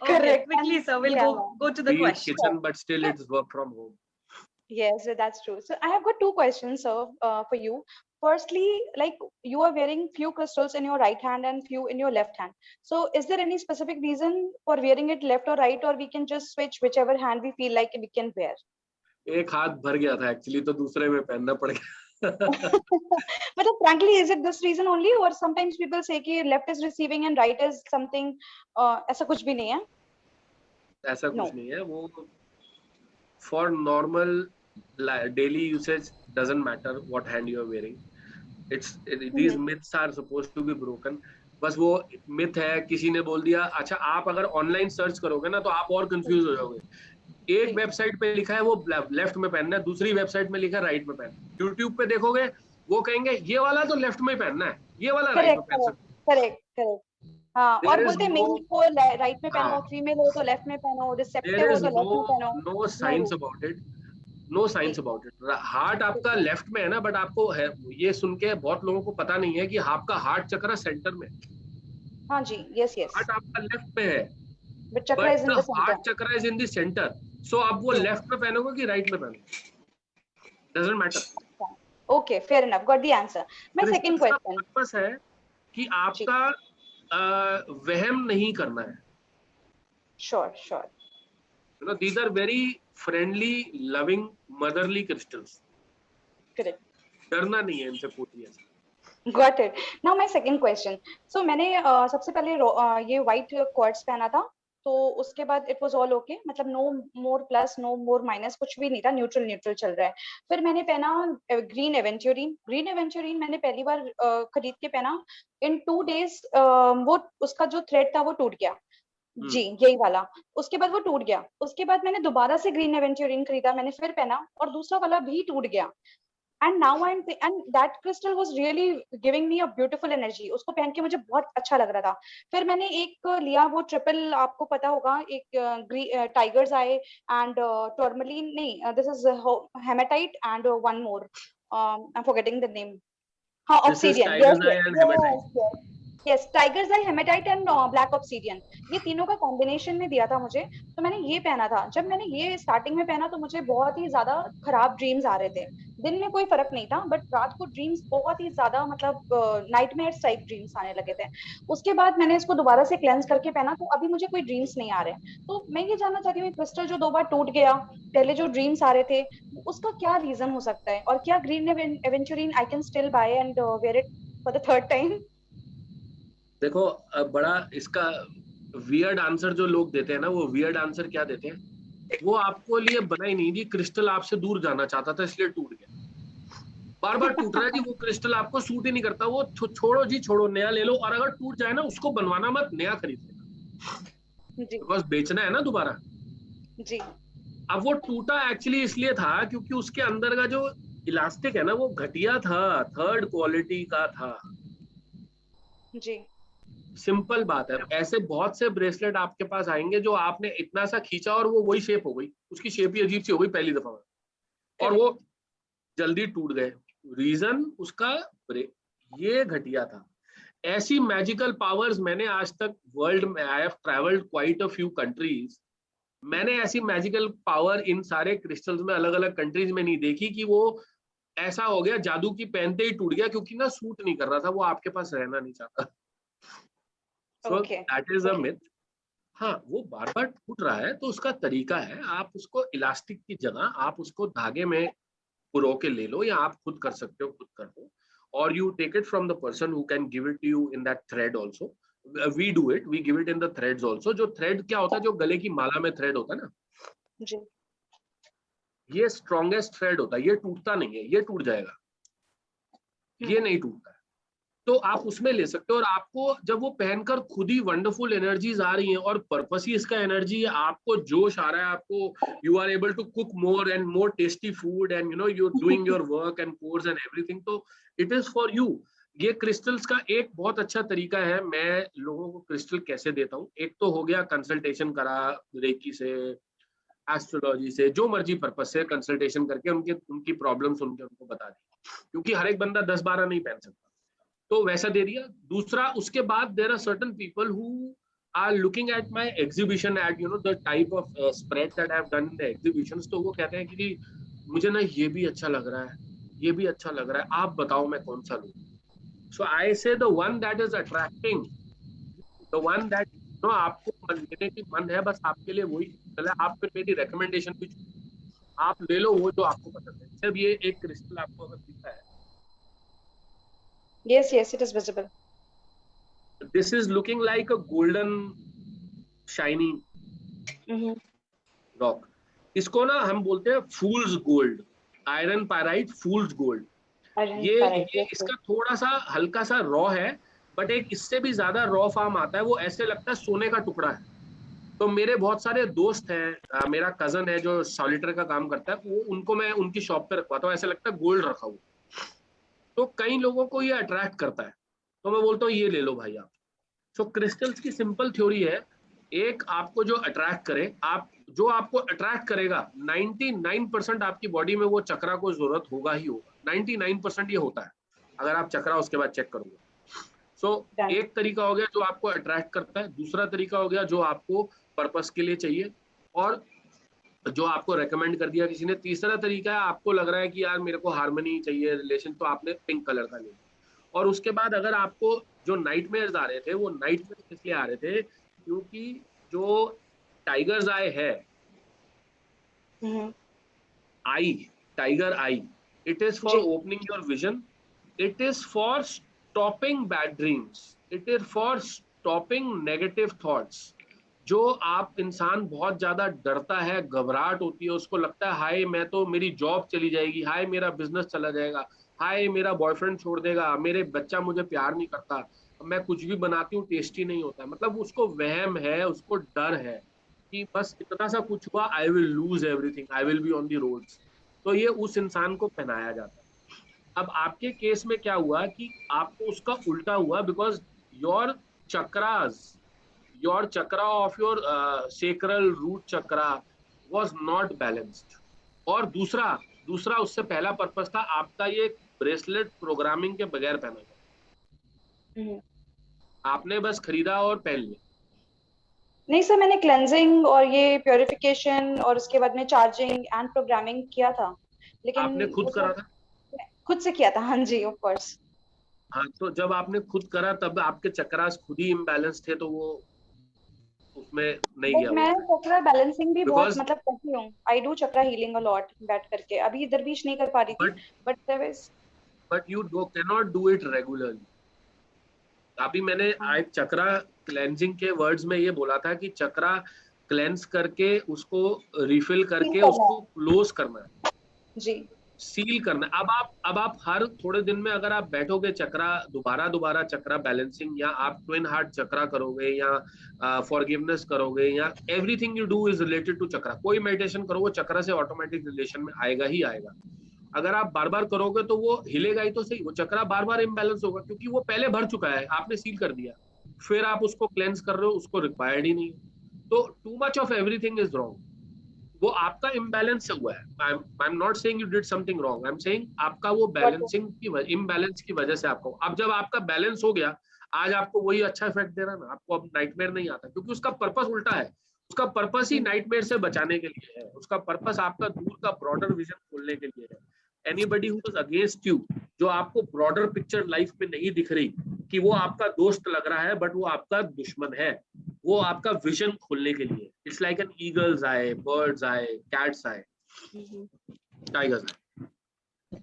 Okay, quickly, sir. We'll go to the Be it question. kitchen, but still it's work from home. Yes, that's true. So I have got two questions, sir, for you. Firstly, like you are wearing few crystals in your right hand and few in your left hand. So is there any specific reason for wearing it left or right, or we can just switch whichever hand we feel like we can wear? एक हाथ भर गया था actually, तो दूसरे में पहनना पड़ गया। But frankly, is it this reason only, or sometimes people say कि left is receiving and right is something? ऐसा कुछ भी नहीं है? ऐसा कुछ नहीं है वो। For normal daily usage, doesn't matter what hand you are wearing. These myths are supposed to be broken. बस वो myth है, किसी ने बोल दिया। अच्छा, आप अगर ऑनलाइन सर्च करोगे ना तो आप और कंफ्यूज हो जाओगे। एक वेबसाइट पे लिखा है वो लेफ्ट में पहनना है, दूसरी वेबसाइट में लिखा है राइट में पहनना है। यूट्यूब पे देखोगे वो कहेंगे ये वाला तो लेफ्ट में पहनना है, ये वाला राइट में पहन सकते हो। करेक्ट। हाँ, और बोलते हैं मेल को राइट में पहनो, फीमेल हो तो लेफ्ट में पहनो, रिसेप्टिव हो तो लेफ्ट में पहनो। No science about it, no science about it. Heart आपका लेफ्ट में है ना, बट आपको है ये सुन के बहुत लोगों को पता नहीं है कि आपका हार्ट चक्र सेंटर में। हाँ जी, यस यस। हार्ट आपका लेफ्ट में है, but chakra is in the centre. Heart chakra is in the centre. So आप वो लेफ्ट में पहनोगे कि राइट में पहनोगे, doesn't matter. Okay, fair enough, got the answer. My second question purpose है कि आपका वहम नहीं करना है। Sure sure. You know, these are very friendly, loving, motherly crystals. Correct. डरना नहीं है इनसे, पूछिए। Got it. Now my second question. So मैंने सबसे पहले ये white quartz पहना था, तो उसके बाद it was all okay, मतलब no more plus, no more minus, कुछ भी नहीं था, neutral neutral चल रहा है। फिर मैंने पहना green aventurine। green aventurine मैंने पहली बार खरीद के पहना। In 2 days वो उसका जो thread था वो टूट गया। जी, यही वाला। उसके बाद वो टूट गया। उसके बाद मैंने दोबारा से ग्रीन एवेंचुरिन खरीदा, मैंने फिर पहना और दूसरा वाला भी टूट गया। And now I am and that crystal was really giving me a beautiful energy. उसको पहन के मुझे बहुत अच्छा लग रहा था। फिर मैंने एक लिया, वो ट्रिपल, आपको पता होगा, एक टाइगर्स आई एंड टर्मलिन, नहीं, this is hematite and one more, I am forgetting the name. हाँ, obsidian. Yes, tiger's eye, hematite and black obsidian, ये तीनों का कॉम्बिनेशन में दिया था मुझे, तो मैंने ये पहना था। जब मैंने ये स्टार्टिंग में पहना तो मुझे बहुत ही ज्यादा खराब ड्रीम्स आ रहे थे। दिन में कोई फर्क नहीं था, बट रात को ड्रीम्स बहुत ही ज्यादा, मतलब नाइटमेयर्स टाइप ड्रीम्स आने लगे थे। उसके बाद मैंने इसको दोबारा से क्लेंस करके पहना, तो अभी मुझे कोई ड्रीम्स नहीं आ रहे। तो मैं ये जानना चाहती हूँ, क्रिस्टल जो 2 बार टूट गया, पहले जो ड्रीम्स आ रहे थे, उसका क्या रीजन हो सकता है, और क्या green aventurine I can still buy and wear it for the third time? देखो, बड़ा इसका वियर्ड आंसर जो लोग देते हैं ना, वो वियर्ड आंसर क्या देते हैं, वो आपको लिए बना ही नहीं। जी क्रिस्टल आपसे दूर जाना चाहता था इसलिए टूट गया, बार बार टूट रहा है जी। वो क्रिस्टल आपको सूट ही नहीं करता, वो छोड़ो जी, छोड़ो, नया ले लो। और अगर टूट जाए ना, उसको बनवाना मत, नया खरीद लेना, बस बेचना है ना दोबारा जी। अब वो टूटा एक्चुअली इसलिए था क्योंकि उसके अंदर का जो इलास्टिक है ना, वो घटिया था, 3rd क्वालिटी का था जी। सिंपल बात है। ऐसे बहुत से ब्रेसलेट आपके पास आएंगे जो आपने इतना सा खींचा और वो वही शेप हो गई, उसकी शेप ही अजीब सी हो गई पहली दफा में, और वो जल्दी टूट गए। रीजन उसका ये घटिया था। ऐसी मैजिकल पावर्स मैंने आज तक वर्ल्ड में, I have travelled quite a few countries, मैंने ऐसी मैजिकल पावर इन सारे क्रिस्टल्स में अलग अलग कंट्रीज में नहीं देखी कि वो ऐसा हो गया जादू की पहनते ही टूट गया, क्योंकि ना सूट नहीं कर रहा था, वो आपके पास रहना नहीं चाहता। So that is a myth. हाँ, वो बार बार टूट रहा है तो उसका तरीका है, आप उसको इलास्टिक की जगह आप उसको धागे में पुरो के ले लो, या आप खुद कर सकते हो, खुद कर लो, और you take it from the person who can give it to you in that thread also. We do it, we give it in the threads also. जो thread क्या होता है, जो गले की माला में thread होता है ना जी, ये स्ट्रॉन्गेस्ट थ्रेड होता है, ये टूटता नहीं है, ये टूट जाएगा, ये नहीं टूटता है, तो आप उसमें ले सकते हो। और आपको जब वो पहनकर खुद ही वंडरफुल एनर्जीज आ रही हैं, और पर्पस ही इसका एनर्जी है, आपको जोश आ रहा है, आपको you are able to cook more and more tasty food and you know you are doing your work and course and everything, तो इट इज फॉर यू। ये क्रिस्टल्स का एक बहुत अच्छा तरीका है, मैं लोगों को क्रिस्टल कैसे देता हूँ। एक तो हो गया कंसल्टेशन करा, रेकी से, एस्ट्रोलॉजी से, जो मर्जी पर्पस से कंसल्टेशन करके उनकी प्रॉब्लम सुन के उनको बता दी, क्योंकि हर एक बंदा 10-12 नहीं पहन सकता, तो वैसा दे दिया। दूसरा, उसके बाद there are certain people who are looking at my exhibition, at you know the type of spread that I have done in the exhibitions, तो वो कहते हैं कि मुझे ना ये भी अच्छा लग रहा है, ये भी अच्छा लग रहा है, आप बताओ मैं कौन सा लूं? सो आई से the one that is attracting, the one that आपको लेने की मन है, बस आपके लिए वही क्रिस्टल है। आप फिर मेरी रिकमेंडेशन भी आप ले लो वो जो आपको पसंद है। जब ये एक क्रिस्टल आपको अगर दिखता है, yes, it is visible. This is looking like a golden shiny rock. इसको ना हम बोलते हैं फूल्स गोल्ड, आयरन पाइराइट फूल्स गोल्ड। ये इसका थोड़ा सा हल्का सा रॉ है, बट एक इससे भी ज्यादा रॉ फॉर्म आता है, वो ऐसे लगता है सोने का टुकड़ा है। तो मेरे बहुत सारे दोस्त हैं, मेरा कजन है जो सॉलिटर का काम करता है, वो उनको मैं उनकी शॉप पे रखवाता हूँ, ऐसे लगता है गोल्ड रखा हुआ। तो कई लोगों को ये अट्रैक्ट करता है, तो मैं बोलता हूँ ये ले लो भाई आप। सो क्रिस्टल्स की सिंपल थ्योरी है, एक आपको जो अट्रैक्ट करे, आप जो आपको अट्रैक्ट करेगा 99% आपकी बॉडी में वो चक्रा को जरूरत होगा ही होगा। 99% ये होता है अगर आप चक्रा उसके बाद चेक करोगे। सो एक तरीका हो गया जो आपको अट्रैक्ट करता है, दूसरा तरीका हो गया जो आपको पर्पस के लिए चाहिए, और जो आपको रेकमेंड कर दिया किसी ने, तीसरा तरीका है आपको लग रहा है कि यार मेरे को हार्मनी चाहिए रिलेशन, तो आपने पिंक कलर का लिया। और उसके बाद अगर आपको जो नाइटमेयर्स आ रहे थे, वो नाइटमेयर्स इसलिए आ रहे थे क्योंकि जो टाइगर्स आई है, eye, tiger eye, it is for opening your vision, it is for stopping bad dreams, it is for stopping negative thoughts. जो आप इंसान बहुत ज्यादा डरता है, घबराहट होती है, उसको लगता है हाय मैं तो, मेरी जॉब चली जाएगी, हाय मेरा बिजनेस चला जाएगा, हाय मेरा बॉयफ्रेंड छोड़ देगा, मेरे बच्चा मुझे प्यार नहीं करता, मैं कुछ भी बनाती हूँ टेस्टी नहीं होता, मतलब उसको वहम है, उसको डर है कि बस इतना सा कुछ हुआ, I will lose everything, I will be on the roads. तो ये उस इंसान को पहनाया जाता है। अब आपके केस में क्या हुआ कि आपको उसका उल्टा हुआ, because your chakras, your chakra of your sacral root chakra was not balanced। और दूसरा उससे पहला पर्पस था आपका ये ब्रेसलेट प्रोग्रामिंग के बगैर पहना गया, आपने बस खरीदा और पहन लिया। नहीं सर, मैंने क्लेंजिंग और ये प्योरिफिकेशन और उसके बाद में चार्जिंग एंड प्रोग्रामिंग किया था, लेकिन आपने खुद करा था? खुद से किया था, हाँ जी, ऑफ कोर्स। हाँ, तो जब आपने खुद करा तब आपके चक्रास खुद ही इम्बैलेंस थे, तो वो उसमें नहीं गया। मैं चक्रा बैलेंसिंग भी बहुत मतलब करती हूँ, I do chakra healing a lot बैठ करके, अभी इधर बीच नहीं कर पा रही थी, but you cannot do it regularly. अभी मैंने एक चक्रा क्लेंजिंग के वर्ड्स में ये बोला था कि चक्रा क्लेंस करके उसको रिफिल करके उसको क्लोज करना है जी, सील करना है। अब आप हर थोड़े दिन में अगर आप बैठोगे चक्रा दोबारा चक्रा बैलेंसिंग, या आप ट्विन हार्ट चक्रा करोगे, या फॉरगिवनेस करोगे, या everything you do is related to chakra, कोई मेडिटेशन करो वो चक्रा से ऑटोमेटिक रिलेशन में आएगा ही आएगा। अगर आप बार बार करोगे तो वो हिलेगा ही तो सही, वो चक्रा बार बार इम्बैलेंस होगा, क्योंकि वो पहले भर चुका है, आपने सील कर दिया, फिर आप उसको क्लेंस कर रहे हो, उसको रिक्वायर्ड ही नहीं। तो too much of everything is wrong, वो आपका इम्बैलेंस हुआ है। I am not saying you did something wrong, I am saying आपका वो बैलेंसिंग की इम्बैलेंस की वजह से आपको, अब जब आपका बैलेंस हो गया, आज आपको वही अच्छा इफेक्ट दे रहा है ना, आपको अब नाइटमेयर नहीं आता, क्योंकि उसका पर्पस उल्टा है। उसका पर्पस ही नाइटमेयर से बचाने के लिए है, उसका पर्पस आपका दूर का ब्रॉडर विजन खोलने के लिए है। Anybody who is against you, जो आपको ब्रॉडर पिक्चर लाइफ में नहीं दिख रही कि वो आपका दोस्त लग रहा है, बट वो आपका दुश्मन है, वो आपका विजन खोलने के लिए। It's like an eagles I, birds I, cats I, tigers I.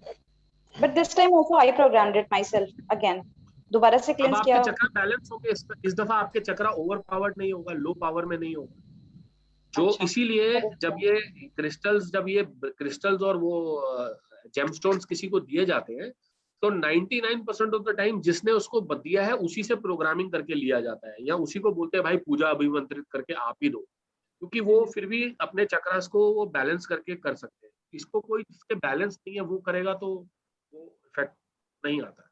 But this time also I programmed it my self again, दोबारा से अब क्लेंस आपके किया। चक्रा बैलेंस होंगे, इस दफा आपके चक्रा ओवर पावर्ड नहीं होगा, लो पावर में नहीं होगा। जो इसीलिए जब ये क्रिस्टल्स और वो जेमस्टोन्स किसी को दिए जाते हैं, तो 99% ऑफ द टाइम जिसने उसको दिया है उसी से प्रोग्रामिंग करके लिया जाता है, या उसी को बोलते हैं भाई पूजा अभिमंत्रित करके आप ही दो, क्योंकि वो फिर भी अपने चक्रास को वो बैलेंस करके कर सकते हैं। इसको कोई जिसके बैलेंस नहीं है वो करेगा तो वो इफेक्ट नहीं आता,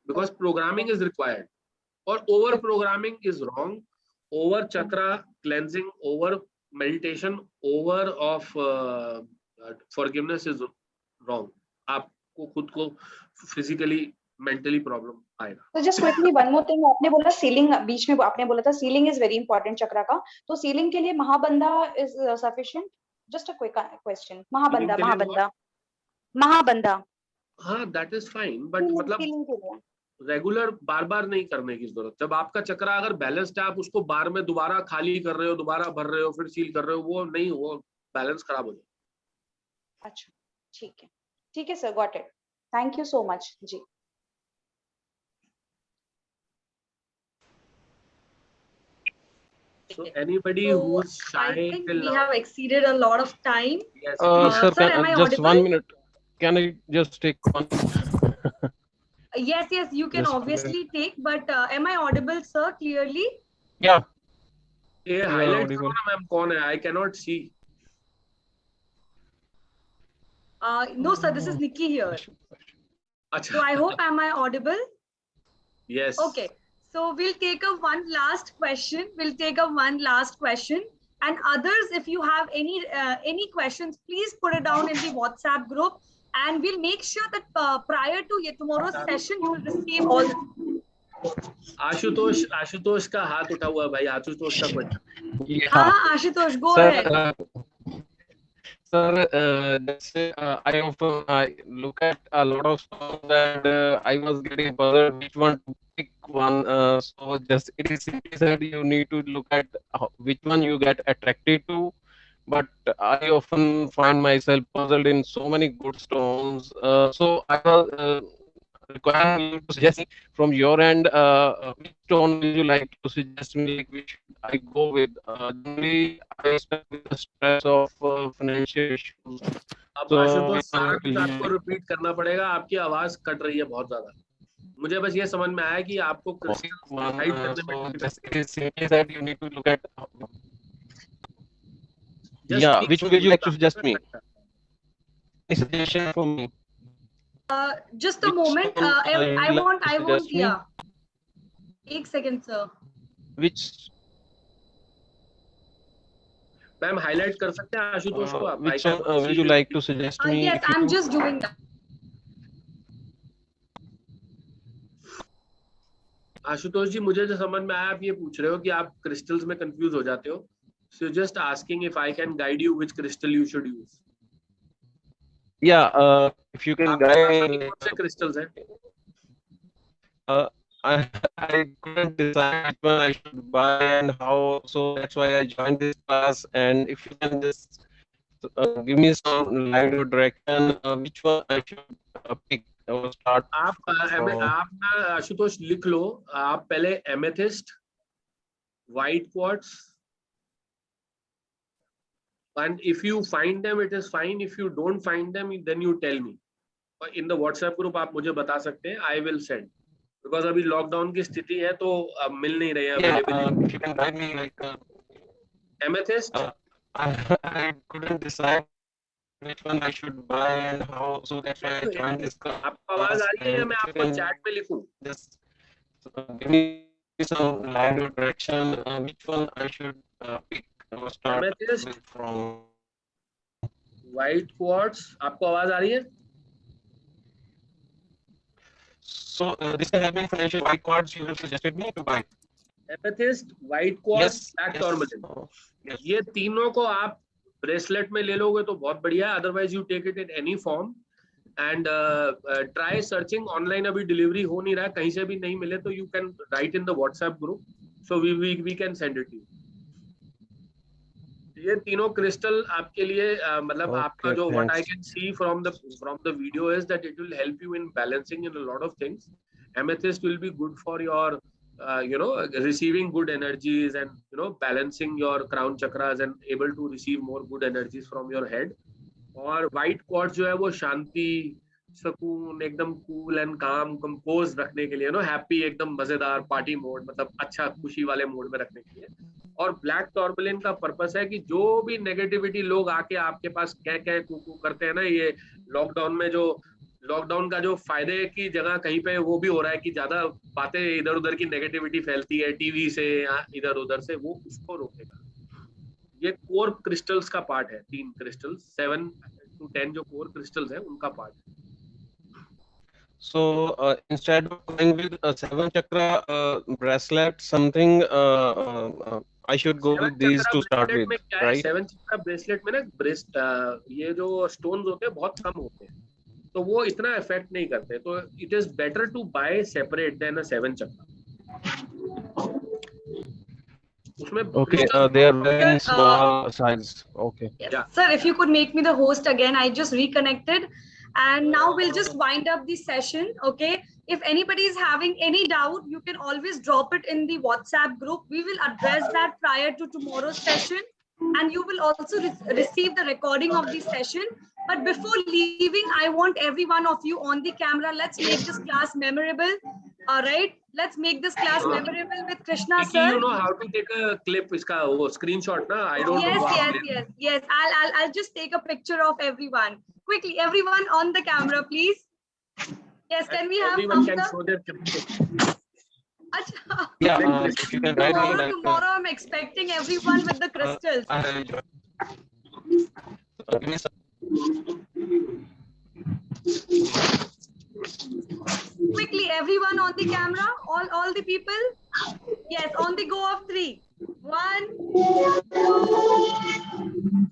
बिकॉज प्रोग्रामिंग इज रिक्वायर्ड, और over programming is wrong. Over chakra cleansing, over meditation, over of forgiveness is wrong. आपको खुद को फिजिकली मेंटली प्रॉब्लम आएगा। तो just quickly one more thing, आपने बोला सीलिंग, बीच में आपने बोला था sealing is very important chakra का, तो सीलिंग के लिए Mahabandha is sufficient? Just a quick question. Mahabanda, Healing के लिए Mahabanda, Mahabanda. हाँ, that is fine, but Healing, मतलब healing के लिए. रेगुलर बार बार नहीं करने की जरूरत. जब आपका चक्रा अगर बैलेंस्ड है, आप उसको बार में दोबारा खाली कर रहे हो, दोबारा भर रहे हो, फिर सील कर रहे हो, वो नहीं, वो बैलेंस खराब हो जाए. अच्छा, ठीक है sir, got it. Thank you so much ji. So anybody So who's I shy think till we now, have exceeded a lot of time. yes, Sir, Sir, am I just audible? 1 minute. Can I just take 1 minute? Yes, you can Just obviously take, but am I audible, sir, clearly? Yeah. ये You are highlight करो audible. ना ma'am, कौन है? I cannot see. No, sir, this is Nikki here. So I hope, am I audible? Yes. Okay. So we'll take up one last question. And others, if you have any questions, please put it down in the WhatsApp group, and we'll make sure that prior to tomorrow's session, you will receive all the. Ashutosh का हाथ उठा हुआ है भाई. आशुतोष का question. हाँ, Ashutosh, go Sir, ahead. I often look at a lot of songs and I was getting bothered which one to pick one. So just it is simply said you need to look at which one you get attracted to. But I often find myself puzzled in so many good stones. So I was requiring you to suggest me from your end which stone will you like to suggest me, like which I go with. Generally, I stuck with the stress of financial issues. अब So Ashutosh which one सारा will कुछ you आपको like? Repeat करना पड़ेगा. आपकी आवाज cut रही है बहुत ज्यादा. मुझे बस ये समझ में आया कि आपको क्रिस्टल्स One, डिसाइड करने में so difficult- just it is simply that you need to look at. Just Yeah, speak which one will you like to slowly. suggest me? Any suggestion from me? Just a moment. Stone, you I like to want, suggest me? yeah. 1 second, sir. Which ma'am highlight कर सकते हैं आशुतोष को आप? which one will you like to suggest me? Yes, If I'm you just doing that. Ashutosh जी, मुझे जो समझ में आया, आप ये पूछ रहे हो कि आप क्रिस्टल्स में कंफ्यूज हो जाते हो. So just asking if I can guide you which crystal you should use. yeah, if you can आपके guide पास me, अभी कौन से क्रिस्टल्स हैं? I couldn't decide which one I should buy and how, so that's why I joined this class. And if you can just give me some line or direction, which one I should pick or start आप from. ना आशुतोष लिख लो. आप पहले amethyst, white quartz, and if you find them it is fine. If you don't find them, then you tell me in the WhatsApp group. आप मुझे बता सकते हैं. I will send, because अभी लॉकडाउन की स्थिति है तो मिल नहीं रही है availability. If you can guide me, like amethyst, I couldn't decide which one I should buy and how, so that's why I joined this class. आपको आवाज आ रही है या मैं If you आपको can चैट में लिखूं? just give me some line or direction, which one I should pick or start amethyst, with from. White quartz. आपको आवाज आ रही है? So this can have been financial white cards you have suggested me to buy. Amethyst, white quartz, Yes, black yes. Tourmaline. ये तीनों को आप bracelet में ले लोगे तो बहुत बढ़िया है. Otherwise you take it in any form and try searching online. अभी डिलीवरी हो नहीं रहा है, कहीं से भी नहीं मिले तो you can write in the WhatsApp group, so we can send it you. ये तीनों क्रिस्टल आपके लिए मतलब आपका जो what I can see from the video is that it will help you in balancing in a lot of things. Amethyst will be good for your receiving good energies and balancing your crown chakras and able to receive more good energies from your head. और white quartz जो है वो शांति, सुकून, एकदम cool and काम, compose रखने के लिए, हैप्पी, एकदम मजेदार पार्टी मोड, मतलब अच्छा खुशी वाले मोड में रखने के लिए. और ब्लैक टॉर्बलिन का पर्पस है कि जो भी नेगेटिविटी लोग आके आपके पास कह कू करते हैं ना, ये लॉकडाउन में जो लॉकडाउन का जो फायदे की जगह कहीं पे वो भी हो रहा है कि ज्यादा बातें इधर उधर की नेगेटिविटी फैलती है टीवी से या इधर उधर से, वो उसको रोकेगा. ये कोर क्रिस्टल्स का पार्ट है. 3 क्रिस्टल्स, 7 to 10 जो कोर क्रिस्टल्स है उनका पार्ट है. So instead of going with a 7 chakra bracelet, something I should go with these to start with, right? 7 chakra bracelet में ना ब्रेस्ट ये जो स्टोन्स होते हैं बहुत कम होते हैं, तो वो इतना इफेक्ट नहीं करते, तो it is better to buy separate then a 7 chakra. Okay, they are very small size. Okay. Yes. Sir, if you could make me the host again, I just reconnected. And now we'll just wind up the session, okay? If anybody is having any doubt, you can always drop it in the WhatsApp group. We will address that prior to tomorrow's session. And you will also receive the recording of the session. But before leaving, I want every one of you on the camera. Let's make this class memorable. All right? Let's make this class memorable with Krishna, Nikki, sir. you know how to take a clip, iska wo screenshot na? I don't know. Yes. I'll just take a picture of everyone. Quickly, everyone on the camera, please. Yes, can we have everyone can show their picture. Yeah, if you can write me like, tomorrow I'm expecting everyone with the crystals. Quickly, everyone on the camera, all the people. Yes, on the go of 3. 1, 2.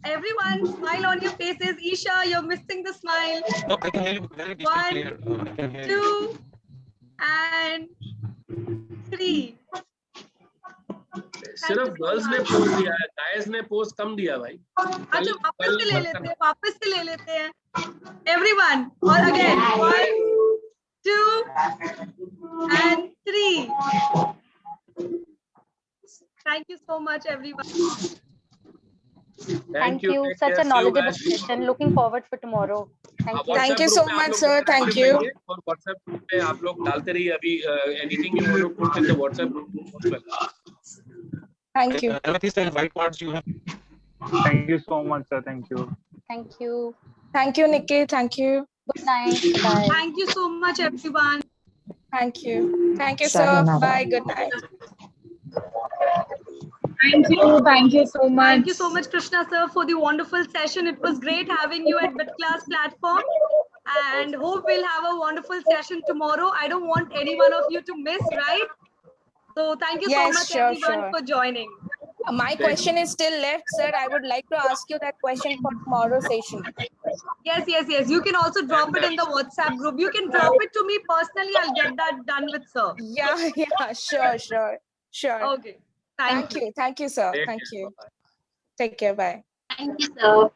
Everyone, smile on your faces. Isha, you're missing the smile. No, I can hear you very 1, 2, and 3. सिर्फ girls ने post दिया है, guys ने post कम दिया भाई. अच्छा, वापस से ले लेते हैं. Everyone, और again 1, 2, and 3. Thank you so much, everyone. Thank you. Such a knowledgeable session. Looking forward for tomorrow. Thank you. Thank you so much, sir. Thank you. और WhatsApp group पे आप लोग डालते रहिए अभी. Anything you want to put in the WhatsApp group. Thank you. Amethyst and white parts you have. Thank you so much, sir. Thank you. Thank you. Thank you, Nikki. Thank you. Good night. Bye. Thank you so much, everyone. Thank you. Thank you, sir. Bye. Good night. Thank you so much. Thank you so much, Krishna sir, for the wonderful session. It was great having you at BitClass platform, and hope we'll have a wonderful session tomorrow. I don't want any one of you to miss, right? So thank you so much, everyone, for joining. My question is still left, sir. I would like to ask you that question for tomorrow's session. Yes. You can also drop it in the WhatsApp group. You can drop it to me personally. I'll get that done with sir. Yeah. Sure. Okay. Thank you. Thank you, sir. Thank you. Take care. Bye. Thank you, sir.